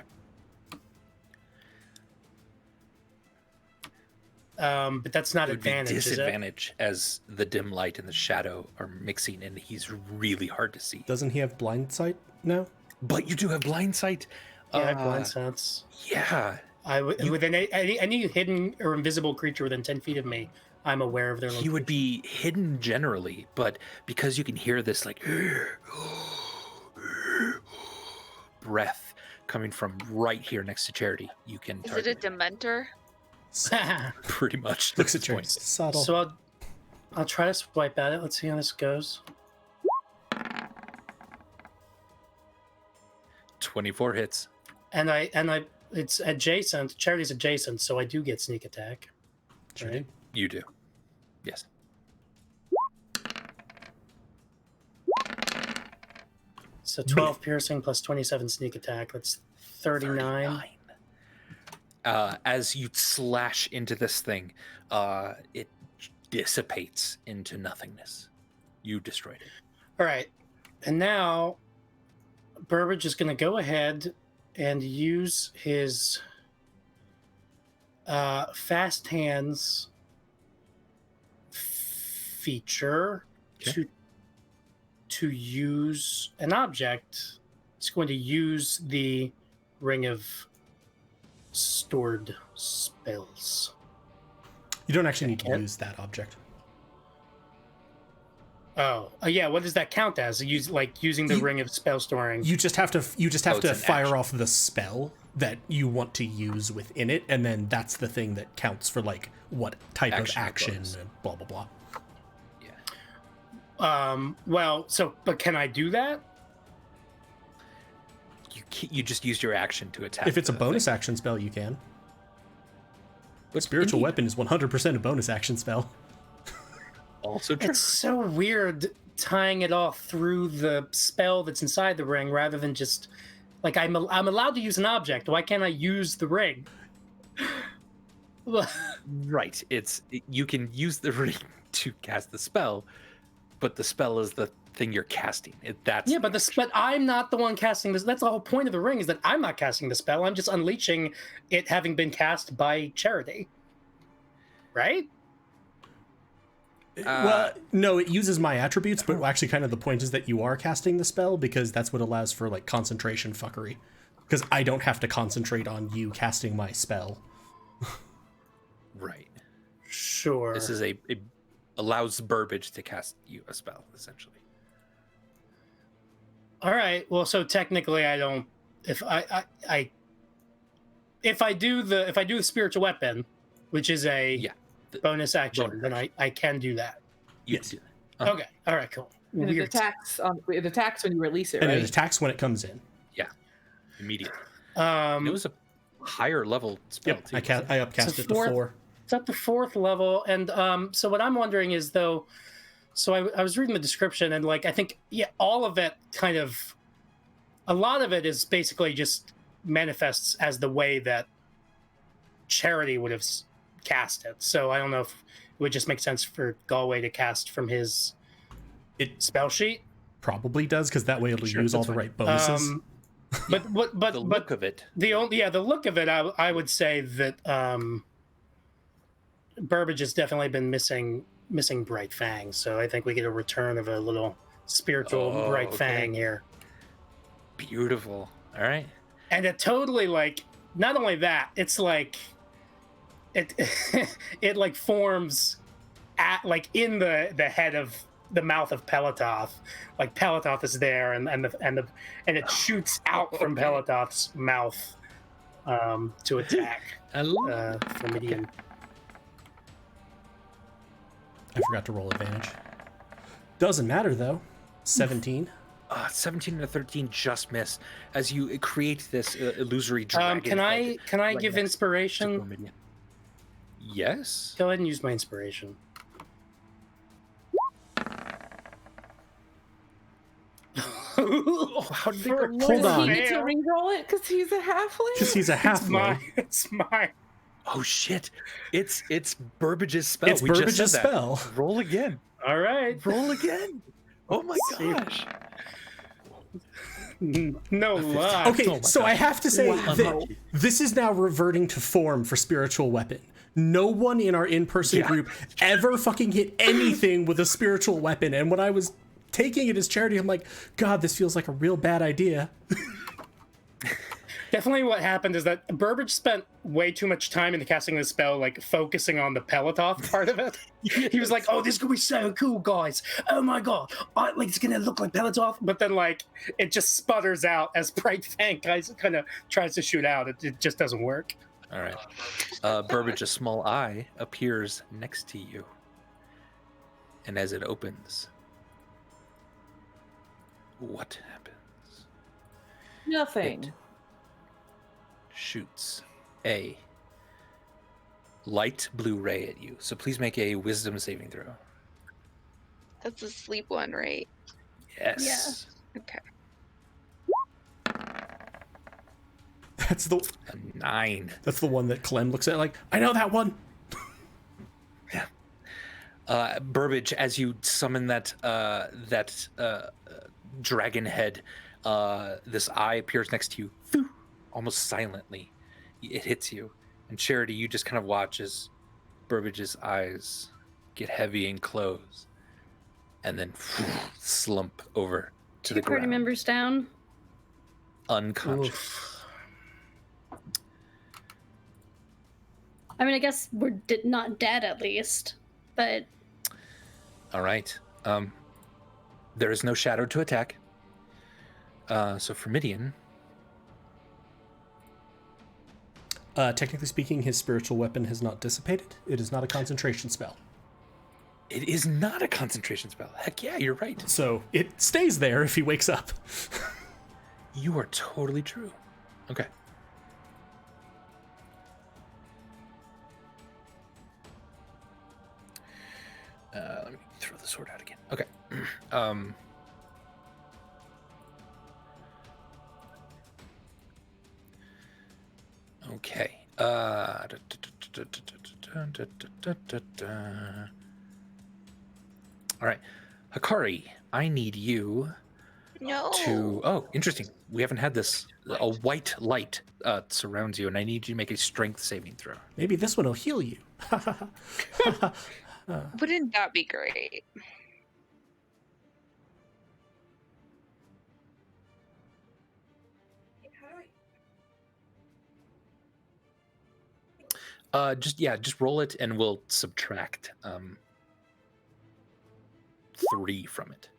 But that's not It would be advantage, is it? disadvantage as the dim light and the shadow are mixing, and he's really hard to see. Doesn't he have blind sight now? But you do have blind sight. Yeah, I have blind sense. Yeah. Within any hidden or invisible creature within 10 feet of me, I'm aware of their location. He would be hidden generally, but because you can hear this like breath coming from right here next to Charity, you can Is it a Dementor? pretty much. Looks this at your point. subtle. So I'll try to swipe at it. Let's see how this goes. 24 hits. And I it's adjacent. Charity's adjacent, so I do get sneak attack. Sure Right? do. You do. Yes. So 12 piercing plus 27 sneak attack. That's 39. As you slash into this thing, it dissipates into nothingness. You destroyed it. All right. And now Burbage is going to go ahead and use his fast hands feature to use an object. He's going to use the Ring of Stored Spells. You don't actually need to use that object. Oh, yeah. What does that count as? Using the Ring of Spell Storing. You just have to fire action. off the spell that you want to use within it, and then that's the thing that counts for like what type of action bonus. and blah blah blah. But can I do that? You just used your action to attack. If it's a the bonus thing. action spell, you can. But Spiritual indeed, weapon is 100% a bonus action spell. also true. It's so weird tying it all through the spell that's inside the ring rather than just like I'm allowed to use an object. Why can't I use the ring? Right. You can use the ring to cast the spell, but the spell is the thing you're casting. But I'm not the one casting this. That's the whole point of the ring, is that I'm not casting the spell. I'm just unleashing it having been cast by Charity. Right? Well, no, it uses my attributes, but actually kind of the point is that you are casting the spell because that's what allows for like concentration fuckery. Because I don't have to concentrate on you casting my spell. Right. Sure. This is it allows Burbage to cast you a spell, essentially. All right. Well, so technically, I don't. If I do the spiritual weapon, which is a bonus action, then I can do that. Yes. Do that. Okay. All right. Cool. And it attacks when you release it, And right? it attacks when it comes in. Yeah. Immediately. Um, It was a higher level spell, too. I upcast it to 4. It's at the 4th level, and so what I'm wondering is though. So I was reading the description, and like I think all of it a lot of it is basically just manifests as the way that Charity would have cast it. So I don't know if it would just make sense for Galway to cast from his spell sheet. Probably does, because that way it'll use all the right bonuses. But the look of it. The look of it, I would say that Burbage has definitely been missing Bright Fang, so I think we get a return of a little spiritual Bright Fang here. Beautiful. All right. And it totally not only that, it's like it like forms at in the head of the mouth of Pelatoth. Like Pelatoth is there, and it shoots out from Pelatoth's mouth to attack Flamidian. I forgot to roll advantage. Doesn't matter though. 17. 17 and a 13 just miss as you create this illusory dragon. Can I right give next to inspiration? Chlamydia. Yes. Go ahead and use my inspiration. How did they go? Hold on. He needs to re-roll it because he's a halfling. Because he's a halfling. It's mine. Oh shit! It's Burbage's spell. It's We just Burbage's said that. spell. Roll again. All right. Roll again. Oh my gosh. No lie. Okay, Oh my so gosh. I have to say Wow. that this is now reverting to form for spiritual weapon. No one in our in-person group ever fucking hit anything with a spiritual weapon. And when I was taking it as charity, I'm like, God, this feels like a real bad idea. Definitely what happened is that Burbage spent way too much time in the casting of the spell, like focusing on the Pelotov part of it. He was like, oh, this is going to be so cool, guys. Oh my God. It's going to look like Pelotov. But then like it just sputters out as Bright Fang guys kind of tries to shoot out. It just doesn't work. All right. Burbage, a small eye appears next to you. And as it opens, what happens? Nothing. It shoots a light blue ray at you. So please make a wisdom saving throw. That's a sleep one, right? Yes. Okay. That's the A 9. That's the one that Clem looks at like, I know that one. Burbage, as you summon that dragon head, this eye appears next to you, almost silently. It hits you, and Charity, you just kind of watch as Burbage's eyes get heavy and close, and then slump over to the Two party ground, members down. unconscious. I mean, I guess we're not dead at least, but All right. There is no shadow to attack. So for Midian, Technically speaking, his spiritual weapon has not dissipated. It is not a concentration spell. it is not a concentration spell. Heck yeah, you're right. So it stays there if he wakes up. You are totally true. Okay. Let me throw the sword out again. Okay. Okay. All right. Hikari, I need you No. to... Oh, interesting. We haven't had this. A white light surrounds you, and I need you to make a strength saving throw. Maybe this one will heal you. Wouldn't that be great? Just roll it, and we'll subtract 3 from it.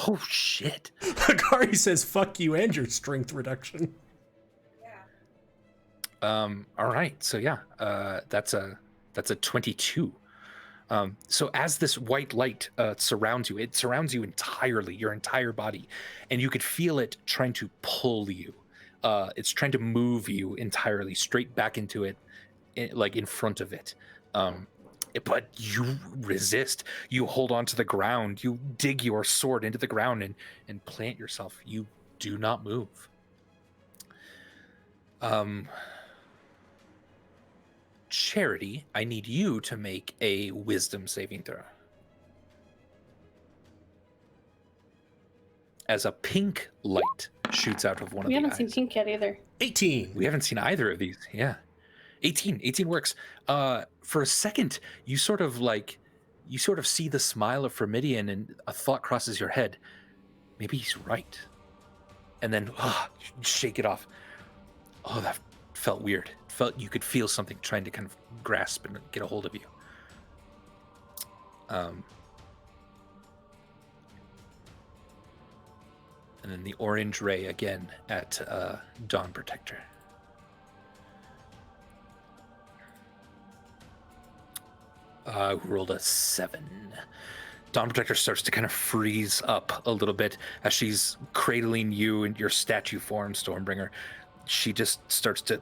Oh shit! Hikari says, "Fuck you and your strength reduction." All right, so yeah, that's a 22. So as this white light surrounds you, it surrounds you entirely, your entire body, and you could feel it trying to pull you. It's trying to move you entirely straight back into it, like in front of it. But you resist. You hold on to the ground. You dig your sword into the ground and plant yourself. You do not move. Charity, I need you to make a wisdom saving throw. As a pink light shoots out of one of we the haven't eyes. seen pink yet either. 18. We haven't seen either of these. Yeah. 18 works. For a second, you sort of see the smile of Firmidian, and a thought crosses your head. Maybe he's right. And then shake it off. Oh, that felt weird. It felt you could feel something trying to kind of grasp and get a hold of you. And then the orange ray again at Dawn Protector. Who rolled a 7. Dawn Protector starts to kind of freeze up a little bit as she's cradling you in your statue form, Stormbringer. She just starts to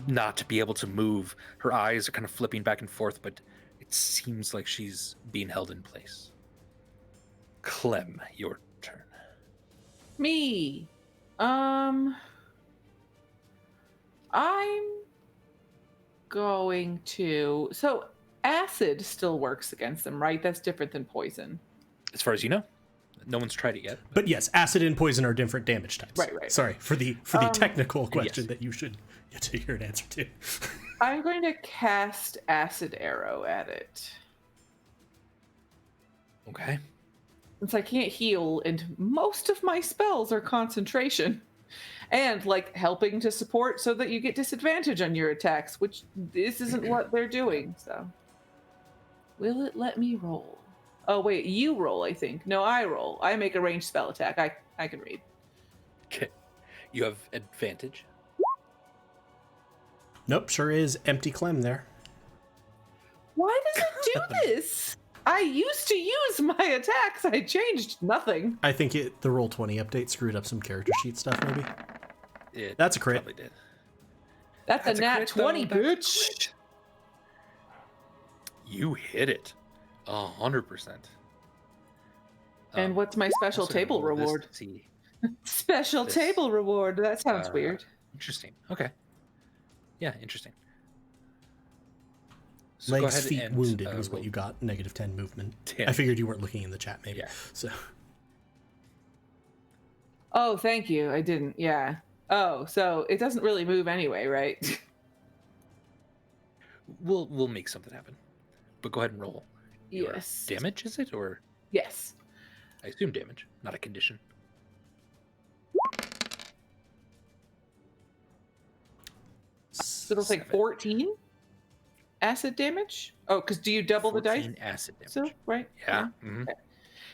not be able to move. Her eyes are kind of flipping back and forth, but it seems like she's being held in place. Clem, your turn. Me. I'm going to. So acid still works against them, right? That's different than poison. As far as you know, no one's tried it yet. But yes, acid and poison are different damage types. Right. Sorry for the technical question yes. that you should get to hear an answer to. I'm going to cast acid arrow at it. Okay. Since I can't heal, and most of my spells are concentration. And like helping to support so that you get disadvantage on your attacks, which this isn't what they're doing, so. Will it let me roll? Oh wait, you roll, I think. No, I roll. I make a ranged spell attack. I can read. Okay. You have advantage. Nope, sure is empty Clem there. Why does it do this? I used to use my attacks. I changed nothing. I think the Roll20 update screwed up some character sheet stuff, maybe. That's a crit. Probably did. That's a nat crit, 20, though. That's a bitch. crit. You hit it. 100%. And what's my special also gonna table roll this reward? to see. Special This. table reward. That sounds weird. Interesting. Okay. Yeah, interesting. So Legs, go ahead feet, and, wounded was what roll you got. -10 movement. Damn. I figured you weren't looking in the chat, maybe. Yeah. So. Oh, thank you. I didn't. Yeah. Oh, so it doesn't really move anyway, right? We'll make something happen. But go ahead and roll. Your Yes. Damage, is it? Or Yes. I assume damage, not a condition. So it'll take 14 acid damage. Oh, because do you double the dice? 14 acid damage. So, right? Yeah. Mhm. Okay.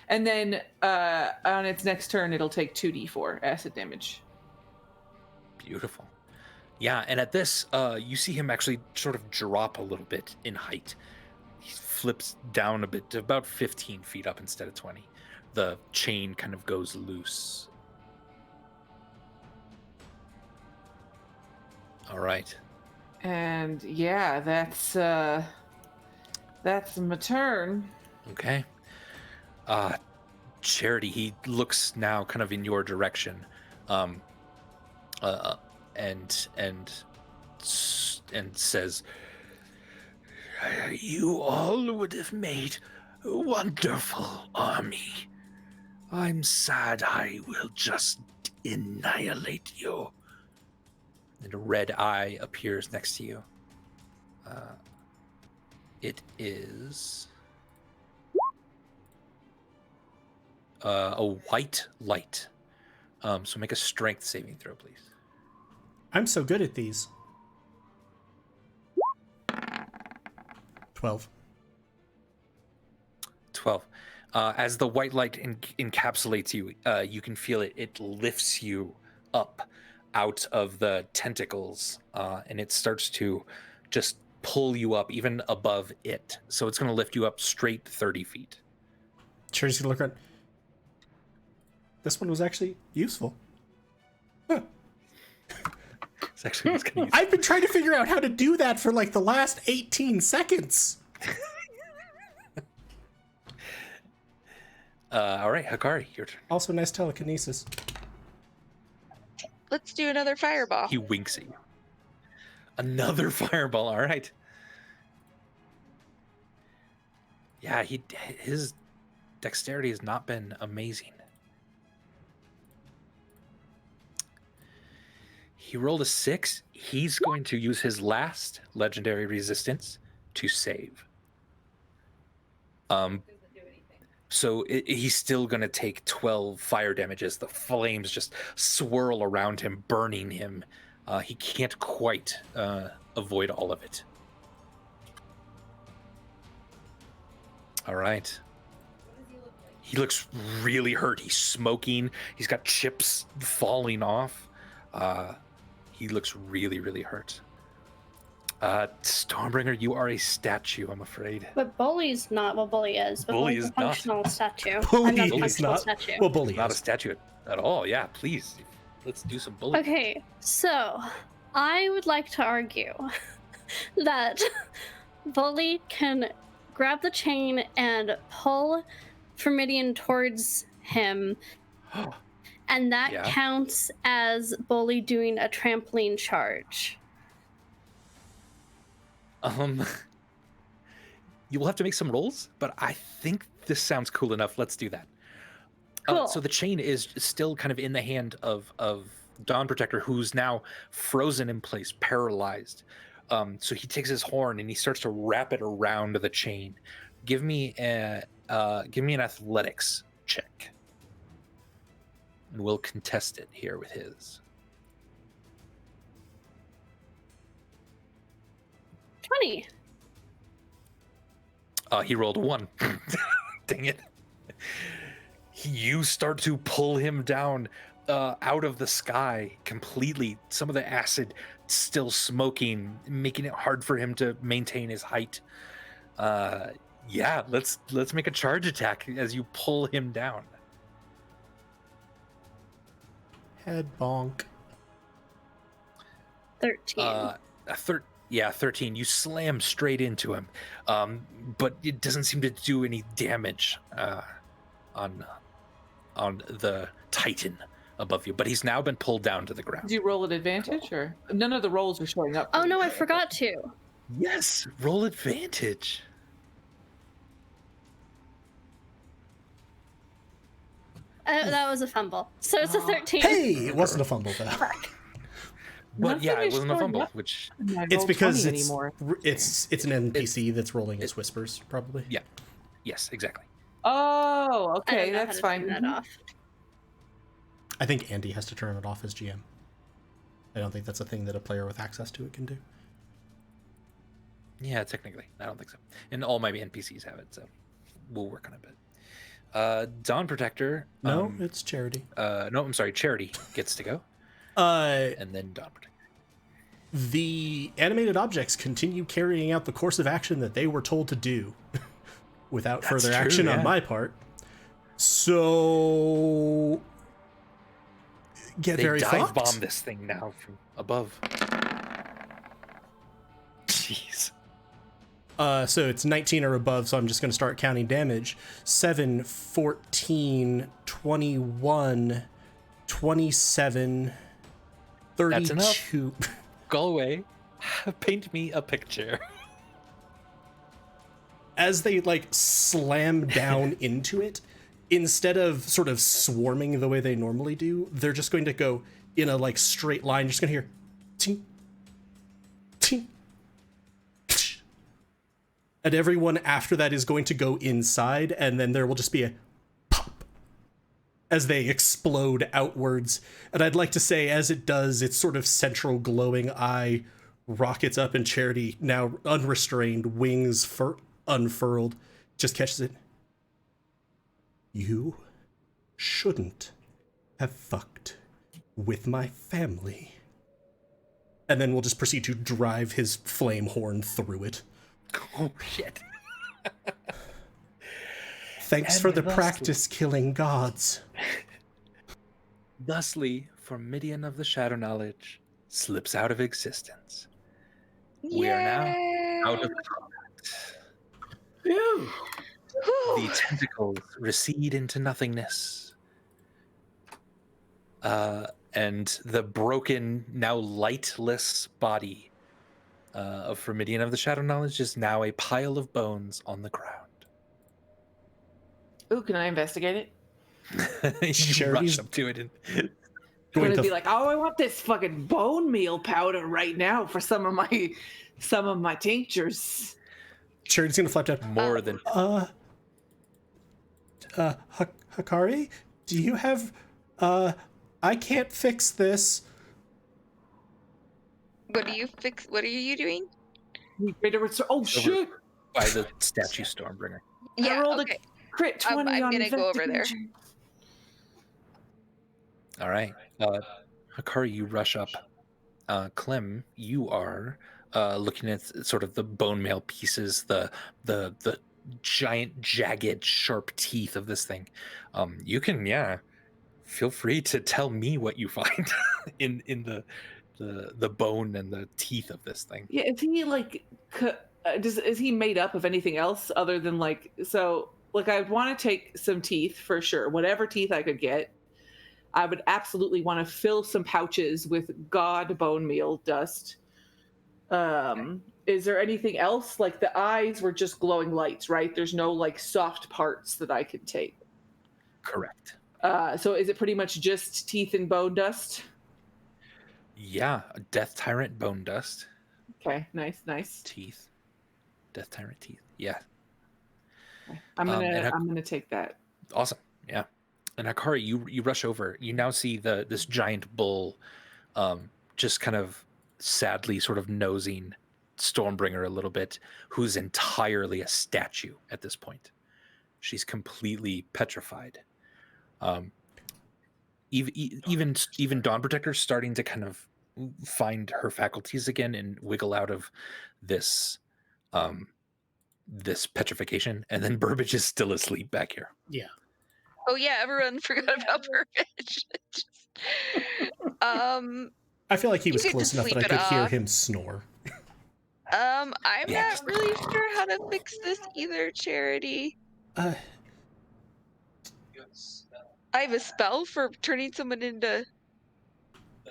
And then on its next turn, it'll take 2d4 acid damage. Beautiful. Yeah, and at this, you see him actually sort of drop a little bit in height. He flips down a bit to about 15 feet up instead of 20. The chain kind of goes loose. All right. And yeah, that's my turn. Okay. Charity, he looks now kind of in your direction, and says, You all would have made a wonderful army. I'm sad I will just annihilate you. and a red eye appears next to you. It is a white light. So make a strength saving throw, please. I'm so good at these. 12. 12. As the white light encapsulates you, you can feel it. It lifts you up out of the tentacles, and it starts to just pull you up even above it. So it's going to lift you up straight 30 feet. Charity's gonna look around. This one was actually useful. Huh. It's actually what's going to use. I've been trying to figure out how to do that for like the last 18 seconds. All right, Hakari, your turn. Also, nice telekinesis. Let's do another fireball. He winks at you. Another fireball. All right. Yeah, his dexterity has not been amazing. He rolled a 6. He's going to use his last legendary resistance to save. So he's still going to take 12 fire damages. The flames just swirl around him, burning him. He can't quite avoid all of it. All right. He looks really hurt. He's smoking. He's got chips falling off. He looks really, really hurt. Stormbringer, you are a statue, I'm afraid. But Bully's not. Well, Bully is. But Bully Bully's is a not. functional statue. Bully I'm not a is functional not. statue. Well, Bully Not a is. statue at all. Yeah, please. Let's do some bullying. Okay, so I would like to argue that Bully can grab the chain and pull Firmidian towards him, and that Yeah. counts as Bully doing a trampoline charge. You will have to make some rolls, but I think this sounds cool enough. Let's do that. Cool. So the chain is still kind of in the hand of Dawn Protector, who's now frozen in place, paralyzed. So he takes his horn and he starts to wrap it around the chain. Give me an athletics check, and we'll contest it here with his. 20. He rolled a 1. Dang it. You start to pull him down out of the sky completely. Some of the acid still smoking, making it hard for him to maintain his height. Yeah, let's make a charge attack as you pull him down. Head bonk. 13. 13. You slam straight into him, but it doesn't seem to do any damage on the Titan above you. But he's now been pulled down to the ground. Did you roll at advantage, or none of the rolls are showing up? Oh no, I forgot to. Yes, roll advantage. That was a fumble. So it's a 13. Hey, it wasn't a fumble though. But yeah, Nothing it is wasn't a showing fumble, up. which It's because it's anymore. it's an NPC that's rolling his whispers, probably. yeah, yes, exactly. Oh, I okay, don't know that's how to fine. turn that off. I think Andy has to turn it off as GM. I don't think that's a thing that a player with access to it can do. Yeah, technically, I don't think so. And all my NPCs have it, so we'll work on it a bit. Dawn Protector. No, it's Charity. No, I'm sorry. Charity gets to go, Uh, and then Dawn Protector. the animated objects continue carrying out the course of action that they were told to do without That's further true, action yeah. on my part. So get They very dive fucked. bomb this thing now from above. Jeez. So it's 19 or above, so I'm just going to start counting damage. 7, 14, 21, 27, 32. That's enough. Go away. Paint me a picture. As they like slam down into it, instead of sort of swarming the way they normally do, they're just going to go in a like straight line. Just going to hear ting, ting, tsh. And everyone after that is going to go inside, and then there will just be a pop as they explode outwards. And I'd like to say, as it does, its sort of central glowing eye rockets up, and Charity, now unrestrained, wings unfurled, just catches it. You shouldn't have fucked with my family. And then we'll just proceed to drive his flame horn through it. Oh shit. Thanks And for the thusly- practice killing gods. Thusly, Firmidian of the Shadow Knowledge slips out of existence. We are now out of combat. Phew. The tentacles recede into nothingness. And the broken, now lightless body of Firmidian of the Shadow Knowledge is now a pile of bones on the ground. Ooh, can I investigate it? You Charity's rush up to it and I'm Going gonna to be like, oh, I want this fucking bone meal powder right now for some of my tinctures. Charity's gonna flap down. more than Hikari, do you have I can't fix this. What are you doing? Oh shit! by the statue Stormbringer. I Yeah, rolled okay. a crit 20 I'm on gonna go over there. investigation. All right. Hikari, you rush up. Clem, you are looking at sort of the bone mail pieces, the giant, jagged, sharp teeth of this thing. You can, feel free to tell me what you find in the bone and the teeth of this thing. Yeah, is he like, is he made up of anything else other than like, so like I would want to take some teeth for sure, whatever teeth I could get. I would absolutely want to fill some pouches with god bone meal dust. Is there anything else? Like the eyes were just glowing lights, right? There's no like soft parts that I could take. Correct. So is it pretty much just teeth and bone dust? Yeah, Death Tyrant bone dust. Okay, nice. Teeth. Death Tyrant teeth. Yeah. Okay. I'm gonna take that. Awesome. Yeah. And Hakari, you rush over. You now see this giant bull just kind of sadly sort of nosing Stormbringer a little bit, who's entirely a statue at this point. She's completely petrified. Even Dawn Protector's starting to kind of find her faculties again and wiggle out of this this petrification, and then Burbage is still asleep back here. Yeah. Oh yeah, everyone forgot about Burbage. I feel like he was could close just enough that I sleep it could hear off. him snore. I'm Yeah, not really sure how to fix this either, Charity. I have a spell for turning someone into.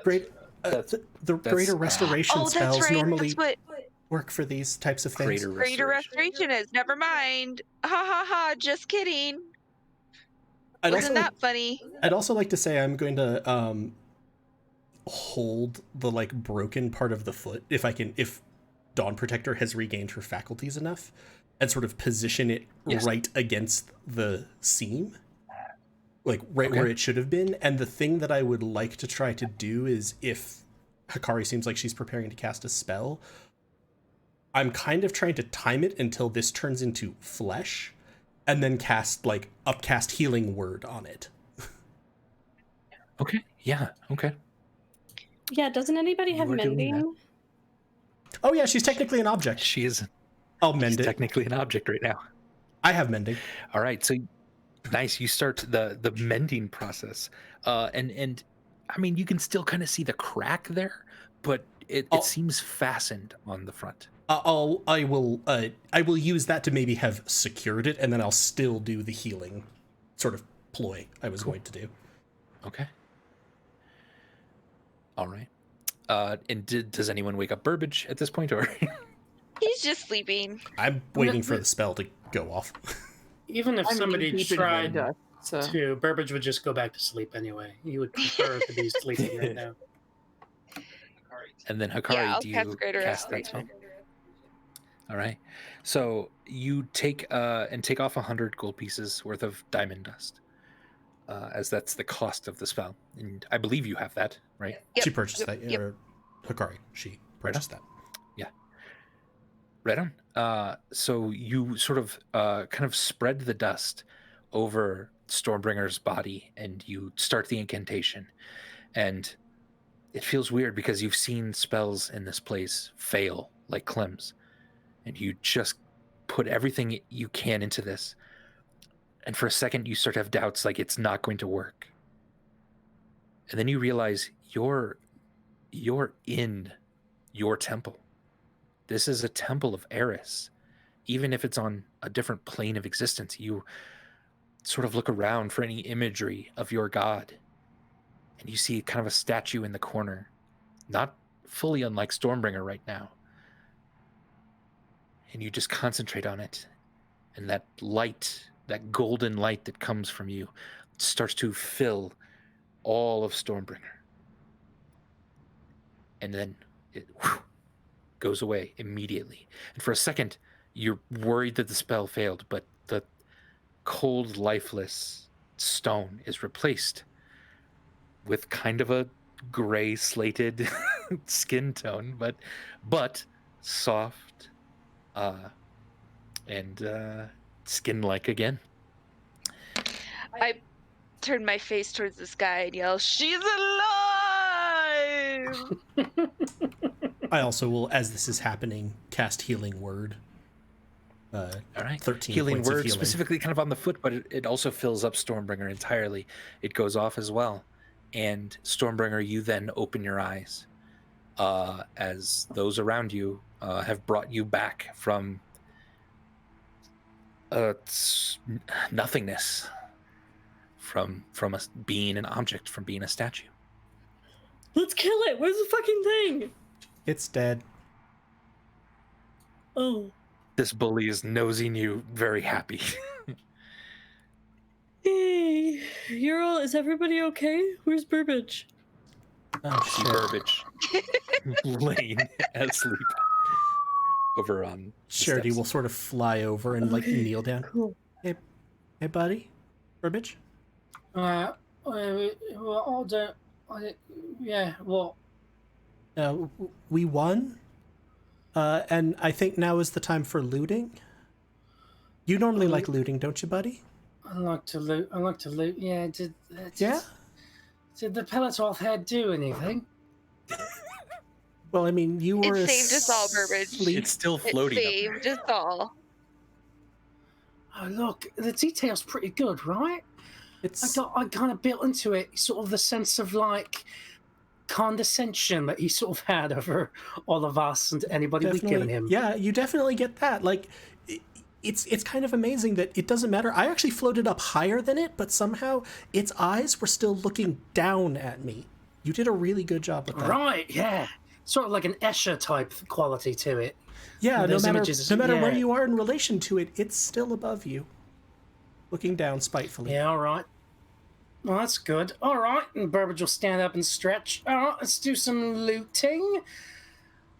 Great. The greater restoration Oh, spells that's right. normally That's what work for these types of things. greater restoration is. Never mind. Ha ha ha. Just kidding. Wasn't that funny? I'd also like to say I'm going to hold the like broken part of the foot if Dawn Protector has regained her faculties enough, and sort of position it right against the seam, like where it should have been. And the thing that I would like to try to do is, if Hakari seems like she's preparing to cast a spell, I'm kind of trying to time it until this turns into flesh, and then cast like upcast healing word on it. Okay. Yeah. Okay. Yeah, doesn't anybody have mending? Oh yeah, she's technically an object. She is. I'll mend it. Technically an object right now. I have mending. All right. So nice. You start the mending process, and I mean you can still kind of see the crack there, but it seems fastened on the front. I will use that to maybe have secured it, and then I'll still do the healing sort of ploy I was going to do. Okay. All right. And does anyone wake up Burbage at this point, or? He's just sleeping. I'm waiting for the spell to go off. Even if somebody tried to, Burbage would just go back to sleep anyway. He would prefer to be sleeping right now. And then Hakari, do you cast that spell? All right. So you take off 100 gold pieces worth of diamond dust, as that's the cost of the spell. And I believe you have that, right? Yep. She purchased that. Or Hakari, she purchased that. Yeah. Right on. So you sort of kind of spread the dust over Stormbringer's body, and you start the incantation. And it feels weird because you've seen spells in this place fail, like Clem's. And you just put everything you can into this. And for a second, you start to have doubts, like it's not going to work. And then you realize you're in your temple. This is a temple of Eris. Even if it's on a different plane of existence, you sort of look around for any imagery of your god. And you see kind of a statue in the corner, not fully unlike Stormbringer right now. And you just concentrate on it. And that light, that golden light that comes from you, starts to fill all of Stormbringer. And then it goes away immediately. And for a second, you're worried that the spell failed, but the cold, lifeless stone is replaced with kind of a gray slated skin tone, but soft and skin-like again. I turn my face towards the sky and yell, "She's alive!" I also will, as this is happening, cast Healing Word. All right. 13 Healing points of word, healing. specifically kind of on the foot, but it also fills up Stormbringer entirely. It goes off as well. And Stormbringer, you then open your eyes as those around you have brought you back from nothingness, from being an object, from being a statue. Let's kill it. Where's the fucking thing? It's dead. Oh. This bully is nosing you, very happy. Hey, Ural, is everybody okay? Where's Burbage? Oh, See shit. Burbage laying asleep over on Charity steps. will sort of fly over and, like, kneel down. Cool. Hey, buddy? Burbage? Yeah, well, We won? And I think now is the time for looting? You normally like looting, don't you, buddy? I like to loot. Yeah, Yeah? Did the Pelototh head do anything? Well, I mean, you were It saved us all, Burbage. asleep. It's still It floating up there. saved us all. Oh, look, the detail's pretty good, right? It's I kind of built into it sort of the sense of like condescension that he sort of had over all of us and anybody we've given him. Yeah, you definitely get that. Like, it's kind of amazing that it doesn't matter. I actually floated up higher than it, but somehow its eyes were still looking down at me. You did a really good job with that. Right, yeah. Sort of like an Escher type quality to it. Yeah, no matter where yeah. you are in relation to it, it's still above you, looking down spitefully. Yeah, all right. Well, that's good. All right, and Burbage will stand up and stretch. All right, let's do some looting.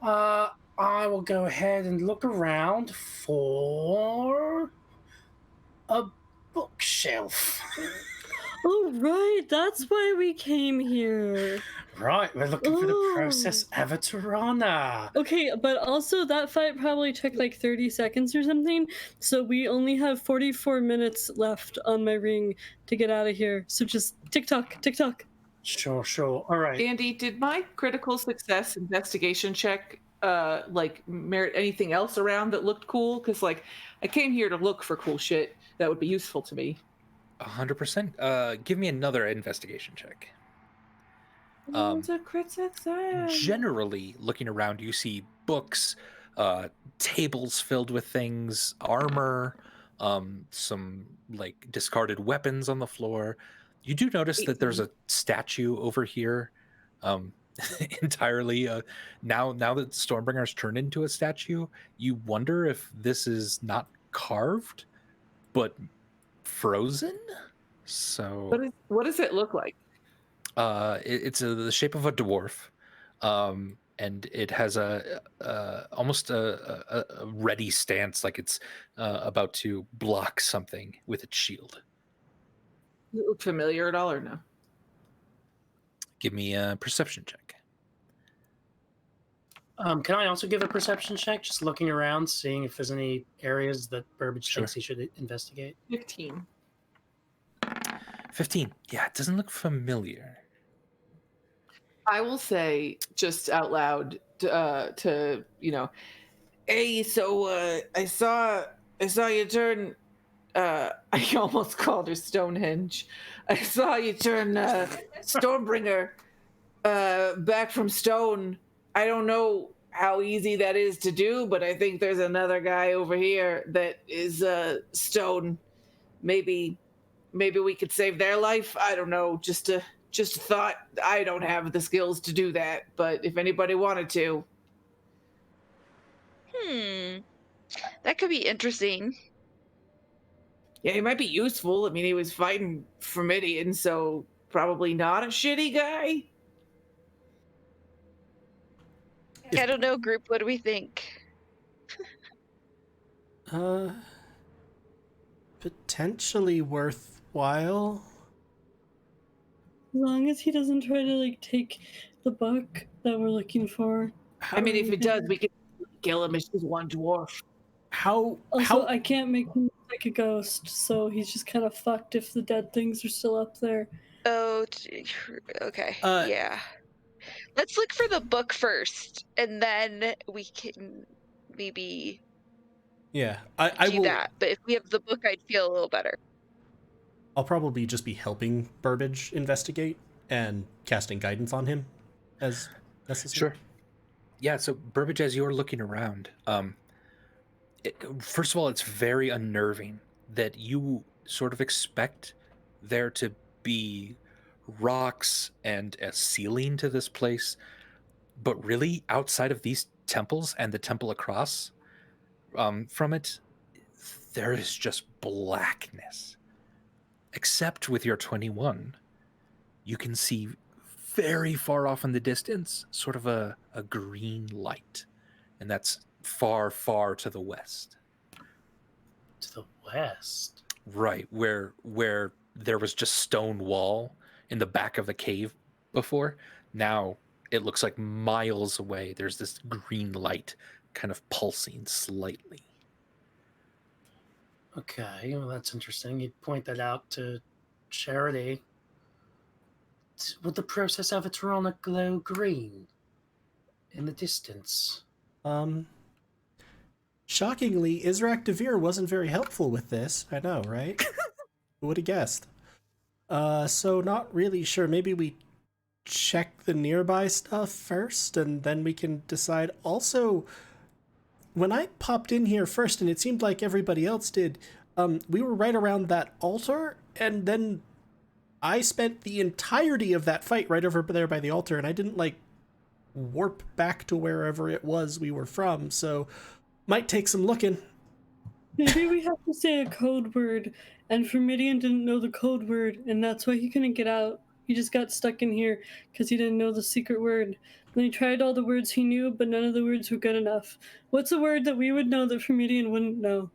I will go ahead and look around for a bookshelf. Oh, right. That's why we came here. Right, we're looking for the Ooh. process Avatarana. Okay, but also that fight probably took like 30 seconds or something. So we only have 44 minutes left on my ring to get out of here. So just tick-tock, tick-tock. Sure. All right. Andy, did my critical success investigation check like merit anything else around that looked cool? Because like I came here to look for cool shit that would be useful to me. 100%. Give me another investigation check. It's a crit success. Generally, looking around, you see books, tables filled with things, armor, some like discarded weapons on the floor. You do notice that there's a statue over here, entirely. Now that Stormbringer's turned into a statue, you wonder if this is not carved, but frozen. So What does it look like? it's the shape of a dwarf, and it has almost a ready stance, like it's about to block something with its shield. Does it look familiar at all or no? Give me a perception check. Can I also give a perception check? Just looking around, seeing if there's any areas that Burbage Sure. thinks he should investigate. 15. 15. Yeah, it doesn't look familiar. I will say just out loud to hey, so I saw you turn. I almost called her Stonehenge. I saw you turn Stormbringer back from stone. I don't know how easy that is to do, but I think there's another guy over here that is stone. Maybe we could save their life. I don't know. Just a thought. I don't have the skills to do that, but if anybody wanted to. That could be interesting. Yeah, he might be useful. I mean, he was fighting for Midian, so probably not a shitty guy. I don't know, group. What do we think? Potentially worthwhile. As long as he doesn't try to like take the book that we're looking for. I mean, if it does, we could kill him. It's just one dwarf. Also, I can't make him like a ghost, so he's just kind of fucked if the dead things are still up there. Oh, okay. Yeah. Let's look for the book first, and then we can maybe Yeah, I do will. that. But if we have the book, I'd feel a little better. I'll probably just be helping Burbage investigate and casting guidance on him as necessary. Sure. Yeah, so Burbage, as you're looking around, first of all, it's very unnerving that you sort of expect there to be rocks and a ceiling to this place, but really outside of these temples and the temple across from it, there is just blackness. Except with your 21, you can see very far off in the distance sort of a green light, and that's far, far to the west. To the west. Right, where there was just stone wall in the back of the cave before. Now it looks like miles away. There's this green light kind of pulsing slightly. Okay, well, that's interesting. You'd point that out to Charity. Would the process of it run a glow green in the distance? Shockingly, Israk Devere wasn't very helpful with this. I know, right? Who would have guessed? So not really sure. Maybe we check the nearby stuff first, and then we can decide. Also, when I popped in here first, and it seemed like everybody else did, we were right around that altar, and then I spent the entirety of that fight right over there by the altar, and I didn't, like, warp back to wherever it was we were from, so might take some looking. Maybe we have to say a code word, and Fermidian didn't know the code word, and that's why he couldn't get out. He just got stuck in here because he didn't know the secret word. And he tried all the words he knew, but none of the words were good enough. What's a word that we would know that Fermidian wouldn't know?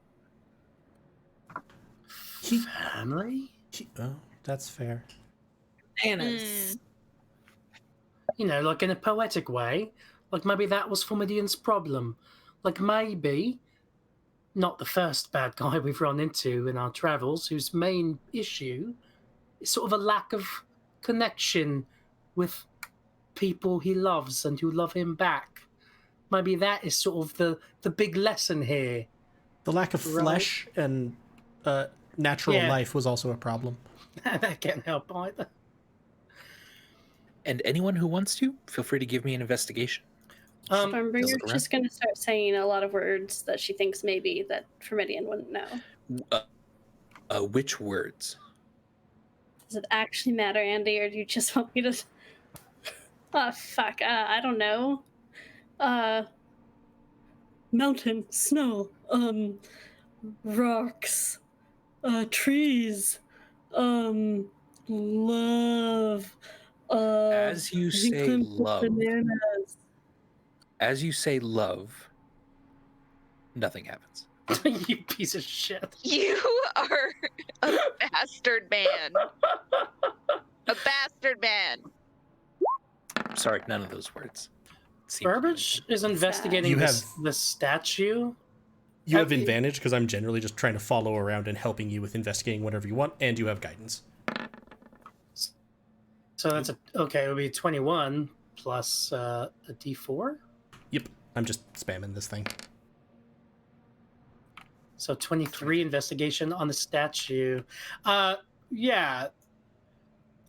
Family? Oh, that's fair. Anna's. You know, like in a poetic way. Like maybe that was Formidian's problem. Like maybe not the first bad guy we've run into in our travels, whose main issue is sort of a lack of connection with people he loves and who love him back. Maybe that is sort of the big lesson here. The lack of flesh and natural life was also a problem. That can't help either. And anyone who wants to, feel free to give me an investigation. Stormbringer's just going to start saying a lot of words that she thinks maybe that Fermidian wouldn't know. Which words? Does it actually matter, Andy, or do you just want me to... Oh, fuck. I don't know. Mountain, snow, rocks, trees, love, As you say love, bananas. as you say love, nothing happens. You piece of shit. You are a bastard man. A bastard man. Sorry, none of those words. Burbage is investigating the statue. You have advantage because I'm generally just trying to follow around and helping you with investigating whatever you want, and you have guidance. So that's okay. It would be 21 plus a D4. Yep, I'm just spamming this thing. So 23 investigation on the statue. Yeah,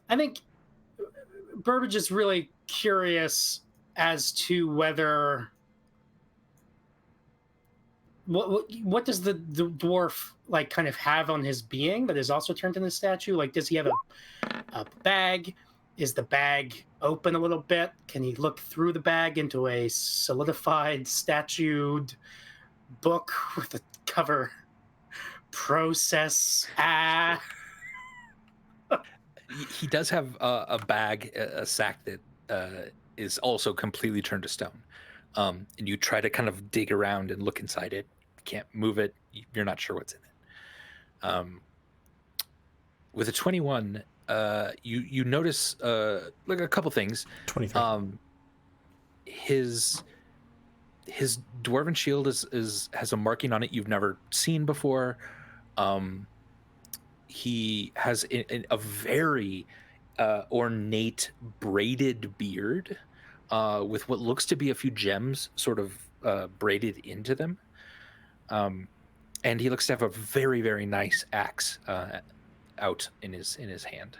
I think Burbage is really curious as to whether what does the dwarf like kind of have on his being that is also turned into the statue? Like, does he have a bag? Is the bag open a little bit? Can he look through the bag into a solidified, statued book with a cover? Process. He does have a bag, a sack that is also completely turned to stone. And you try to kind of dig around and look inside it. Can't move it. You're not sure what's in it. With a 21, you notice like a couple things. 23. His dwarven shield has a marking on it you've never seen before. He has a very ornate braided beard. with what looks to be a few gems sort of braided into them. And he looks to have a very, very nice axe out in his hand.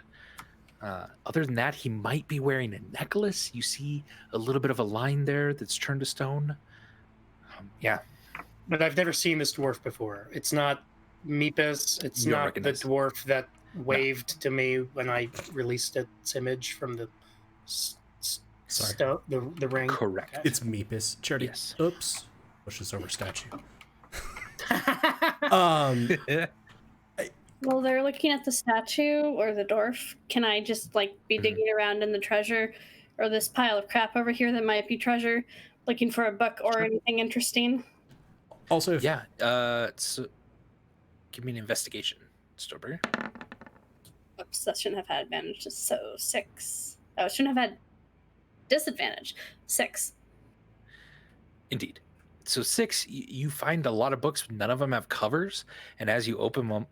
Other than that, he might be wearing a necklace. You see a little bit of a line there that's turned to stone. Yeah. But I've never seen this dwarf before. It's not Meepus. It's You don't not recognize. the dwarf that waved to me when I released its image from the the ring. Correct. Okay. It's Meepus. Charity. Yes. Oops. Pushes over statue. While they're looking at the statue or the dwarf, can I just like be digging around in the treasure or this pile of crap over here that might be treasure, looking for a book or anything interesting? Also, if Yeah. So give me an investigation, Stober. Oops, that shouldn't have had advantage. So 6. Oh, it shouldn't have had disadvantage. 6. Indeed. So 6, you find a lot of books. None of them have covers, and as you open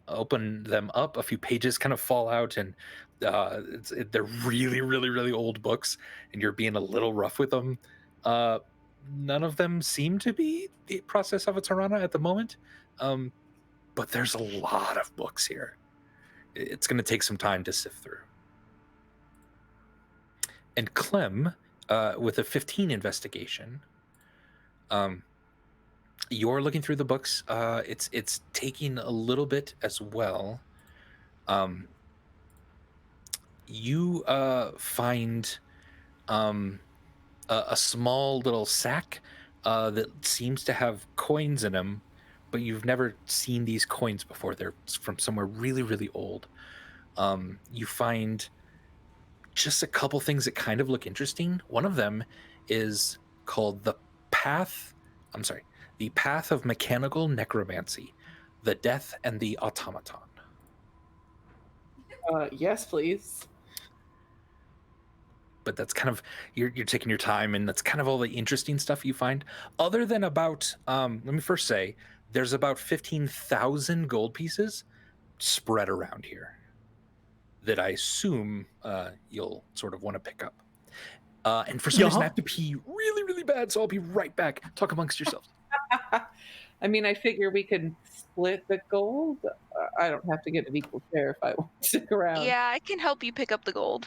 them up, a few pages kind of fall out, and they're really, really, really old books, and you're being a little rough with them. None of them seem to be the process of a Tirana at the moment, but there's a lot of books here. It's going to take some time to sift through. And Clem, with a 15 investigation, you're looking through the books. It's taking a little bit as well. You find a small little sack that seems to have coins in them, but you've never seen these coins before. They're from somewhere really, really old. You find just a couple things that kind of look interesting. One of them is called the Path of Mechanical Necromancy, the Death and the Automaton. Yes, please. But that's kind of, you're taking your time, and that's kind of all the interesting stuff you find. Other than about, let me first say, there's about 15,000 gold pieces spread around here that I assume you'll sort of want to pick up. And for some reason, I have to pee really, really bad, so I'll be right back. Talk amongst yourselves. I mean, I figure we could split the gold. I don't have to get an equal share if I want to stick around. Yeah, I can help you pick up the gold.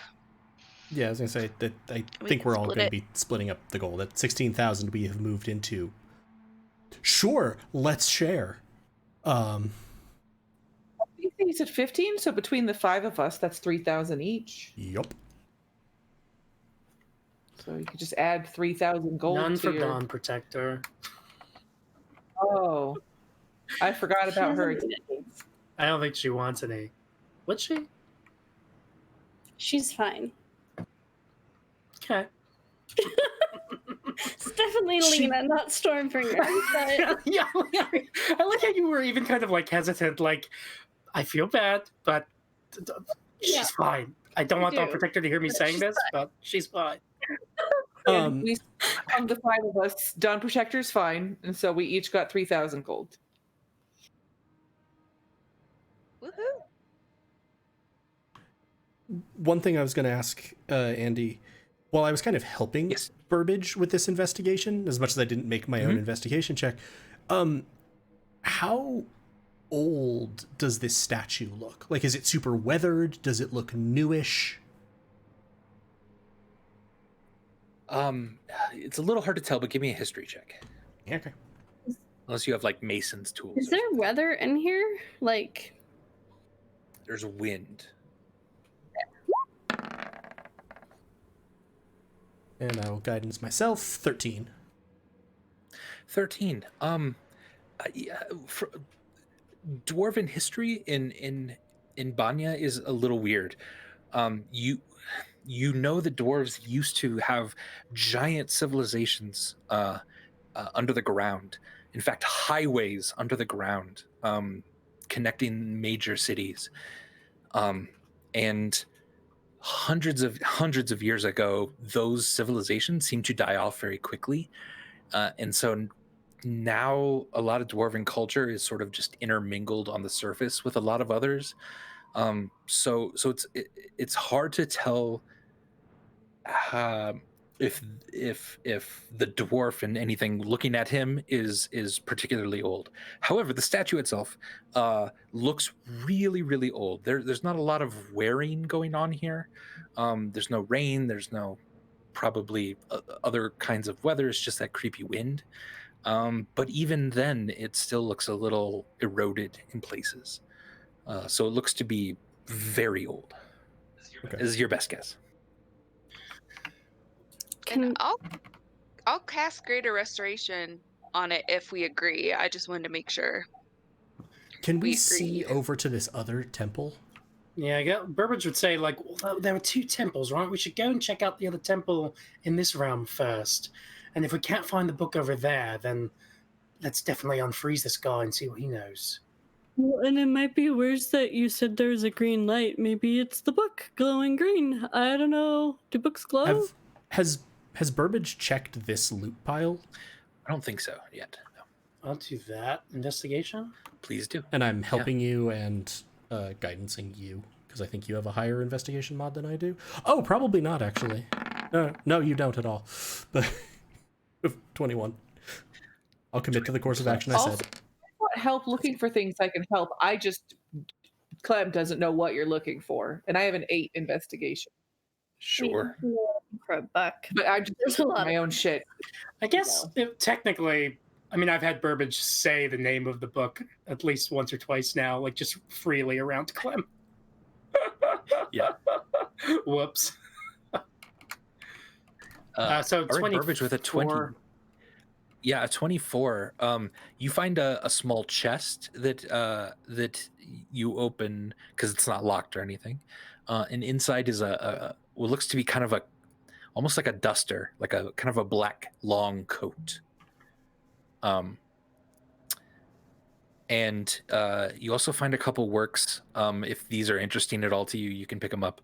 yeah, I was gonna say that I think we're all going to be splitting up the gold. At 16,000, we have moved into. Sure, let's share. You think you said 15, so between the 5 of us, that's 3,000 each. Yup. So you could just add 3,000 gold. None to for your... Dawn Protector. Oh, I forgot about her. I don't think she wants any. Would she? She's fine. Okay. It's definitely Lena, not Stormbringer. But... yeah, I like how you were even kind of like hesitant. Like, I feel bad, but she's fine. I don't want Dawn Protector to hear me saying this, but she's fine. We the 5 of us. Dawn Protector's fine, and so we each got 3,000 gold. Woohoo! One thing I was going to ask Andy, while I was kind of helping Burbage with this investigation, as much as I didn't make my own investigation check, how old does this statue look? Like, is it super weathered? Does it look newish? It's a little hard to tell, but give me a history check. Yeah, okay. Unless you have like mason's tools. Is there weather in here? Like, there's wind. And I will guidance myself. 13. 13. Dwarven history in Banya is a little weird. You know the dwarves used to have giant civilizations under the ground. In fact, highways under the ground connecting major cities. And hundreds of years ago, those civilizations seemed to die off very quickly. And so now a lot of dwarven culture is sort of just intermingled on the surface with a lot of others. So it's hard to tell if the dwarf and anything looking at him is particularly old. However, the statue itself looks really old. There's not a lot of wearing going on here. There's no rain. There's no probably other kinds of weather. It's just that creepy wind. But even then, it still looks a little eroded in places. So it looks to be very old. Okay. Is your best guess? And I'll cast Greater Restoration on it if we agree. I just wanted to make sure. Can we We see agree. over to this other temple? Yeah, Burbage would say, like, well, there are 2 temples, right? We should go and check out the other temple in this realm first. And if we can't find the book over there, then let's definitely unfreeze this guy and see what he knows. Well, and it might be worse that you said there's a green light. Maybe it's the book glowing green. I don't know. Do books glow? Has Burbage checked this loot pile? I don't think so yet. No. I'll do that. Investigation? Please do. And I'm helping you and guidancing you, because I think you have a higher investigation mod than I do. Oh, probably not, actually. No, you don't at all. But 21. I'll commit to the course of action I said. Also, want help looking for things I can help. Clem doesn't know what you're looking for, and I have an 8 investigation. Sure. Crap back. But I just There's a lot. my own shit. I guess technically, I mean, I've had Burbage say the name of the book at least once or twice now, like just freely around Clem. Yeah. Whoops. So all right, 20 Burbage with a 20. Yeah, a 24. You find a small chest that you open because it's not locked or anything. And inside is what looks to be kind of almost like a duster, like a kind of a black long coat. And you also find a couple works. If these are interesting at all to you, you can pick them up.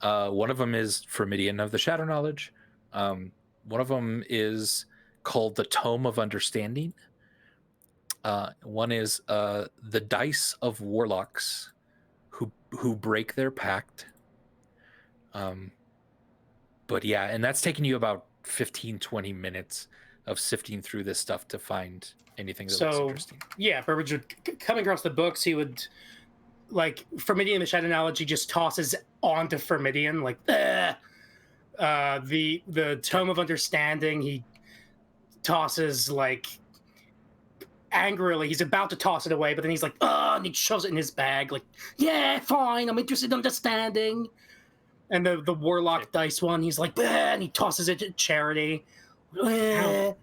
One of them is Firmidian of the Shadow Knowledge. One of them is called the Tome of Understanding. One is the Dice of Warlocks who break their pact. But yeah, and that's taking you about 15-20 minutes of sifting through this stuff to find anything that looks interesting. Yeah, Burbage would, coming across the books, he would, like, Firmidian the Shadow Knowledge, he just tosses onto Firmidian, like, the Tome of Understanding, he tosses, like, angrily. He's about to toss it away, but then he's like, and he shoves it in his bag, like, yeah, fine, I'm interested in understanding. And the Warlock dice one, he's like, and he tosses it to Charity. Then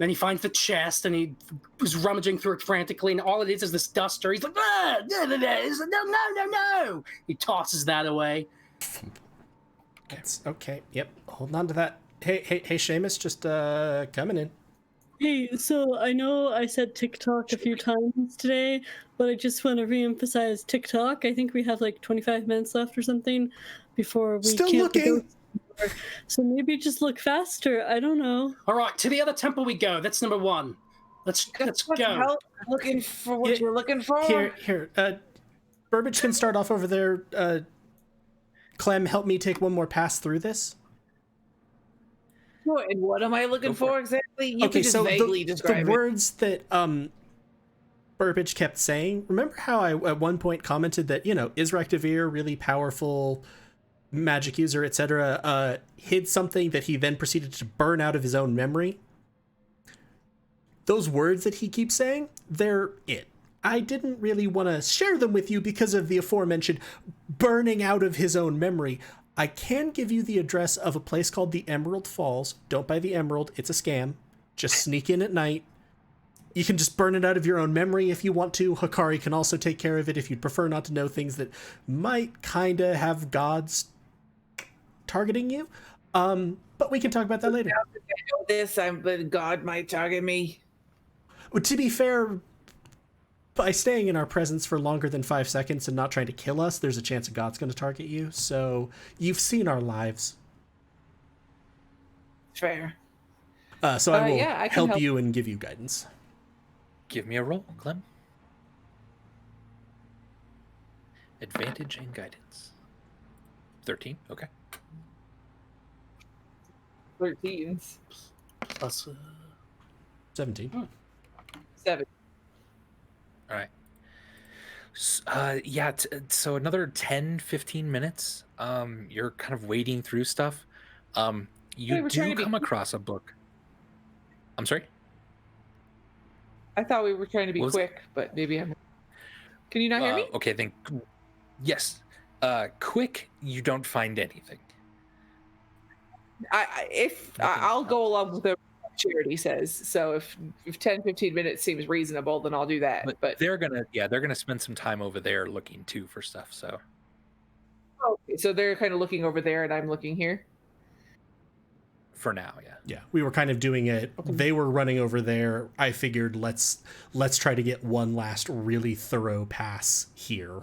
he finds the chest, and he was rummaging through it frantically, and all it is this duster. He's like, no. He tosses that away. That's okay. Yep. Holding on to that. Hey, Seamus, just coming in. Hey, so I know I said TikTok a few times today, but I just want to reemphasize TikTok. I think we have like 25 minutes left or something before we Still can't looking. go. So maybe just look faster. I don't know. All right, to the other temple we go. That's number 1. Let's go. Help looking for what you're looking for. Here. Burbage can start off over there. Clem, help me take one more pass through this. And what am I looking for exactly? You can just vaguely describe the words that Burbage kept saying. Remember how I at one point commented that, Israk Devere, really powerful magic user, etc., hid something that he then proceeded to burn out of his own memory? Those words that he keeps saying, they're it. I didn't really want to share them with you because of the aforementioned burning out of his own memory. I can give you the address of a place called the Emerald Falls. Don't buy the Emerald. It's a scam. Just sneak in at night. You can just burn it out of your own memory if you want to. Hikari can also take care of it if you'd prefer not to know things that might kind of have gods targeting you. But we can talk about that later. But God might target me. Well, to be fair, by staying in our presence for longer than 5 seconds and not trying to kill us, there's a chance a god's going to target you. So you've seen our lives. Fair. So I will I can help you and give you guidance. Give me a roll, Clem. Advantage and guidance. 13, okay. 13s. Plus 17. 7. All right. Yeah, so another 10, 15 minutes. You're kind of wading through stuff. You we're trying do to be come across a book. I'm sorry? I thought we were trying to be What was quick, but maybe I'm. Can you not hear me? Okay, then yes. Quick, you don't find anything. I'll go along with what Charity says. So if 10, 15 minutes seems reasonable, then I'll do that. But they're gonna spend some time over there looking too for stuff. So okay, so they're kind of looking over there, and I'm looking here. for now, yeah. Yeah, we were kind of doing it. They were running over there. I figured let's try to get one last really thorough pass here.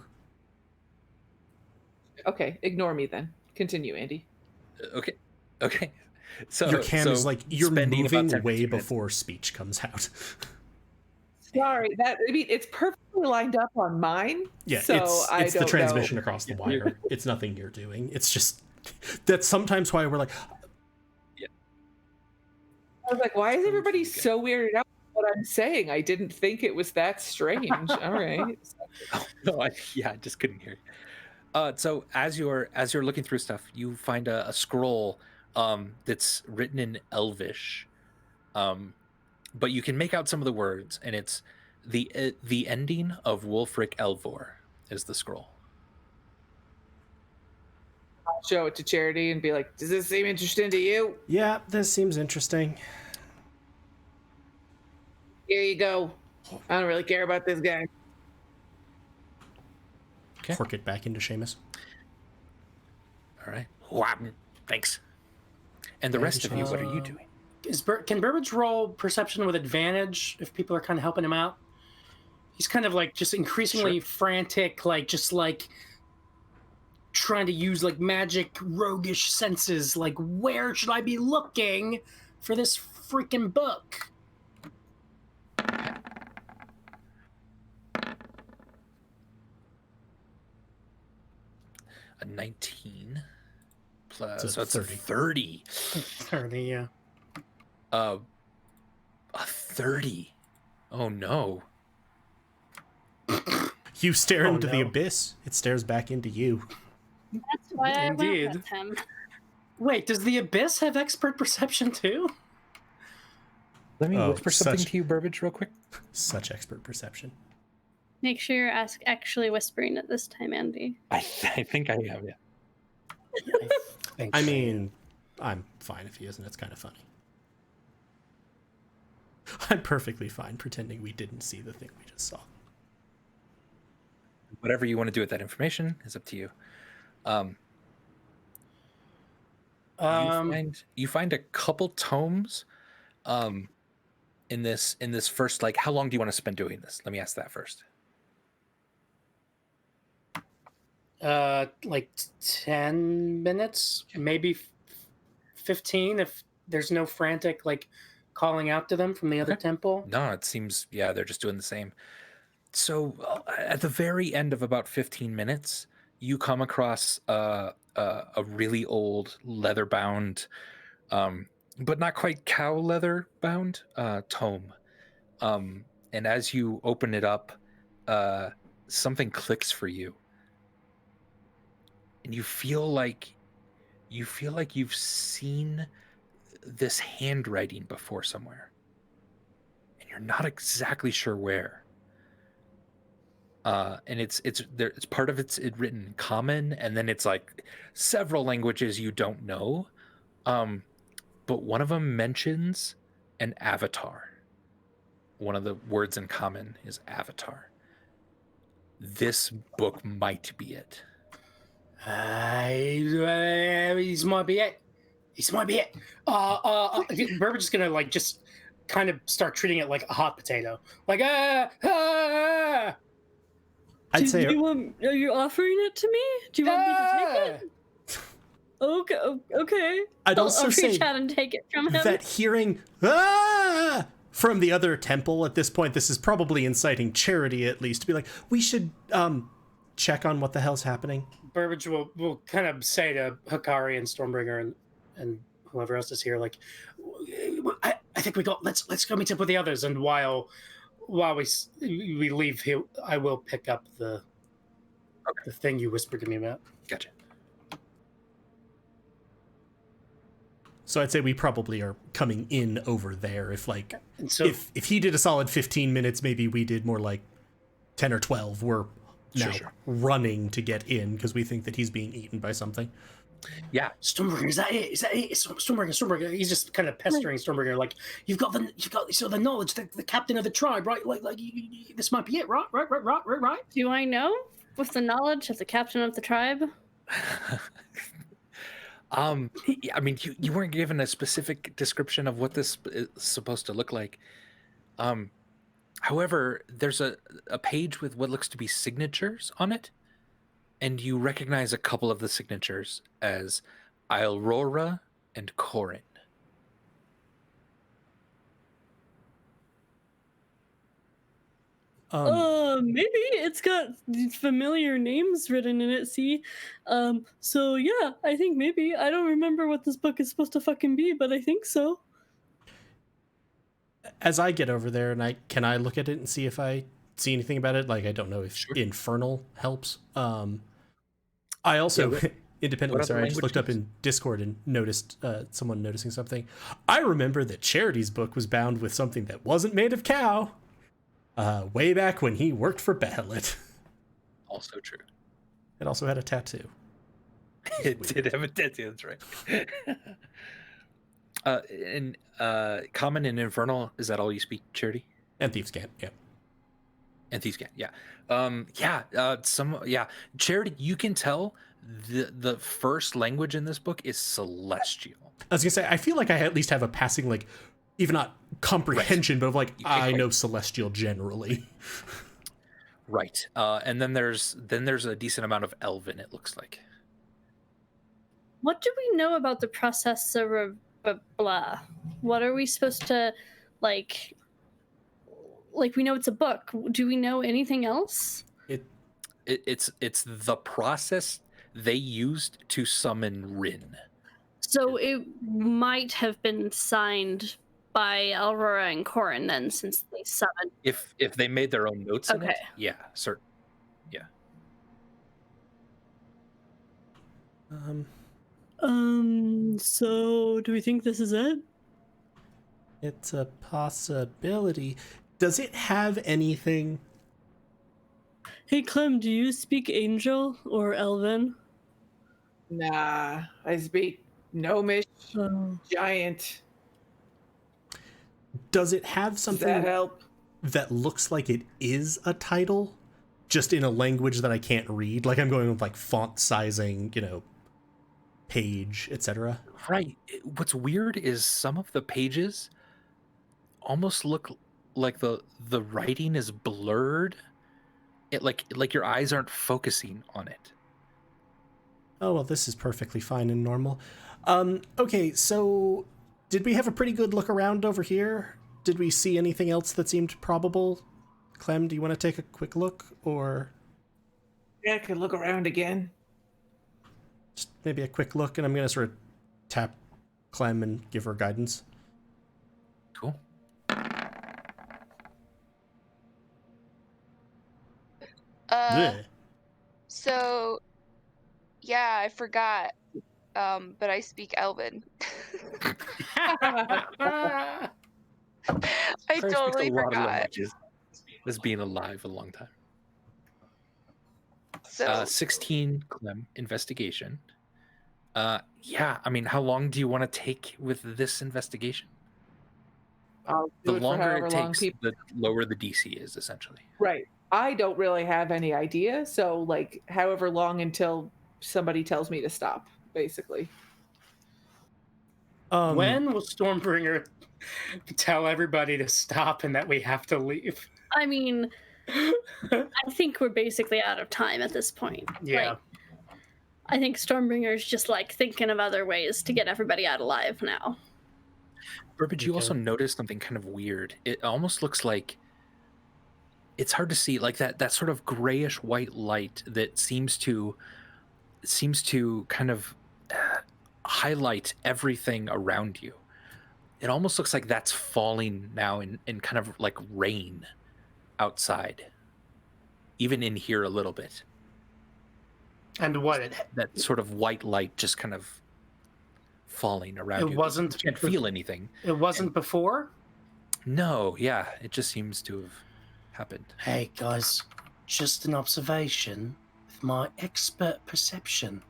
Okay, ignore me then. Continue, Andy. Okay. So Your cam is like you're spending about moving 10, way 15 minutes. before speech comes out. Sorry, it's perfectly lined up on mine. Yeah, so it's the don't transmission know. across the wire. It's nothing you're doing. It's just that's sometimes why we're like, I was like, why is everybody so weirded out with what I'm saying? I didn't think it was that strange. All right. Oh, no, I just couldn't hear you. So as you're looking through stuff, you find a scroll that's written in Elvish, but you can make out some of the words, and it's the ending of Wulfric Elvor is the scroll. I'll show it to Charity and be like, does this seem interesting to you? yeah, this seems interesting. Here you go. I don't really care about this guy. Okay. Cork it back into Seamus. All right. Wow, thanks. And the rest of you, what are you doing? Can Burbage roll perception with advantage if people are kind of helping him out? He's kind of like just increasingly frantic, like just like trying to use like magic roguish senses. Like, where should I be looking for this freaking book? A 19 plus, It's a so it's 30. 30, yeah. A 30. Oh no. You stare Oh, into the no. abyss. It stares back into you. That's why I Indeed. went with him. Wait, does the Abyss have expert perception too? Let me Oh, whisper something such- to you, Burbage, real quick. Such expert perception. Make sure you're actually whispering it this time, Andy. I think I have, yeah. I mean, I'm fine if he isn't. It's kind of funny. I'm perfectly fine pretending we didn't see the thing we just saw. Whatever you want to do with that information is up to you. You find a couple tomes in this first, like, how long do you want to spend doing this? Let me ask that first. Like 10 minutes, maybe 15 if there's no frantic like calling out to them from the other temple. No, it seems, yeah, they're just doing the same. So at the very end of about 15 minutes, you come across a really old leather-bound, but not quite cow leather-bound tome. And as you open it up, something clicks for you. And you feel like you've seen this handwriting before somewhere. And you're not exactly sure where. And it's part of it's written in common, and then it's like several languages you don't know. But one of them mentions an avatar. One of the words in common is avatar. This book might be it. This might be it. This might be it. Burbage is gonna like just kind of start treating it like a hot potato. Like I'd say Are you offering it to me? Do you want me to take it? Okay. I'd also I'll say reach out and take it from him. that hearing from the other temple at this point, this is probably inciting Charity at least to be like, we should check on what the hell's happening. Burbage will kind of say to Hikari and Stormbringer and whoever else is here, like, I think let's go meet up with the others. And while we leave here, I will pick up the thing you whispered to me about. Gotcha. So I'd say we probably are coming in over there. If like, And so, if he did a solid 15 minutes, maybe we did more like 10 or 12. We're now running to get in because we think that he's being eaten by something. Yeah. Stormbringer, is that it? Stormbringer. He's just kind of pestering Stormbringer, like, you've got the knowledge, the captain of the tribe, right? Like this might be it, right? Do I know with the knowledge of the captain of the tribe? I mean, you weren't given a specific description of what this is supposed to look like. However, there's a page with what looks to be signatures on it, and you recognize a couple of the signatures as Aurora and Corin. Maybe it's got familiar names written in it, see? So yeah, I think maybe. I don't remember what this book is supposed to fucking be, but I think so. As I get over there, and can I look at it and see if I see anything about it? Like, I don't know if Infernal helps. I also, independently, sorry, I just looked up in Discord and noticed someone noticing something. I remember that Charity's book was bound with something that wasn't made of cow. Way back when he worked for Bahamut. Also true. It also had a tattoo. It did have a tattoo, that's right. And Common and Infernal, is that all you speak, Charity? And Thieves' Cant, yeah. And Thieves' Cant, yeah. Charity, you can tell the first language in this book is Celestial. I was gonna say, I feel like I at least have a passing, like, even not comprehension, but of like, I know Celestial generally. Right. And then there's a decent amount of Elven, it looks like. What do we know about the process of blah? What are we supposed to, like we know it's a book. Do we know anything else? It's the process they used to summon Ryn. So it might have been signed by Aurora and Corin then, since they summoned. If they made their own notes in it, yeah, certain. Yeah. So do we think this is it? It's a possibility. Does it have anything? Hey Clem, do you speak Angel or Elven? Nah, I speak Gnomish, Giant. Does it have something Does that help? that looks like it is a title, just in a language that I can't read? Like, I'm going with like font sizing, page, etc. Right. What's weird is some of the pages almost look like the writing is blurred. It like your eyes aren't focusing on it. Oh, well, this is perfectly fine and normal. Okay, so did we have a pretty good look around over here? Did we see anything else that seemed probable? Clem, do you want to take a quick look, or? Yeah, I could look around again. Just maybe a quick look, and I'm going to sort of tap Clem and give her guidance. Cool. So, yeah, I forgot. But I speak Elven. I totally forgot. This being alive a long time. So 16 Clem investigation. Yeah, I mean, how long do you want to take with this investigation? The longer it takes, the lower the DC is, essentially. Right. I don't really have any idea, so like however long until somebody tells me to stop, basically. When will Stormbringer tell everybody to stop and that we have to leave? I mean, I think we're basically out of time at this point. Yeah. Like, I think Stormbringer's just like thinking of other ways to get everybody out alive now. Burbage, you also noticed something kind of weird. It almost looks like it's hard to see, like that sort of grayish white light that seems to kind of highlight everything around you. It almost looks like that's falling now in kind of like rain outside, even in here a little bit. And what? That sort of white light just kind of falling around you. It wasn't. You can't feel anything. It wasn't before? No, yeah, it just seems to have happened. Hey, guys, just an observation with my expert perception.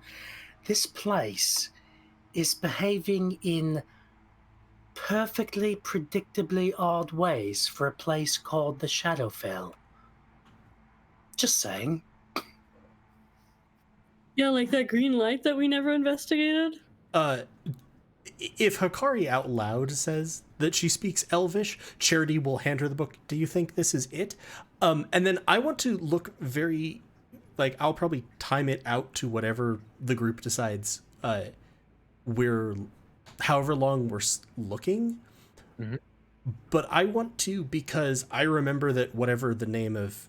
This place is behaving in perfectly predictably odd ways for a place called the Shadowfell. Just saying. Yeah, like that green light that we never investigated. If Hikari out loud says that she speaks Elvish, Charity will hand her the book. Do you think this is it? And then I want to look very, like, I'll probably time it out to whatever the group decides. However long we're looking. Mm-hmm. But I want to, because I remember that whatever the name of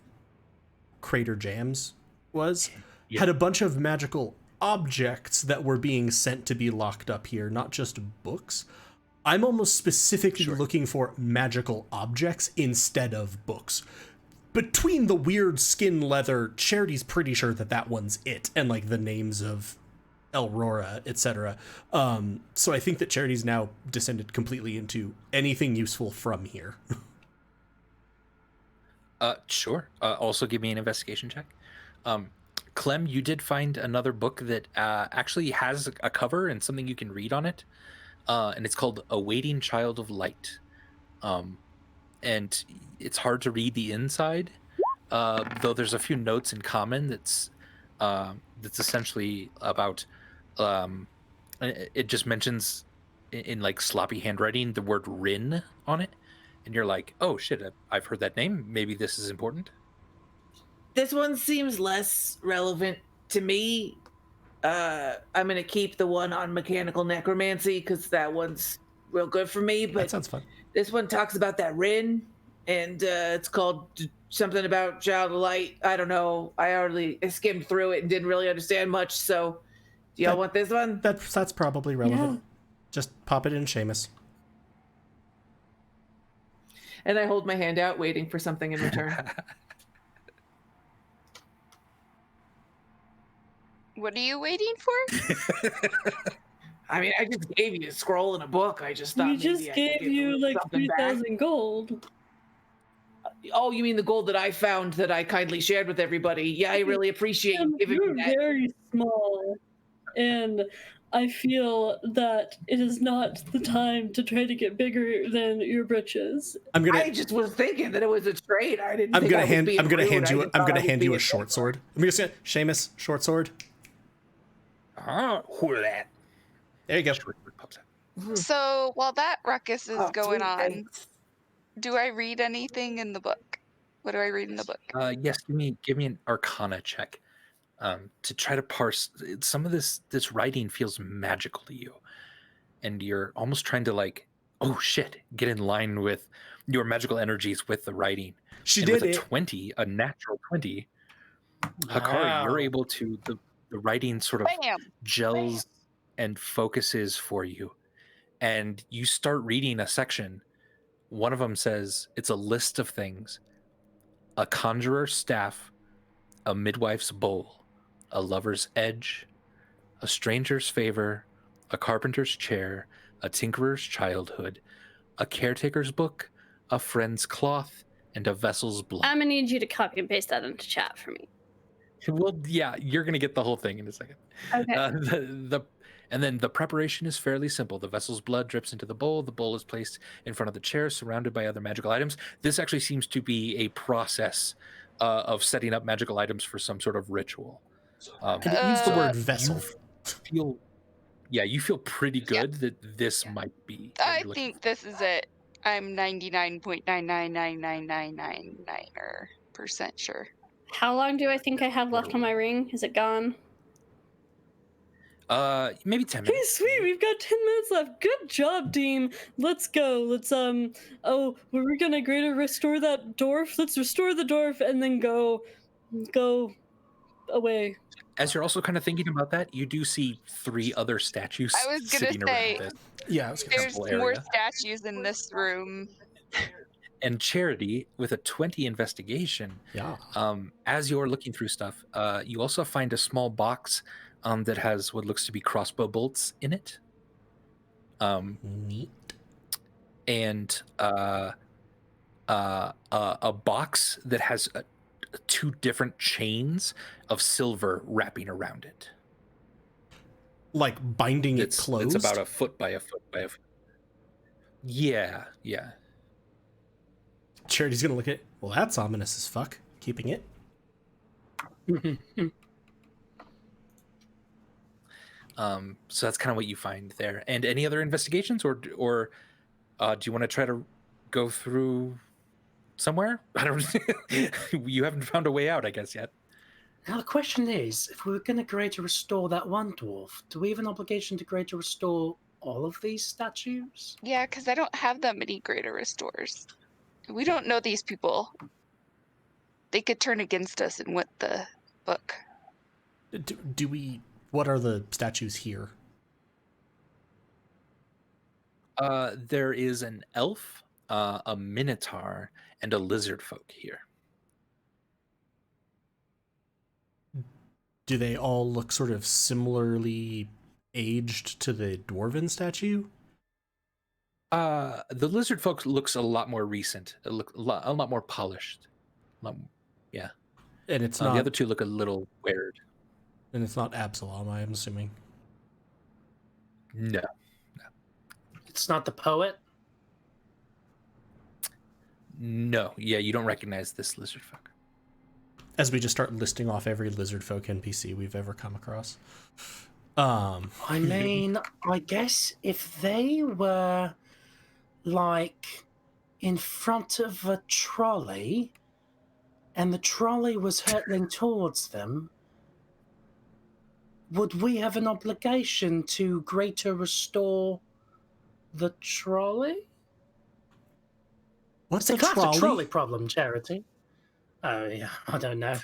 Crater Jams was, had a bunch of magical objects that were being sent to be locked up here, not just books. I'm almost specifically looking for magical objects instead of books. Between the weird skin leather, Charity's pretty sure that that one's it, and like the names of Elrora, etc. So I think that Charity's now descended completely into anything useful from here. Sure. Also give me an investigation check. Clem, you did find another book that actually has a cover and something you can read on it. And it's called A Waiting Child of Light. And it's hard to read the inside, though there's a few notes in common that's essentially about, it just mentions in like sloppy handwriting the word Ryn on it. And you're like, oh shit, I've heard that name. Maybe this is important. This one seems less relevant to me. I'm going to keep the one on mechanical necromancy because that one's real good for me. But That sounds fun. this one talks about that Ryn, and it's called something about Child of Light. I don't know. I skimmed through it and didn't really understand much. So do y'all want this one? That's probably relevant. Yeah. Just pop it in, Seamus. And I hold my hand out waiting for something in return. What are you waiting for? I mean, I just gave you a scroll and a book. I just thought We maybe just I could gave give you like something back. 3,000 gold. Oh, you mean the gold that I found that I kindly shared with everybody? Yeah, I really appreciate you giving You're me that. very small, and I feel that it is not the time to try to get bigger than your britches. I just was thinking that it was a trade. I didn't. I'm think gonna I was hand being rude. I'm gonna I hand you a was short sword. I'm just gonna Seamus, short sword. That. There you go. So while that ruckus is Oh, going sweet, on, thanks. do I read anything in the book? What do I read in the book? Yes, give me an Arcana check to try to parse some of this writing. Feels magical to you, and you're almost trying to like, oh shit, get in line with your magical energies with the writing. She And did with it. a 20, a natural 20. Hikari, you're Wow. able to the writing sort of Bam! gels and focuses for you, and you start reading a section. One of them says it's a list of things: a conjurer's staff, a midwife's bowl, a lover's edge, a stranger's favor, a carpenter's chair, a tinkerer's childhood, a caretaker's book, a friend's cloth, and a vessel's blood. I'm gonna need you to copy and paste that into chat for me. Well, yeah, you're gonna get the whole thing in a second. Okay. And then the preparation is fairly simple. The vessel's blood drips into the bowl. The bowl is placed in front of the chair, surrounded by other magical items. This actually seems to be a process of setting up magical items for some sort of ritual. And it used the word vessel. Yeah. You feel pretty good that this might be. what I you're looking think this is it. I'm 99.99999% sure. How long do I think I have left on my ring? Is it gone? for. Maybe 10 Hey, minutes. sweet, we've got 10 minutes left. Good job, team. Let's go. Let's oh, we're gonna restore that dwarf. Let's restore the dwarf and then go away. As you're also kind of thinking about that, you do see 3 other statues I was gonna sitting say, around this. Yeah, I was gonna there's Temple more area. statues in this room. And Charity, with a 20 investigation, Yeah. as you're looking through stuff, you also find a small box that has what looks to be crossbow bolts in it. Neat. And a box that has 2 different chains of silver wrapping around it. Like binding it It's closed? about a foot by a foot by a foot. Yeah. Charity's gonna look at it. Well, that's ominous as fuck. Keeping it. So that's kind of what you find there. And any other investigations, or do you want to try to go through somewhere? I don't. You haven't found a way out, I guess, yet. Now the question is, if we were going to grade to restore that one dwarf, do we have an obligation to grade to restore all of these statues? Yeah, because I don't have that many greater restores. We don't know these people. They could turn against us and with the book. Do we... What are the statues here? There is an elf, a minotaur, and a lizard folk here. Do they all look sort of similarly aged to the dwarven statue? The lizard folk looks a lot more recent. It look a lot more polished. Yeah. And it's not... The other 2 look a little weird. And it's not Absalom, I'm assuming. No. It's not the poet? No. Yeah, you don't recognize this lizard folk. As we just start listing off every lizard folk NPC we've ever come across. I mean, I guess if they were, like, in front of a trolley, and the trolley was hurtling towards them, would we have an obligation to greater restore the trolley? What's It's a a classic trolley? trolley problem, Charity. Oh, yeah, I don't know.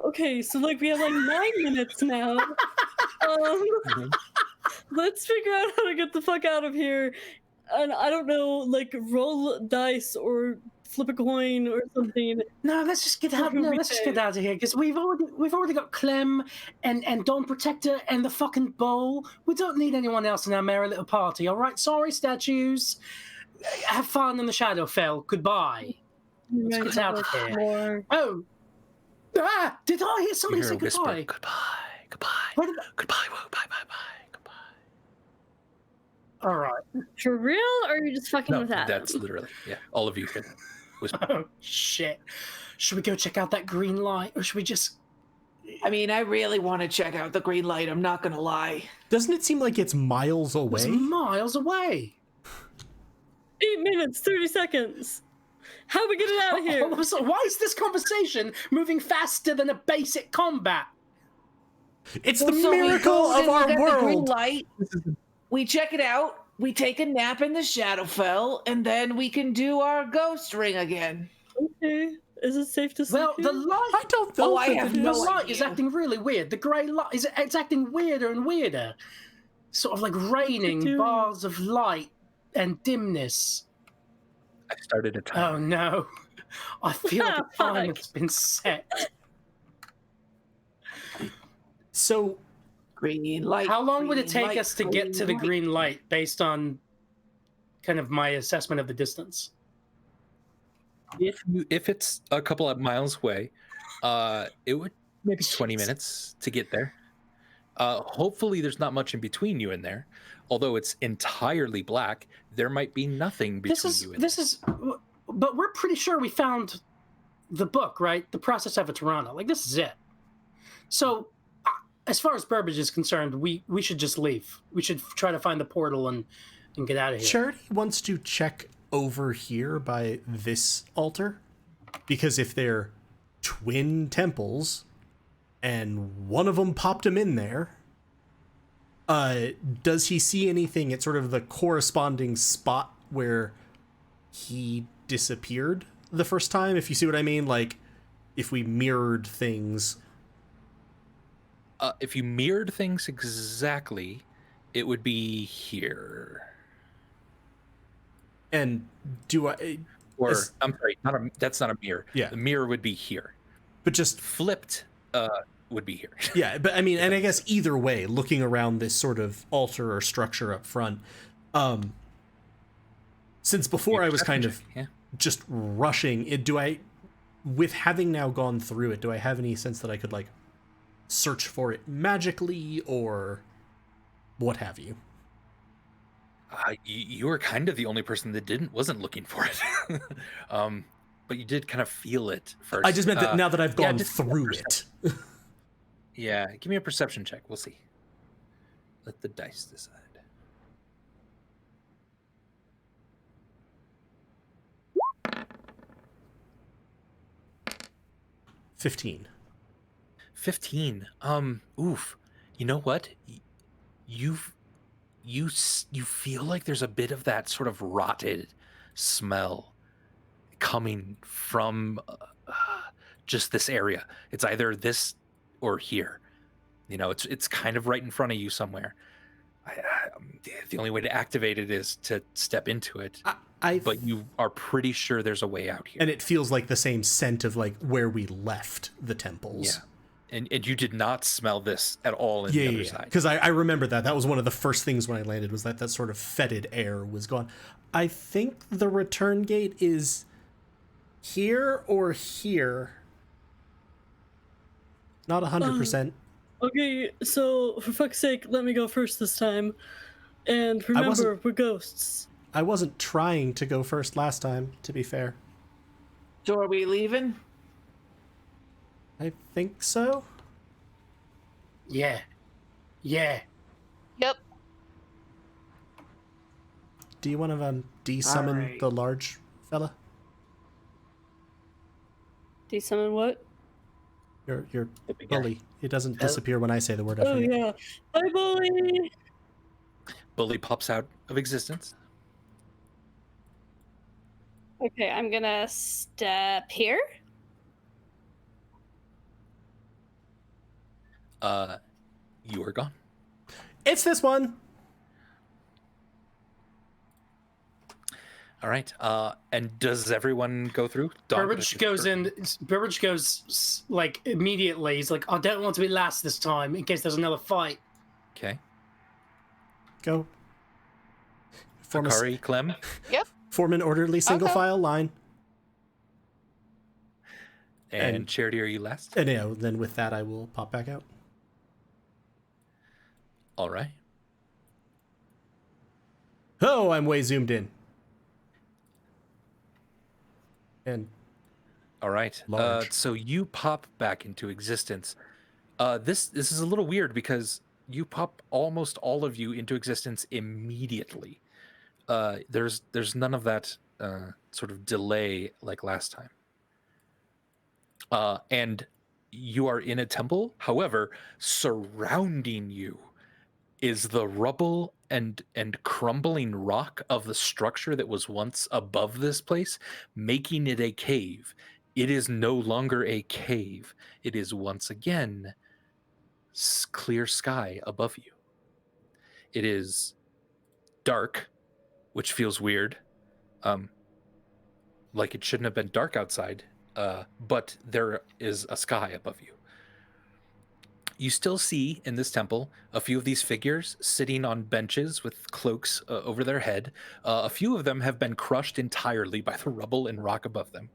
Okay, so like we have like 9 minutes now. Let's figure out how to get the fuck out of here. And I don't know, like roll dice or flip a coin or something. No, let's just get out. No, let's just get out of here because we've already got Clem and Dawn Protector and the fucking bowl. We don't need anyone else in our merry little party. All right, sorry, statues. Have fun in the Shadowfell. Goodbye. Let's get out of here. Oh, did I hear somebody say goodbye? Goodbye. Where did Goodbye. Whoa, bye. Goodbye. All right. For real, or are you just fucking No, with that? that's literally, yeah. All of you can whisper. Oh shit. Should we go check out that green light, or should we just? I mean, I really want to check out the green light. I'm not gonna lie. Doesn't it seem like it's miles away? It's miles away. 8 minutes, 30 seconds. How do we get it out of here? So why is this conversation moving faster than a basic combat? It's the So we miracle go of and our look at the green world. light. We check it out. We take a nap in the Shadowfell, and then we can do our ghost ring again. Okay. Is it safe to sleep Well, the here? light. I don't know. Oh, I if have it The is. no light is idea. acting really weird. The grey light it's acting weirder and weirder. Sort of like raining doing? bars of light and dimness. I started a timer. Oh no. I feel like a Fuck. time has been set. So, Green light. How long would it green take light, us to get to the light. green light based on kind of my assessment of the distance? If it's a couple of miles away, it would maybe 20 minutes to get there. Hopefully there's not much in between you and there. Although it's entirely black, there might be nothing between you and But we're pretty sure we found the book, right? The Process of Veterana. Like, this is it. So, as far as Burbage is concerned, we should just leave. We should try to find the portal and get out of here. Charity wants to check over here by this altar, because if they're twin temples and one of them popped him in there, does he see anything at sort of the corresponding spot where he disappeared the first time? If you see what I mean, like if we mirrored things. If you mirrored things exactly, it would be here. And do I... Or, I'm sorry, that's not a mirror. Yeah. The mirror would be here. But just... Flipped would be here. Yeah, but I mean, and I guess either way, looking around this sort of altar or structure up front, since before I was kind of just rushing it, do I, with having now gone through it, do I have any sense that I could, like, search for it magically or what have you? You were kind of the only person that wasn't looking for it. But you did kind of feel it first. I just meant that now that I've gone through it. Yeah, give me a perception check. We'll see. Let the dice decide. $15. 15. Oof. You know what? You feel like there's a bit of that sort of rotted smell coming from just this area. It's either this or here. You know, it's kind of right in front of you somewhere. The only way to activate it is to step into it. But you are pretty sure there's a way out here. And it feels like the same scent of like where we left the temples. Yeah. And you did not smell this at all in the other side. Because I remember that. That was one of the first things when I landed, was that sort of fetid air was gone. I think the return gate is here or here. Not 100%. Okay, so for fuck's sake, let me go first this time. And remember, we're ghosts. I wasn't trying to go first last time, to be fair. So are we leaving? I think so. Yeah. Yeah. Yep. Do you want to de-summon Alright. the large fella? De-summon what? Your bully. It doesn't disappear when I say the word. I Oh, forget. yeah. Bye, bully! Bully pops out of existence. Okay, I'm gonna step here. You are gone. It's this one. All right. And does everyone go through? Burbage goes in. Burbage goes like immediately. He's like, I don't want to be last this time in case there's another fight. Okay. Go. Akari, Clem. Yep. Form an orderly single Okay. file line. And Charity, are you last? And yeah, then with that, I will pop back out. All right. Oh, I'm way zoomed in. And all right. Large. So you pop back into existence. This is a little weird because you pop almost all of you into existence immediately. There's none of that sort of delay like last time. And you are in a temple. However, surrounding you is the rubble and crumbling rock of the structure that was once above this place, making it a cave. It is no longer a cave. It is once again clear sky above you. It is dark, which feels weird. Like it shouldn't have been dark outside, but there is a sky above you. You still see in this temple a few of these figures sitting on benches with cloaks over their head. A few of them have been crushed entirely by the rubble and rock above them.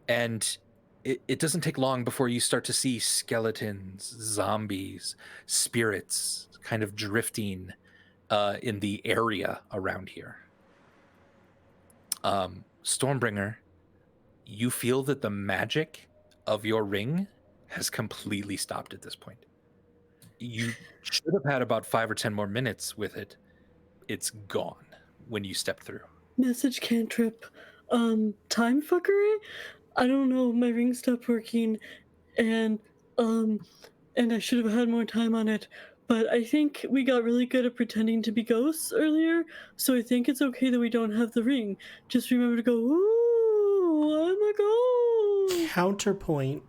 And it doesn't take long before you start to see skeletons, zombies, spirits kind of drifting in the area around here. Stormbringer, you feel that the magic of your ring has completely stopped at this point. You should have had about 5 or 10 more minutes with it. It's gone when you stepped through. Message cantrip. Time fuckery? I don't know, my ring stopped working and I should have had more time on it. But I think we got really good at pretending to be ghosts earlier, so I think it's okay that we don't have the ring. Just remember to go, ooh, I'm a Counterpoint,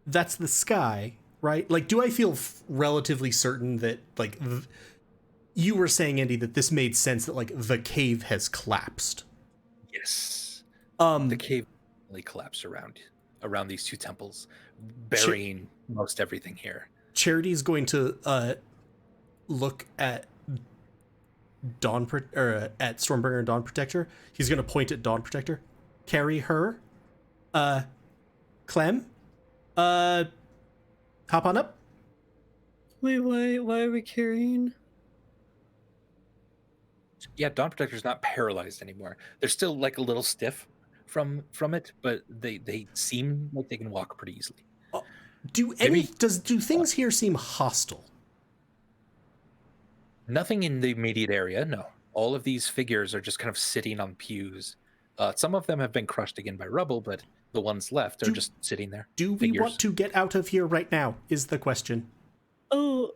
that's the sky, right? Like, do I feel relatively certain that, like, you were saying, Andy, that this made sense, that, like, the cave has collapsed? Yes. The cave really collapsed around these two temples, burying most everything here. Charity's going to look at at Stormbringer and Dawn Protector. He's going to point at Dawn Protector. Carry her. Clem. Hop on up. Wait, why are we carrying? Yeah, Dawn Protector's not paralyzed anymore. They're still like a little stiff from it, but they seem like they can walk pretty easily. Do things here seem hostile? Nothing in the immediate area, no. All of these figures are just kind of sitting on pews. Some of them have been crushed again by rubble, but the ones left are just sitting there. Do we want to get out of here right now, is the question. Oh,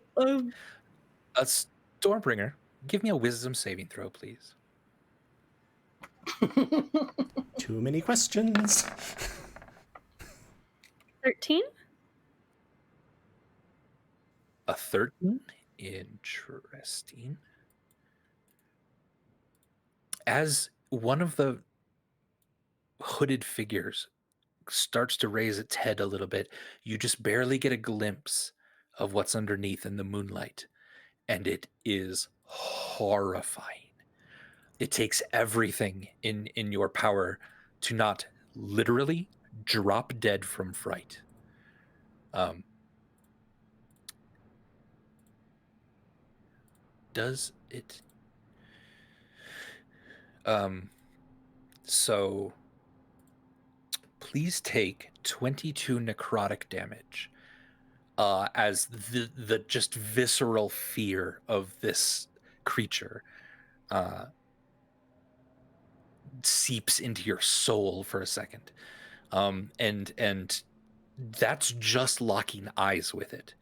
Stormbringer, give me a wisdom saving throw, please. Too many questions. 13? A 13? Interesting. As one of the hooded figures starts to raise its head a little bit, you just barely get a glimpse of what's underneath in the moonlight, and it is horrifying. It takes everything in your power to not literally drop dead from fright. Does it? So please take 22 necrotic damage as the just visceral fear of this creature seeps into your soul for a second. And that's just locking eyes with it.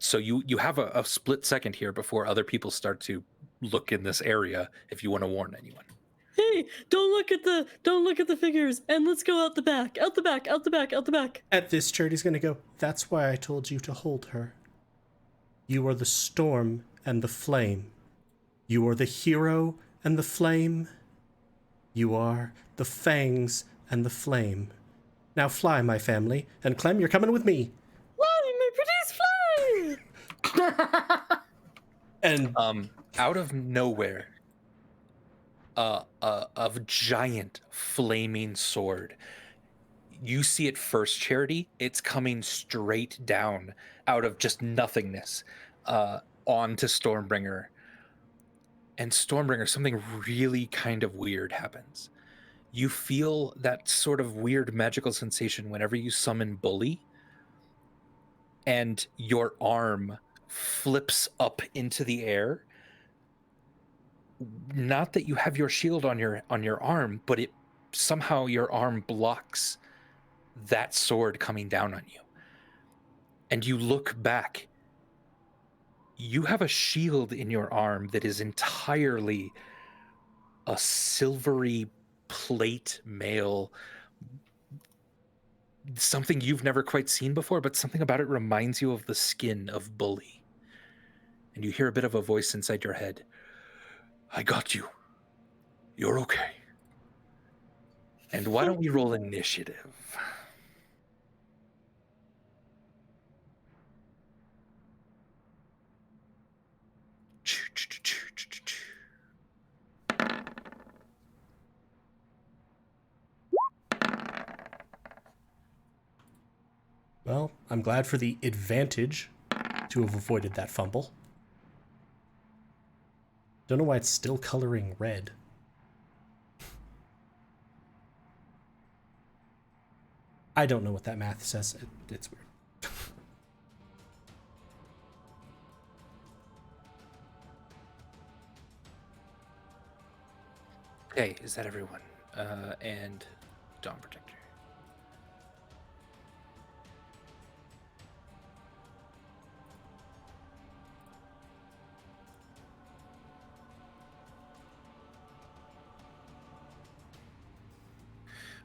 So you have a split second here before other people start to look in this area if you want to warn anyone. Hey, don't look at the figures, and let's go out the back. At this, Charity's gonna go, that's why I told you to hold her. You are the storm and the flame. You are the hero and the flame. You are the fangs and the flame. Now fly, my family, and Clem, you're coming with me. Fly, my pretties, fly! And out of nowhere, a giant flaming sword. You see it first, Charity. It's coming straight down out of just nothingness onto Stormbringer. And Stormbringer, something really kind of weird happens. You feel that sort of weird magical sensation whenever you summon Bully, and your arm flips up into the air. Not that you have your shield on your arm, but it somehow your arm blocks that sword coming down on you. And you look back. You have a shield in your arm that is entirely a silvery plate mail. Something you've never quite seen before, but something about it reminds you of the skin of Bully. And you hear a bit of a voice inside your head. I got you. You're okay. And why don't we roll initiative? well, I'm glad for the advantage to have avoided that fumble. Don't know why it's still coloring red. I don't know what that math says. It's weird. Okay, is that everyone? And Dawn Protector.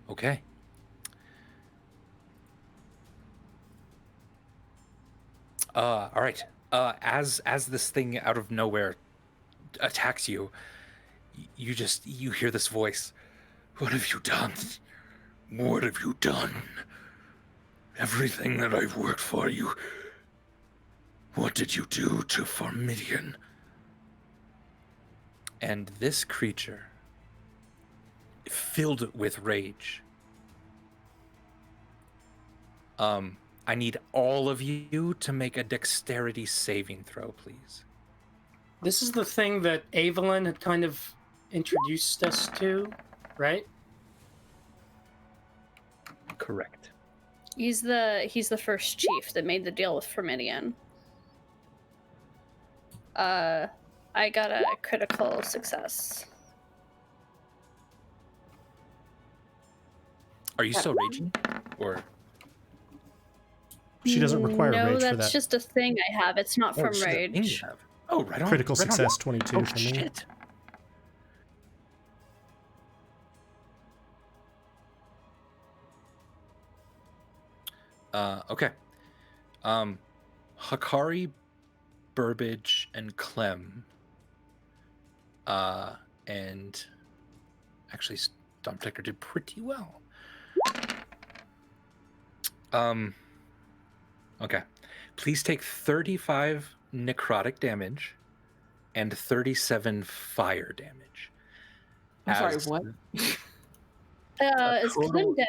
Okay. All right. As this thing out of nowhere attacks you, you hear this voice. What have you done? What have you done? Everything that I've worked for you. What did you do to Formidian? And this creature, filled with rage. I need all of you to make a dexterity saving throw, please. This is the thing that Evelyn had kind of introduced us to, right? Correct. He's the first chief that made the deal with Formidian. I got a critical success. Are you still raging? Or She doesn't require no, rage for that. that's just a thing I have. It's not from it's just a thing you rage. have. Oh, right on. Critical right on. success 22 Oh, for me. shit. Okay. Hakari, Burbage, and Clem. And actually, Storm Protector did pretty well. Okay. Please take 35 necrotic damage and 37 fire damage. I'm sorry, As what? Is Clem dead?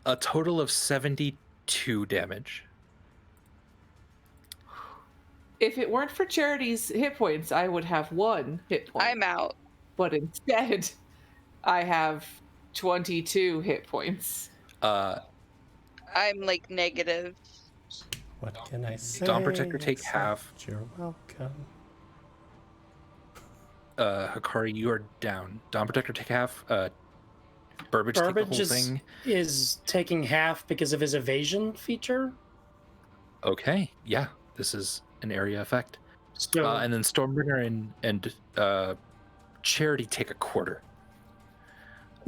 A total of 72 damage. If it weren't for Charity's hit points, I would have 1 hit point. I'm out. But instead, I have 22 hit points. I'm like negative. What can I say? Dawn Protector take except half. You're welcome. Hakari, you are down. Dawn Protector take half. Burbage take the whole thing. is taking half because of his evasion feature. Okay, yeah, this is an area effect. So And then Stormbringer and Charity take a quarter.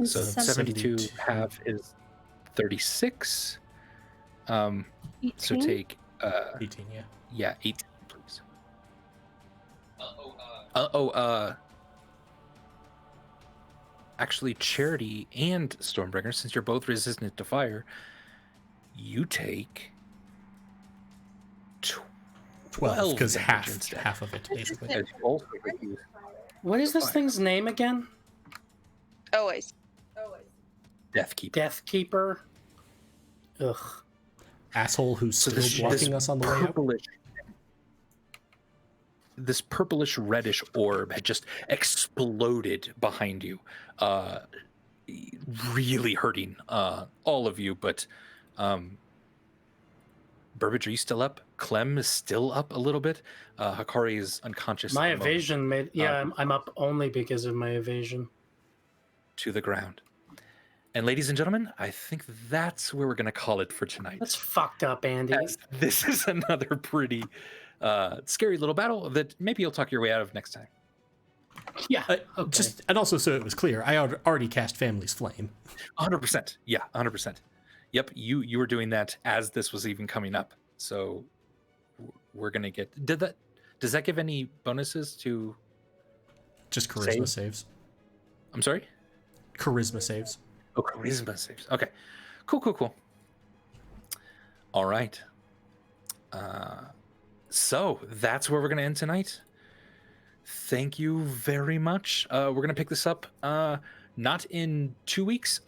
So 72 half is 36. So 18? take 18, yeah. yeah, 18, please. Actually, Charity and Stormbringer, since you're both resistant to fire, you take 12, because damage instead. half of it, basically. As you also reduce what is this thing's name again? Always. Death Keep. Death Keeper. Ugh. Asshole who's So still blocking us on the way up. This purplish reddish orb had just exploded behind you, really hurting all of you. But Burbage, are you still up? Clem is still up a little bit. Hakari is unconscious. My at the moment, evasion made. Yeah, I'm up only because of my evasion. to the ground. And ladies and gentlemen, I think that's where we're going to call it for tonight. That's fucked up, Andy. As this is another pretty scary little battle that maybe you'll talk your way out of next time. Yeah. Okay. Just and also so it was clear, I already cast Family's Flame. 100%. Yeah, 100%. Yep, you were doing that as this was even coming up. So we're gonna get. Does that give any bonuses to? Just charisma saves. I'm sorry. Charisma saves. Oh, charisma saves. Okay, cool. All right. So that's where we're gonna end tonight. Thank you very much. We're gonna pick this up not in 2 weeks,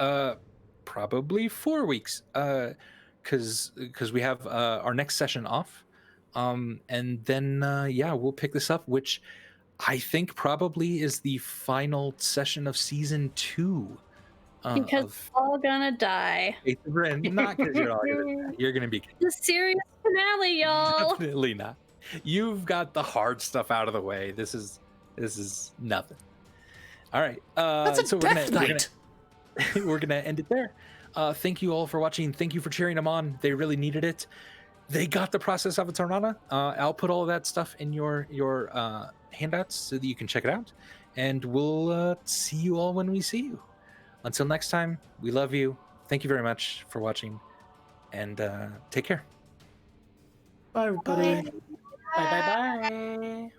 probably 4 weeks, because we have our next session off, and then we'll pick this up, which I think probably is the final session of season 2. Because we're all gonna die. Fates of Ryn. Not because you're all gonna die. You're gonna be The serious finale, y'all. definitely not. You've got the hard stuff out of the way. This is nothing. All right. That's a so death knight. we're gonna end it there. Thank you all for watching. Thank you for cheering them on. They really needed it. They got the process of Atarana. I'll put all of that stuff in your handouts so that you can check it out. And we'll see you all when we see you. Until next time, we love you. Thank you very much for watching, and take care. Bye, everybody. Bye bye bye.